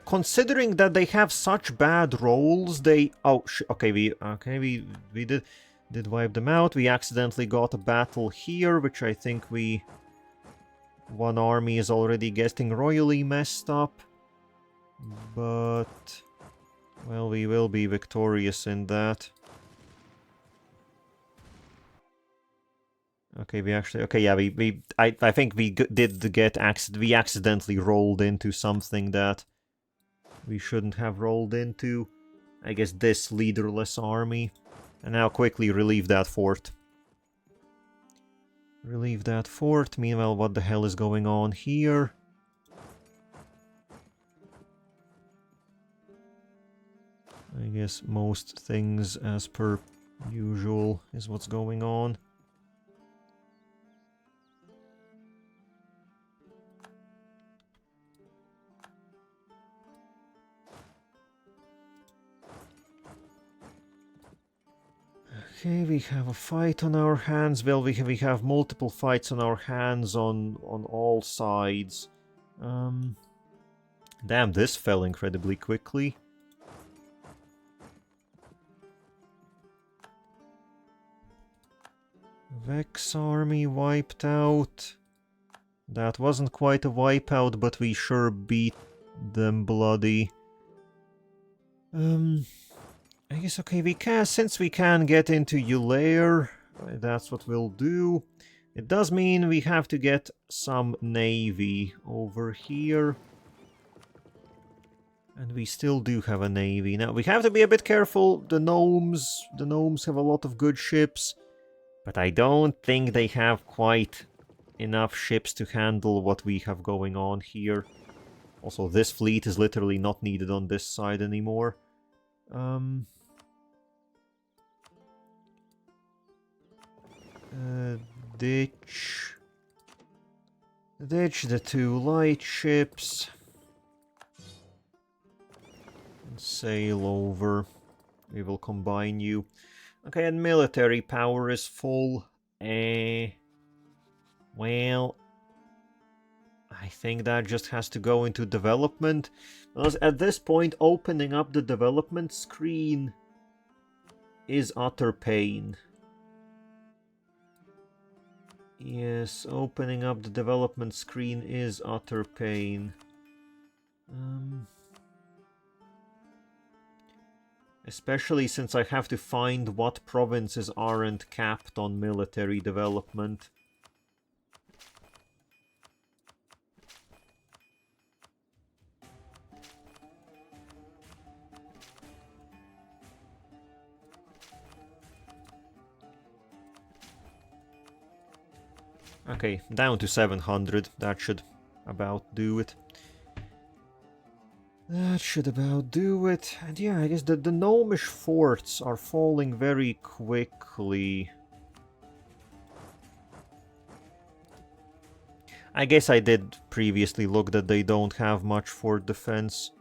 Considering that they have such bad rolls, they... Oh, okay, we did wipe them out. We accidentally got a battle here, which I think we... One army is already getting royally messed up. But... Well, we will be victorious in that. Okay, we actually... Okay, yeah, I think we we accidentally rolled into something that we shouldn't have rolled into. I guess this leaderless army. And now quickly relieve that fort. Relieve that fort. Meanwhile, what the hell is going on here? I guess most things as per usual is what's going on. Okay, we have a fight on our hands. Well, we have multiple fights on our hands on all sides. Damn, this fell incredibly quickly. Vex army wiped out. That wasn't quite a wipeout, but we sure beat them bloody. I guess, okay, since we can get into Ulair, that's what we'll do. It does mean we have to get some navy over here. And we still do have a navy. Now, we have to be a bit careful. The gnomes have a lot of good ships. But I don't think they have quite enough ships to handle what we have going on here. Also, this fleet is literally not needed on this side anymore. Ditch the 2 light ships. And sail over. We will combine you. Okay, and military power is full. Well, I think that just has to go into development. Because at this point, opening up the development screen is utter pain. Yes, opening up the development screen is utter pain. Especially since I have to find what provinces aren't capped on military development. Okay, down to 700. That should about do it. That should about do it. And yeah, I guess the gnomish forts are falling very quickly. I guess I did previously look that they don't have much for defense.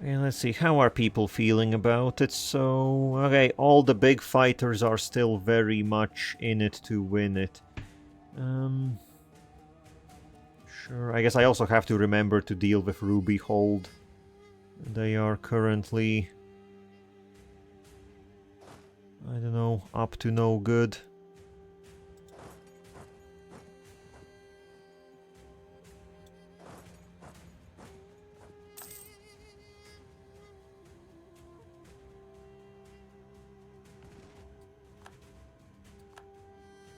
And let's see, how are people feeling about it? So, okay, all the big fighters are still very much in it to win it. Sure, I guess I also have to remember to deal with Ruby Hold. They are currently, I don't know, up to no good.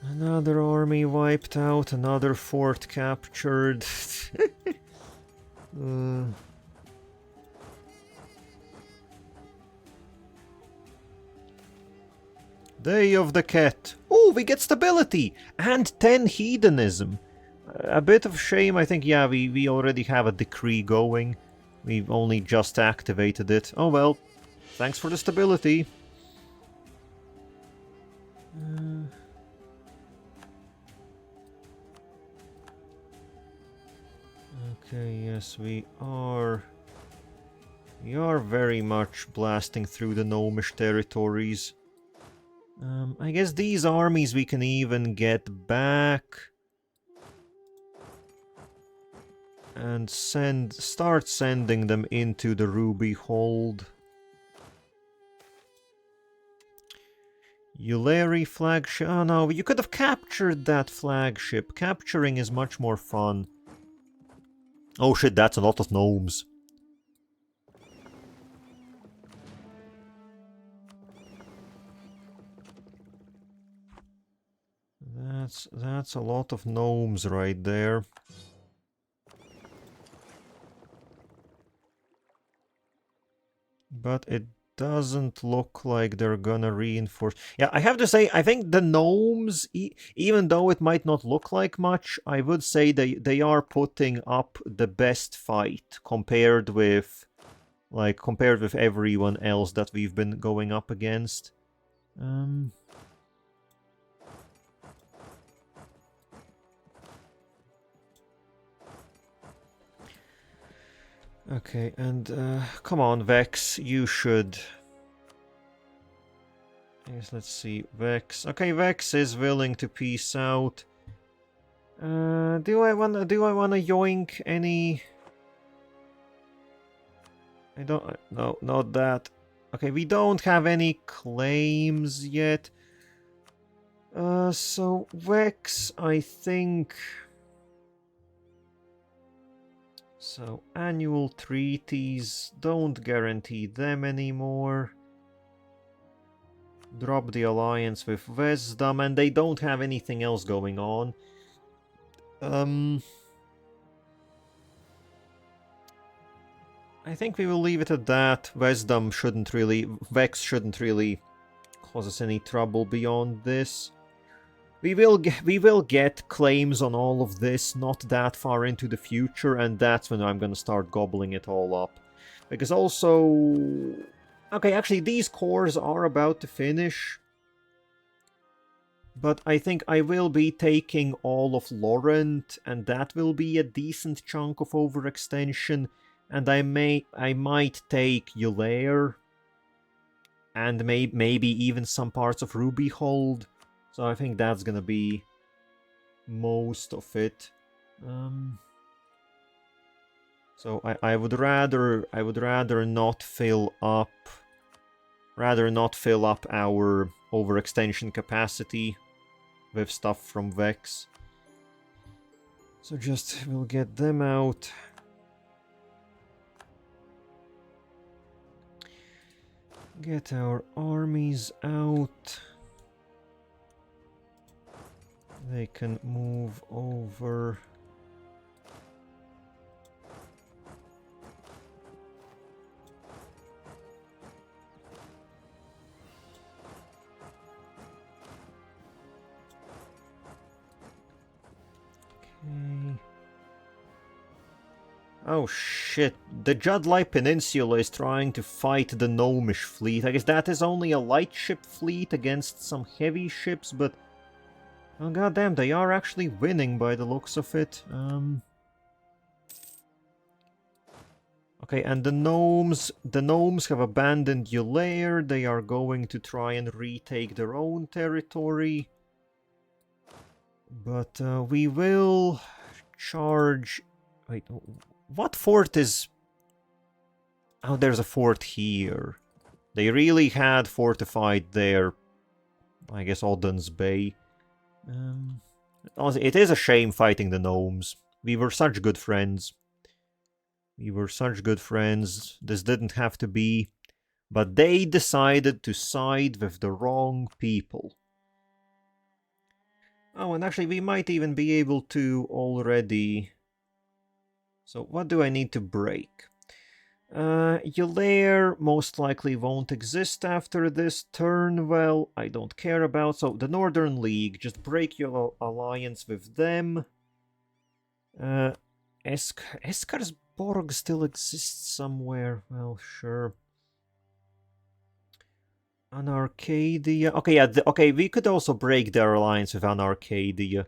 Another army wiped out, another fort captured. Day of the Cat. Oh, we get stability! And 10 hedonism. A bit of shame, I think, yeah, we already have a decree going. We've only just activated it. Oh well, thanks for the stability. Okay, yes, we are very much blasting through the gnomish territories. I guess these armies we can even get back and start sending them into the Ruby Hold. Euleri flagship. Oh no, you could have captured that flagship. Capturing is much more fun. Oh shit, that's a lot of gnomes. That's a lot of gnomes right there. But it doesn't look like they're gonna reinforce. Yeah, I have to say, I think the gnomes, even though it might not look like much, I would say they are putting up the best fight compared with like, compared with everyone else that we've been going up against. Okay, and come on, Vex, you should... Yes, let's see, Vex. Okay, Vex is willing to peace out. Do I wanna yoink any... I don't... No, not that. Okay, we don't have any claims yet. So Vex, I think... So, annual treaties, don't guarantee them anymore. Drop the alliance with Vesdam, and they don't have anything else going on. I think we will leave it at that. Vex shouldn't really cause us any trouble beyond this. We will get claims on all of this not that far into the future, and that's when I'm gonna start gobbling it all up. Because also... Okay, actually, these cores are about to finish. But I think I will be taking all of Laurent, and that will be a decent chunk of overextension. And I might take Eulair, and maybe even some parts of Rubyhold. So I think that's gonna be most of it. So I would rather not fill up our overextension capacity with stuff from Vex. So just we'll get them out. Get our armies out. They can move over. Okay. Oh shit, the Jadd Peninsula is trying to fight the Gnomish fleet. I guess that is only a light ship fleet against some heavy ships, but... Oh goddamn, they are actually winning by the looks of it. Okay, and the gnomes have abandoned Eulair. They are going to try and retake their own territory. But we will charge... Wait, what fort is... Oh, there's a fort here. They really had fortified their... I guess Odin's Bay. It is a shame fighting the gnomes. We were such good friends. This didn't have to be. But they decided to side with the wrong people. Oh, and actually we might even be able to already... So what do I need to break? Eulair most likely won't exist after this turn. Well, I don't care about. So the Northern League, just break your alliance with them. Eskarsborg still exists somewhere. Well, sure. Anarcadia. Okay, yeah. Okay, we could also break their alliance with Anarcadia.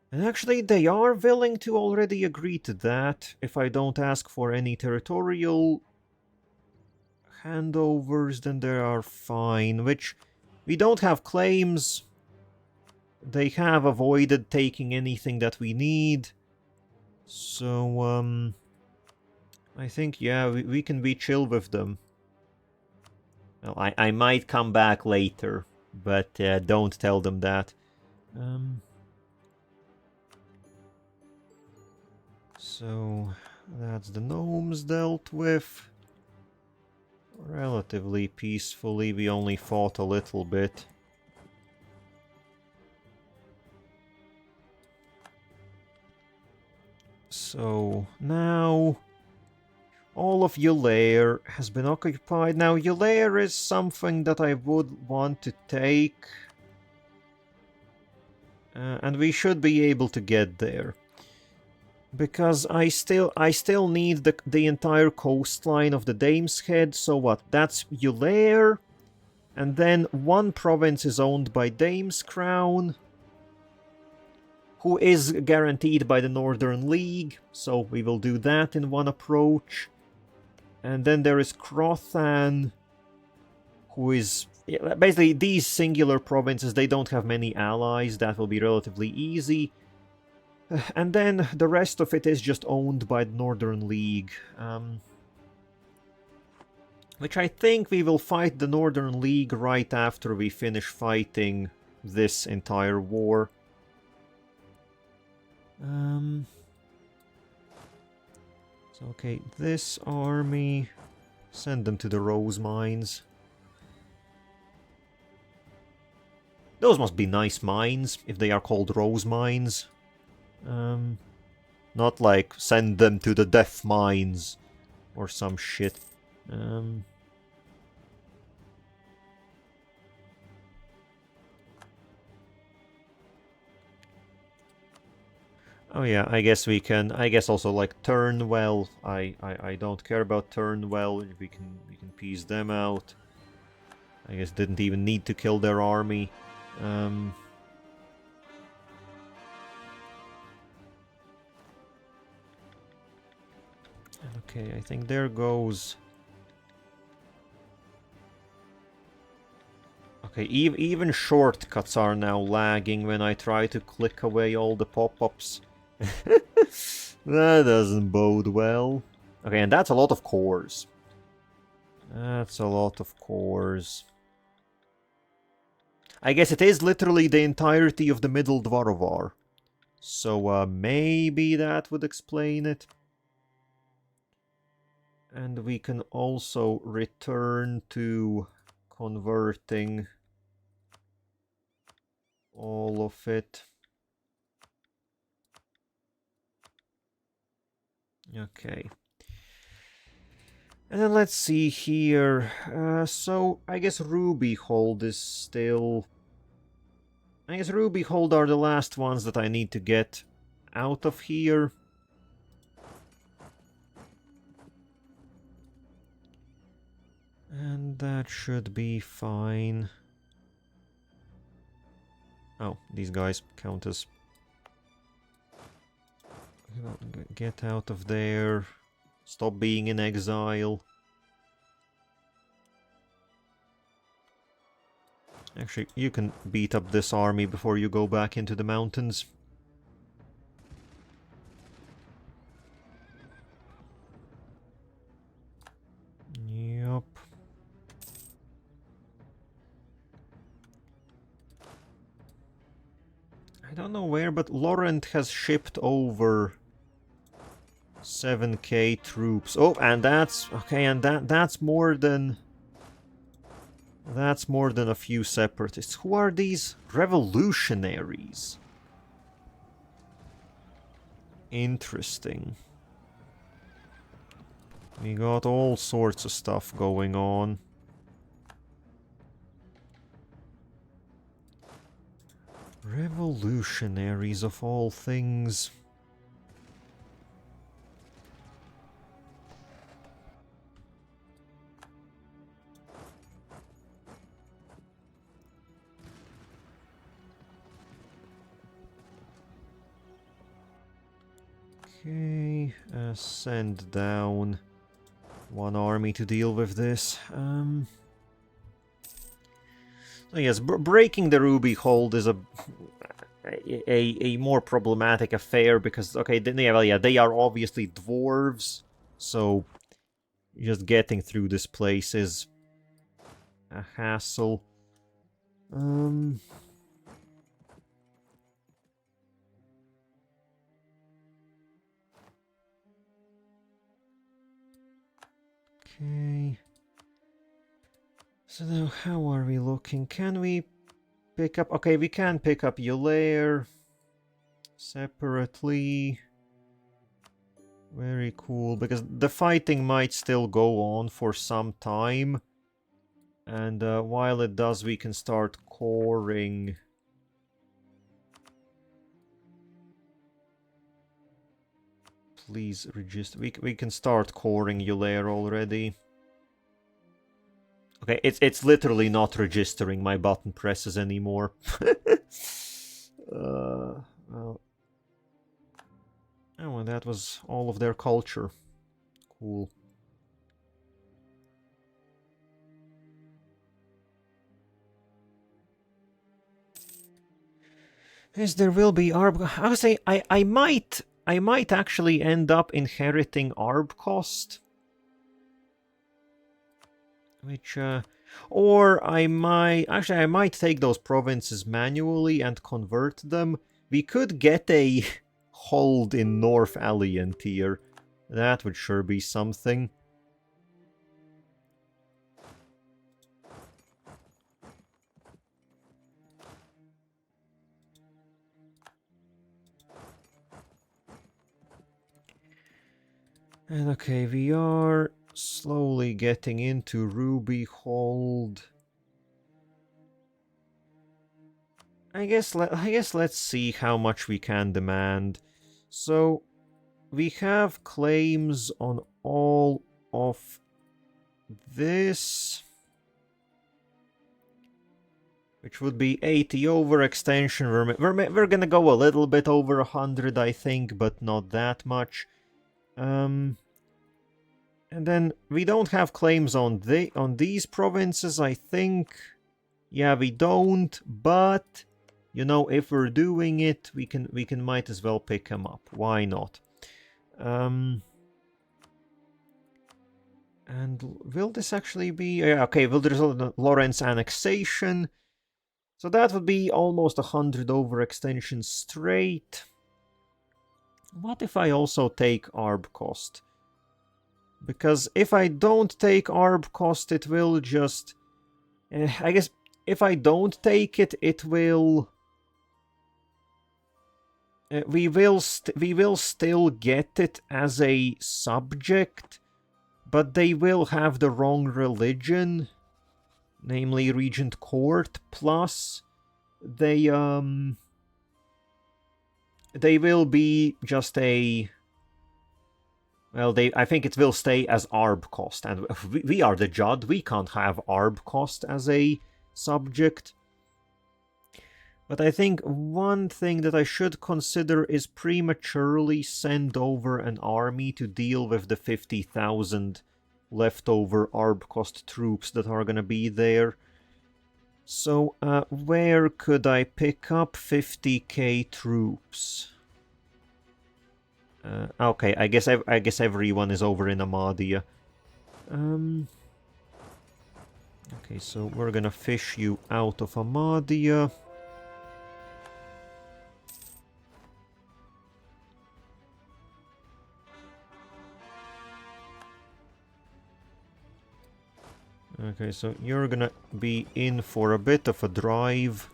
And actually, they are willing to already agree to that, if I don't ask for any territorial handovers, then they are fine, which we don't have claims. They have avoided taking anything that we need. So, I think, yeah, we can be chill with them. Well, I might come back later, but don't tell them that. So, that's the gnomes dealt with. Relatively peacefully, we only fought a little bit. So, now... all of Eulair has been occupied. Now, Eulair is something that I would want to take. And we should be able to get there. Because I still need the entire coastline of the Dame's Head, so what? That's Ulair, and then one province is owned by Dame's Crown, who is guaranteed by the Northern League, so we will do that in one approach. And then there is Crothan, who is... yeah, basically, these singular provinces, they don't have many allies, that will be relatively easy. And then the rest of it is just owned by the Northern League. Which I think we will fight the Northern League right after we finish fighting this entire war. So, okay, this army... send them to the Rose Mines. Those must be nice mines, if they are called Rose Mines. Not like, send them to the Death Mines, or some shit. Oh yeah, I guess we can. I guess also like Turnwell. I don't care about Turnwell. We can piece them out. I guess didn't even need to kill their army. Okay, I think there goes. Okay, even shortcuts are now lagging when I try to click away all the pop-ups. That doesn't bode well. Okay, and that's a lot of cores. That's a lot of cores. I guess it is literally the entirety of the Middle Dvarovar. So maybe that would explain it. And we can also return to converting all of it. Okay. And then let's see here. So I guess Rubyhold is still... I guess Rubyhold are the last ones that I need to get out of here. And that should be fine. Oh, these guys count as... Get out of there. Stop being in exile. Actually, you can beat up this army before you go back into the mountains. Yup. I don't know where, but Laurent has shipped over 7k troops. Oh, and that's... okay, and that's more than... that's more than a few separatists. Who are these? Revolutionaries. Interesting. We got all sorts of stuff going on. Revolutionaries of all things. Okay, send down one army to deal with this. So yes, breaking the Rubyhold is a more problematic affair because, okay, they are obviously dwarves, so just getting through this place is a hassle. Okay. So now, how are we looking? Can we pick up... okay, we can pick up Ulair separately. Very cool, because the fighting might still go on for some time. And while it does, we can start coring... Please register. We can start coring you there already. Okay, it's literally not registering my button presses anymore. Well, oh, well, that was all of their culture. Cool. Yes, there will be ARB. I would say I might actually end up inheriting ARB cost. Which, or I might take those provinces manually and convert them. We could get a hold in North Alliant here. That would sure be something. And okay, we are slowly getting into Ruby Hold. I guess let's see how much we can demand. So we have claims on all of this, which would be 80 overextension. We're gonna go a little bit over 100, I think, but not that much. And then we don't have claims on these provinces, I think. Yeah, we don't, but you know, if we're doing it, we can might as well pick them up. Why not? And will this actually be... okay, will there's a Lawrence annexation. So that would be almost 100 overextension straight. What if I also take ARB cost? Because if I don't take ARB cost, it will just... I guess if I don't take it, it will... we will still get it as a subject, but they will have the wrong religion, namely Regent Court, plus they will be just a... well, I think it will stay as ARB cost, and we are the Jadd, we can't have ARB cost as a subject. But I think one thing that I should consider is prematurely send over an army to deal with the 50,000 leftover ARB cost troops that are gonna be there. So, where could I pick up 50k troops? Okay, I guess everyone is over in Amadia. Okay, so we're gonna fish you out of Amadia. Okay, so you're gonna be in for a bit of a drive.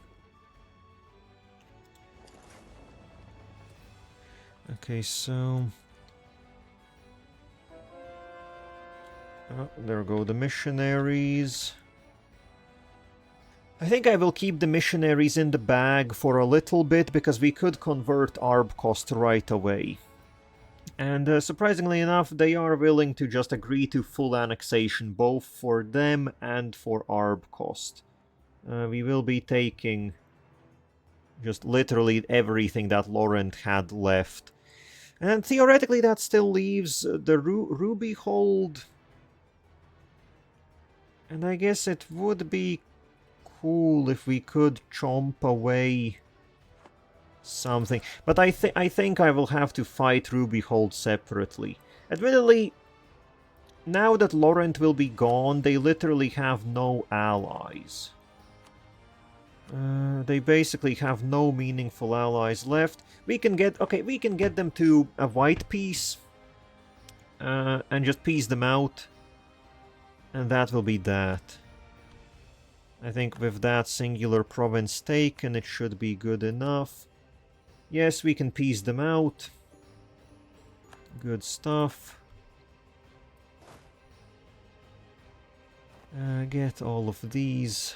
Okay, so... there go the missionaries. I think I will keep the missionaries in the bag for a little bit, because we could convert ARB cost right away. And surprisingly enough, they are willing to just agree to full annexation, both for them and for ARB cost. We will be taking just literally everything that Laurent had left. And theoretically that still leaves the Ruby Hold. And I guess it would be cool if we could chomp away something. But I think I will have to fight Ruby Hold separately. Admittedly, now that Laurent will be gone, they literally have no allies. They basically have no meaningful allies left. We can get them to a white peace. And just peace them out. And that will be that. I think with that singular province taken, it should be good enough. Yes, we can peace them out. Good stuff. Get all of these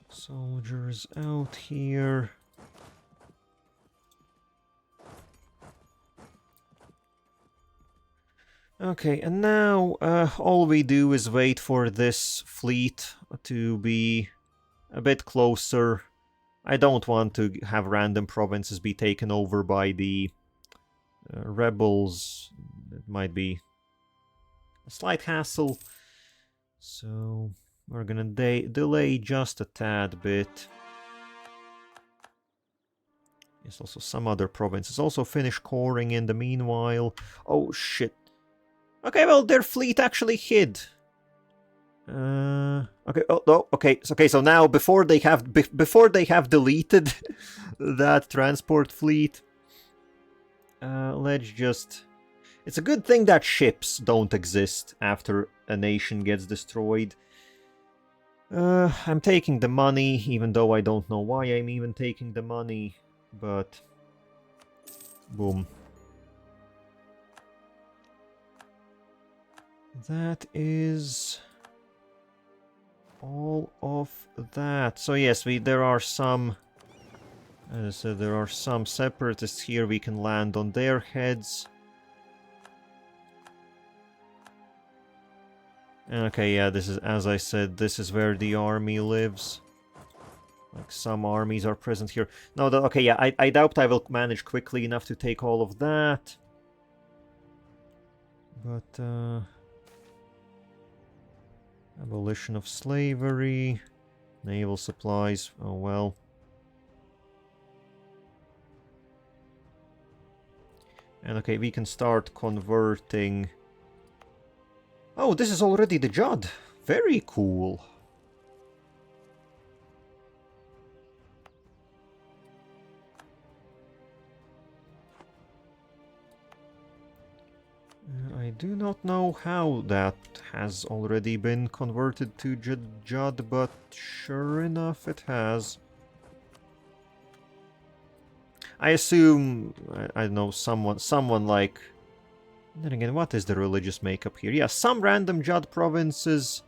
soldiers out here. Okay, and now all we do is wait for this fleet to be a bit closer. I don't want to have random provinces be taken over by the rebels. It might be a slight hassle. So we're gonna delay just a tad bit. Yes, also some other provinces also finish coring in the meanwhile. Oh shit. Okay, well their fleet actually hid. Okay. Oh no. Okay. So now before they have deleted that transport fleet, let's just. It's a good thing that ships don't exist after a nation gets destroyed. I'm taking the money, even though I don't know why I'm even taking the money, but boom. That is all of that. So yes, there are some. As I said, there are some separatists here. We can land on their heads. Okay, yeah, this is, as I said, this is where the army lives. Like, some armies are present here. No, okay, yeah, I doubt I will manage quickly enough to take all of that. But, abolition of slavery, naval supplies, oh well. And okay, we can start converting. Oh, this is already the Jadd. Very cool. I do not know how that has already been converted to Jadd, but sure enough it has. I assume, I don't know, someone like... Then again, what is the religious makeup here? Yeah, some random Jadd provinces.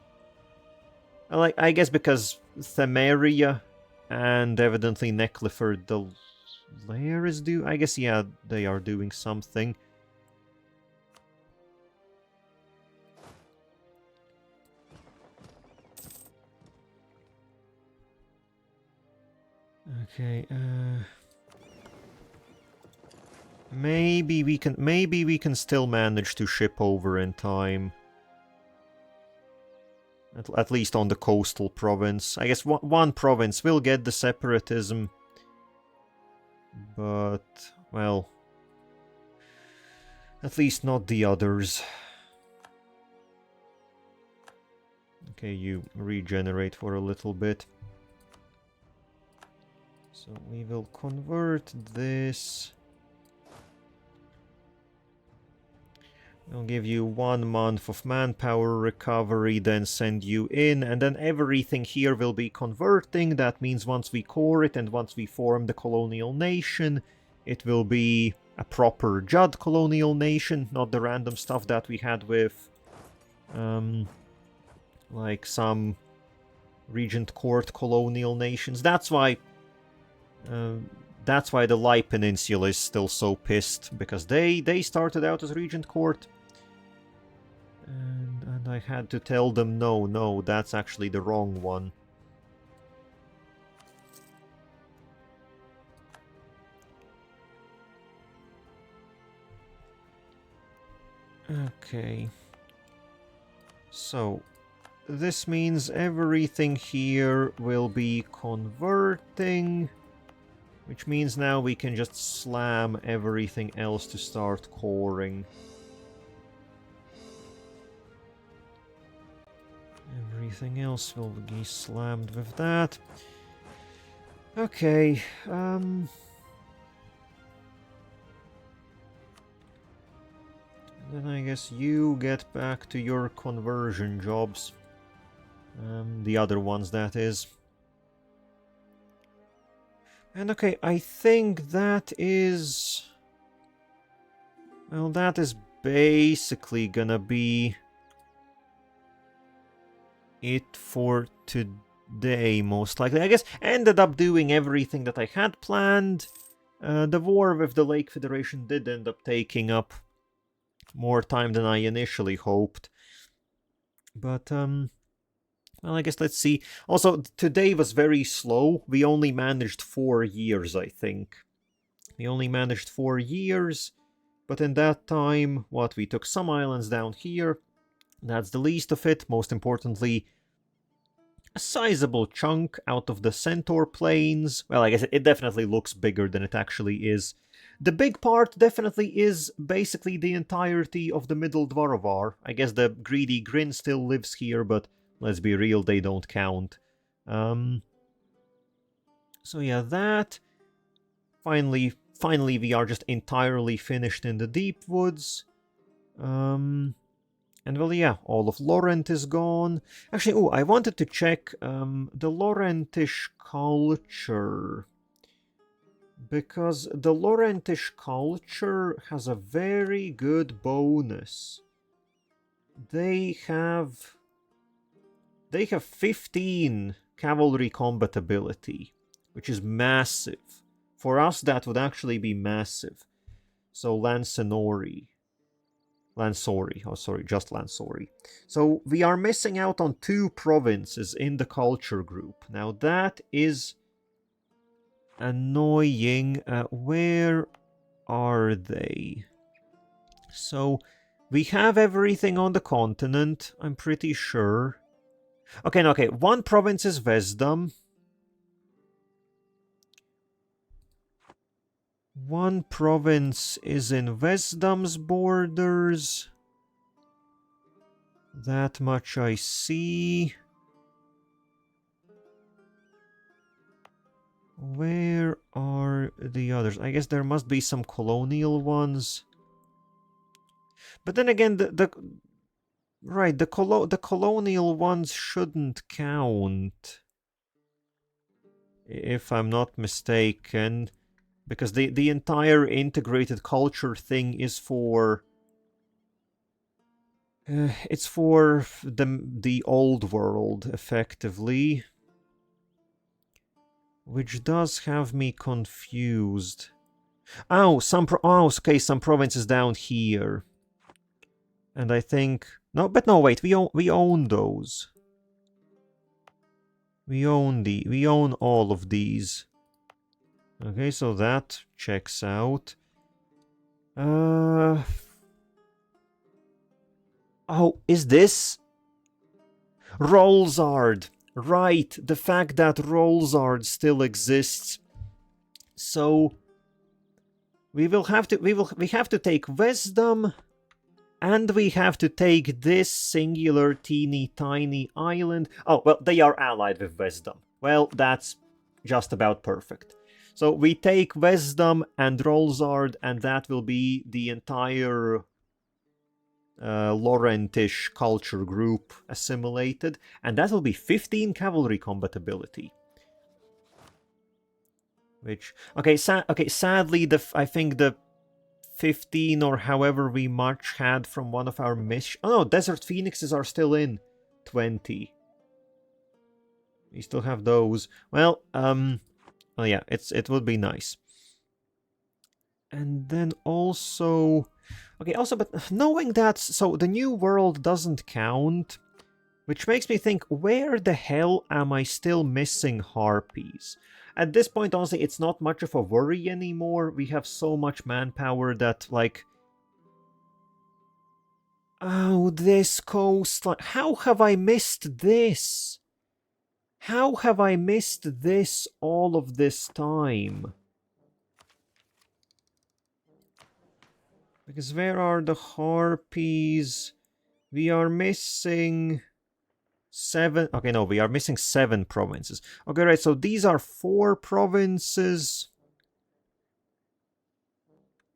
I guess because Themaria and evidently Neclifer the Lair is due. I guess, yeah, they are doing something. Okay, maybe we can still manage to ship over in time. At least on the coastal province. I guess one province will get the separatism. But, well, at least not the others. Okay, you regenerate for a little bit. So we will convert this. We'll give you 1 month of manpower recovery, then send you in, and then everything here will be converting. That means once we core it and once we form the colonial nation, it will be a proper Jadd colonial nation, not the random stuff that we had with, like some Regent Court colonial nations. That's why the Lai Peninsula is still so pissed, because they started out as Regent Court. And I had to tell them, no, that's actually the wrong one. Okay. So, this means everything here will be converting, which means now we can just slam everything else to start coring. Everything else will be slammed with that. Okay, then I guess you get back to your conversion jobs. The other ones, that is. And okay, I think that is... Well, that is basically gonna be it for today, most likely. I guess ended up doing everything that I had planned. The war with the Lake Federation did end up taking up more time than I initially hoped. But, well, I guess let's see. Also, today was very slow. We only managed 4 years, I think. We only managed 4 years, but in that time, we took some islands down here. That's the least of it. Most importantly, a sizable chunk out of the Centaur Plains. Well, I guess it definitely looks bigger than it actually is. The big part definitely is basically the entirety of the Middle Dvarovar. I guess the Greedy Grin still lives here, but let's be real, they don't count. So yeah, that. Finally, we are just entirely finished in the Deepwoods. And well, yeah, all of Laurent is gone. Actually, I wanted to check the Laurentish culture. Because the Laurentish culture has a very good bonus. They have 15 cavalry combat ability, which is massive. For us, that would actually be massive. So Lansori, just Lansori. So we are missing out on 2 provinces in the culture group. Now that is annoying. Where are they? So we have everything on the continent, I'm pretty sure. Okay, no, okay. 1 province is Vesdom. 1 province is in Vesdom's borders. That much I see. Where are the others? I guess there must be some colonial ones. But then again, the colonial ones shouldn't count, if I'm not mistaken, because the entire integrated culture thing is for it's for the old world, effectively, which does have me confused. Oh, some provinces down here. And I think... No, wait, we own those. We own all of these. Okay, so that checks out. Oh, is this? Rolzard! Right, the fact that Rolzard still exists. So... we have to take Vesdom... and we have to take this singular teeny tiny island. Oh, well, they are allied with Vesdom. Well, that's just about perfect. So we take Vesdom and Rolzard, and that will be the entire Laurentish culture group assimilated. And that will be 15 cavalry combat ability. Which... okay, sadly, I think the 15 or however we much had from one of our missions. Oh no, Desert Phoenixes are still in. 20. We still have those. Well, yeah, it would be nice. And then also... okay, also, but knowing that, so the new world doesn't count, which makes me think, where the hell am I still missing harpies? At this point, honestly, it's not much of a worry anymore. We have so much manpower that, like... oh, this coastline. How have I missed this? How have I missed this all of this time? Because where are the harpies? We are missing... 7... okay, no, we are missing 7 provinces. Okay, right, so these are 4 provinces.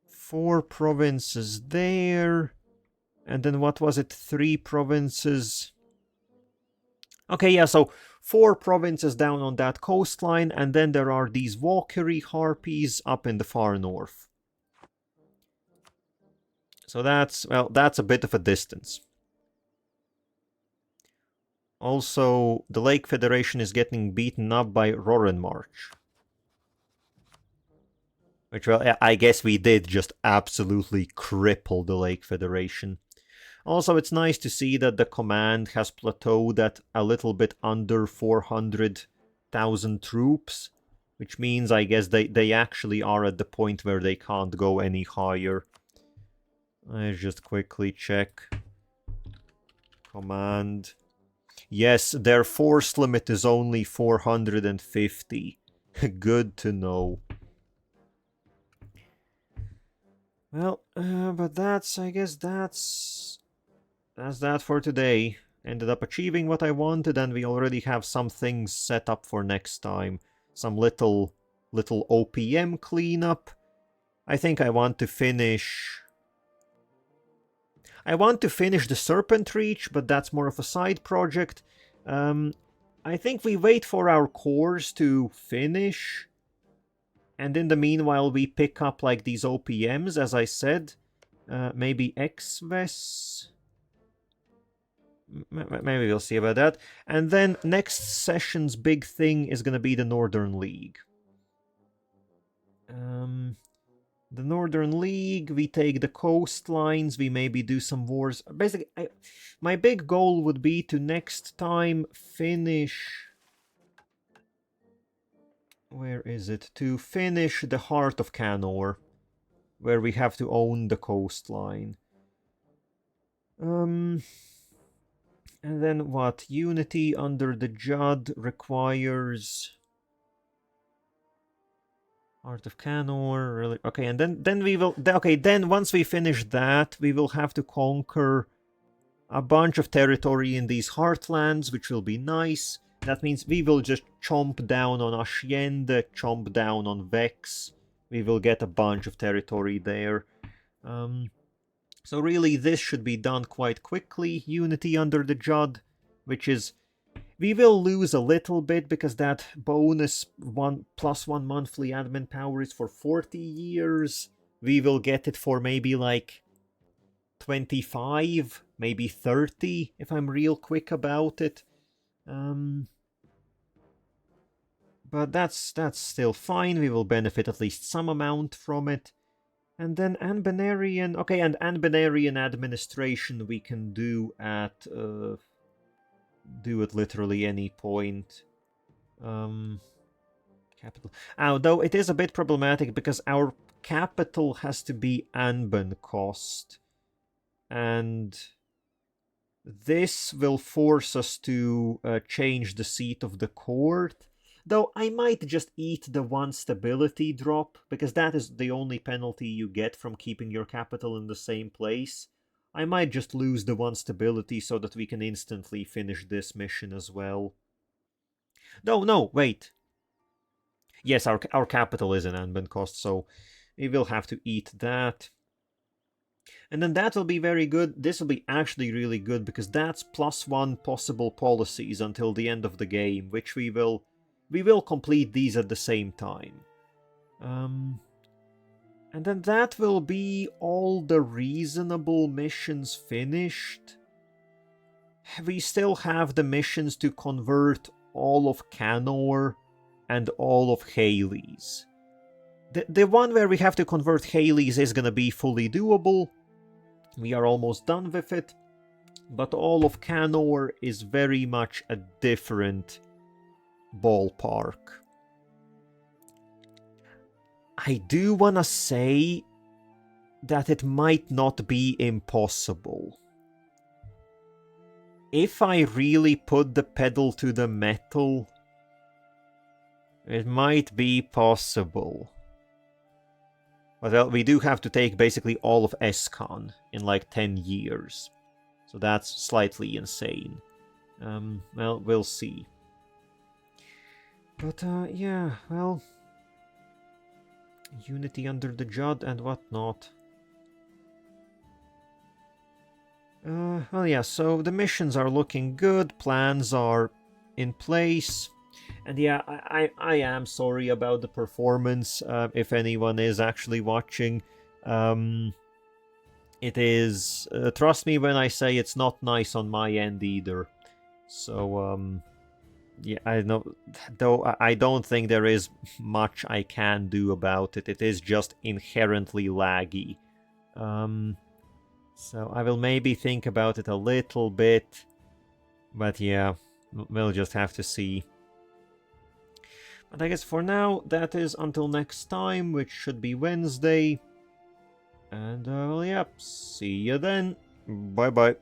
4 provinces there. And then what was it? 3 provinces. Okay, yeah, so 4 provinces down on that coastline, and then there are these Valkyrie harpies up in the far north. So that's, well, that's a bit of a distance. Also, the Lake Federation is getting beaten up by Rorenmarch. Which, well, I guess we did just absolutely cripple the Lake Federation. Also, it's nice to see that the command has plateaued at a little bit under 400,000 troops, which means, I guess, they actually are at the point where they can't go any higher. Let's just quickly check. Command. Yes, their force limit is only 450. Good to know. Well, but I guess that's that for today. Ended up achieving what I wanted, and we already have some things set up for next time. Some little OPM cleanup. I think I want to finish... the Serpent Reach, but that's more of a side project. I think we wait for our cores to finish, and in the meanwhile we pick up like these OPMs, as I said. Maybe XVES? Maybe we'll see about that. And then next session's big thing is gonna be the Northern League. The Northern League, we take the coastlines, we maybe do some wars. Basically, my big goal would be to next time finish... Where is it? To finish the heart of Cannor, where we have to own the coastline. And then what? Unity under the Jadd requires... Heart of Cannor, really? Okay, and then we will... Okay, then once we finish that, we will have to conquer a bunch of territory in these heartlands, which will be nice. That means we will just chomp down on Asciende, chomp down on Vex. We will get a bunch of territory there. So really, this should be done quite quickly. Unity under the Jadd, which is... We will lose a little bit because that bonus +1 monthly admin power is for 40 years. We will get it for maybe like 25, maybe 30 if I'm real quick about it. But that's still fine. We will benefit at least some amount from it. And then Anbenarian... Okay, and Anbenarian administration we can do at... do at literally any point. Capital. Though it is a bit problematic because our capital has to be Anben cost. And this will force us to change the seat of the court. Though I might just eat the 1 stability drop, because that is the only penalty you get from keeping your capital in the same place. I might just lose the 1 stability so that we can instantly finish this mission as well. No, wait. Yes, our capital is an Anben cost, so we will have to eat that. And then that will be very good. This will be actually really good, because that's +1 possible policies until the end of the game, which we will complete these at the same time. And then that will be all the reasonable missions finished. We still have the missions to convert all of Cannor and all of Haley's. The one where we have to convert Haley's is gonna be fully doable. We are almost done with it. But all of Cannor is very much a different ballpark. I do wanna say that it might not be impossible. If I really put the pedal to the metal, it might be possible. But we do have to take basically all of Escon in like 10 years. So that's slightly insane. Well, we'll see. But yeah, well... Unity under the Jadd and whatnot. Well, yeah, so the missions are looking good, plans are in place. And yeah, I am sorry about the performance, if anyone is actually watching. It is, trust me when I say it's not nice on my end either. So, Yeah, I know, though I don't think there is much I can do about it. It is just inherently laggy. So I will maybe think about it a little bit, but yeah, we'll just have to see. But I guess for now, that is until next time, which should be Wednesday. And well, yeah, see you then. Bye bye.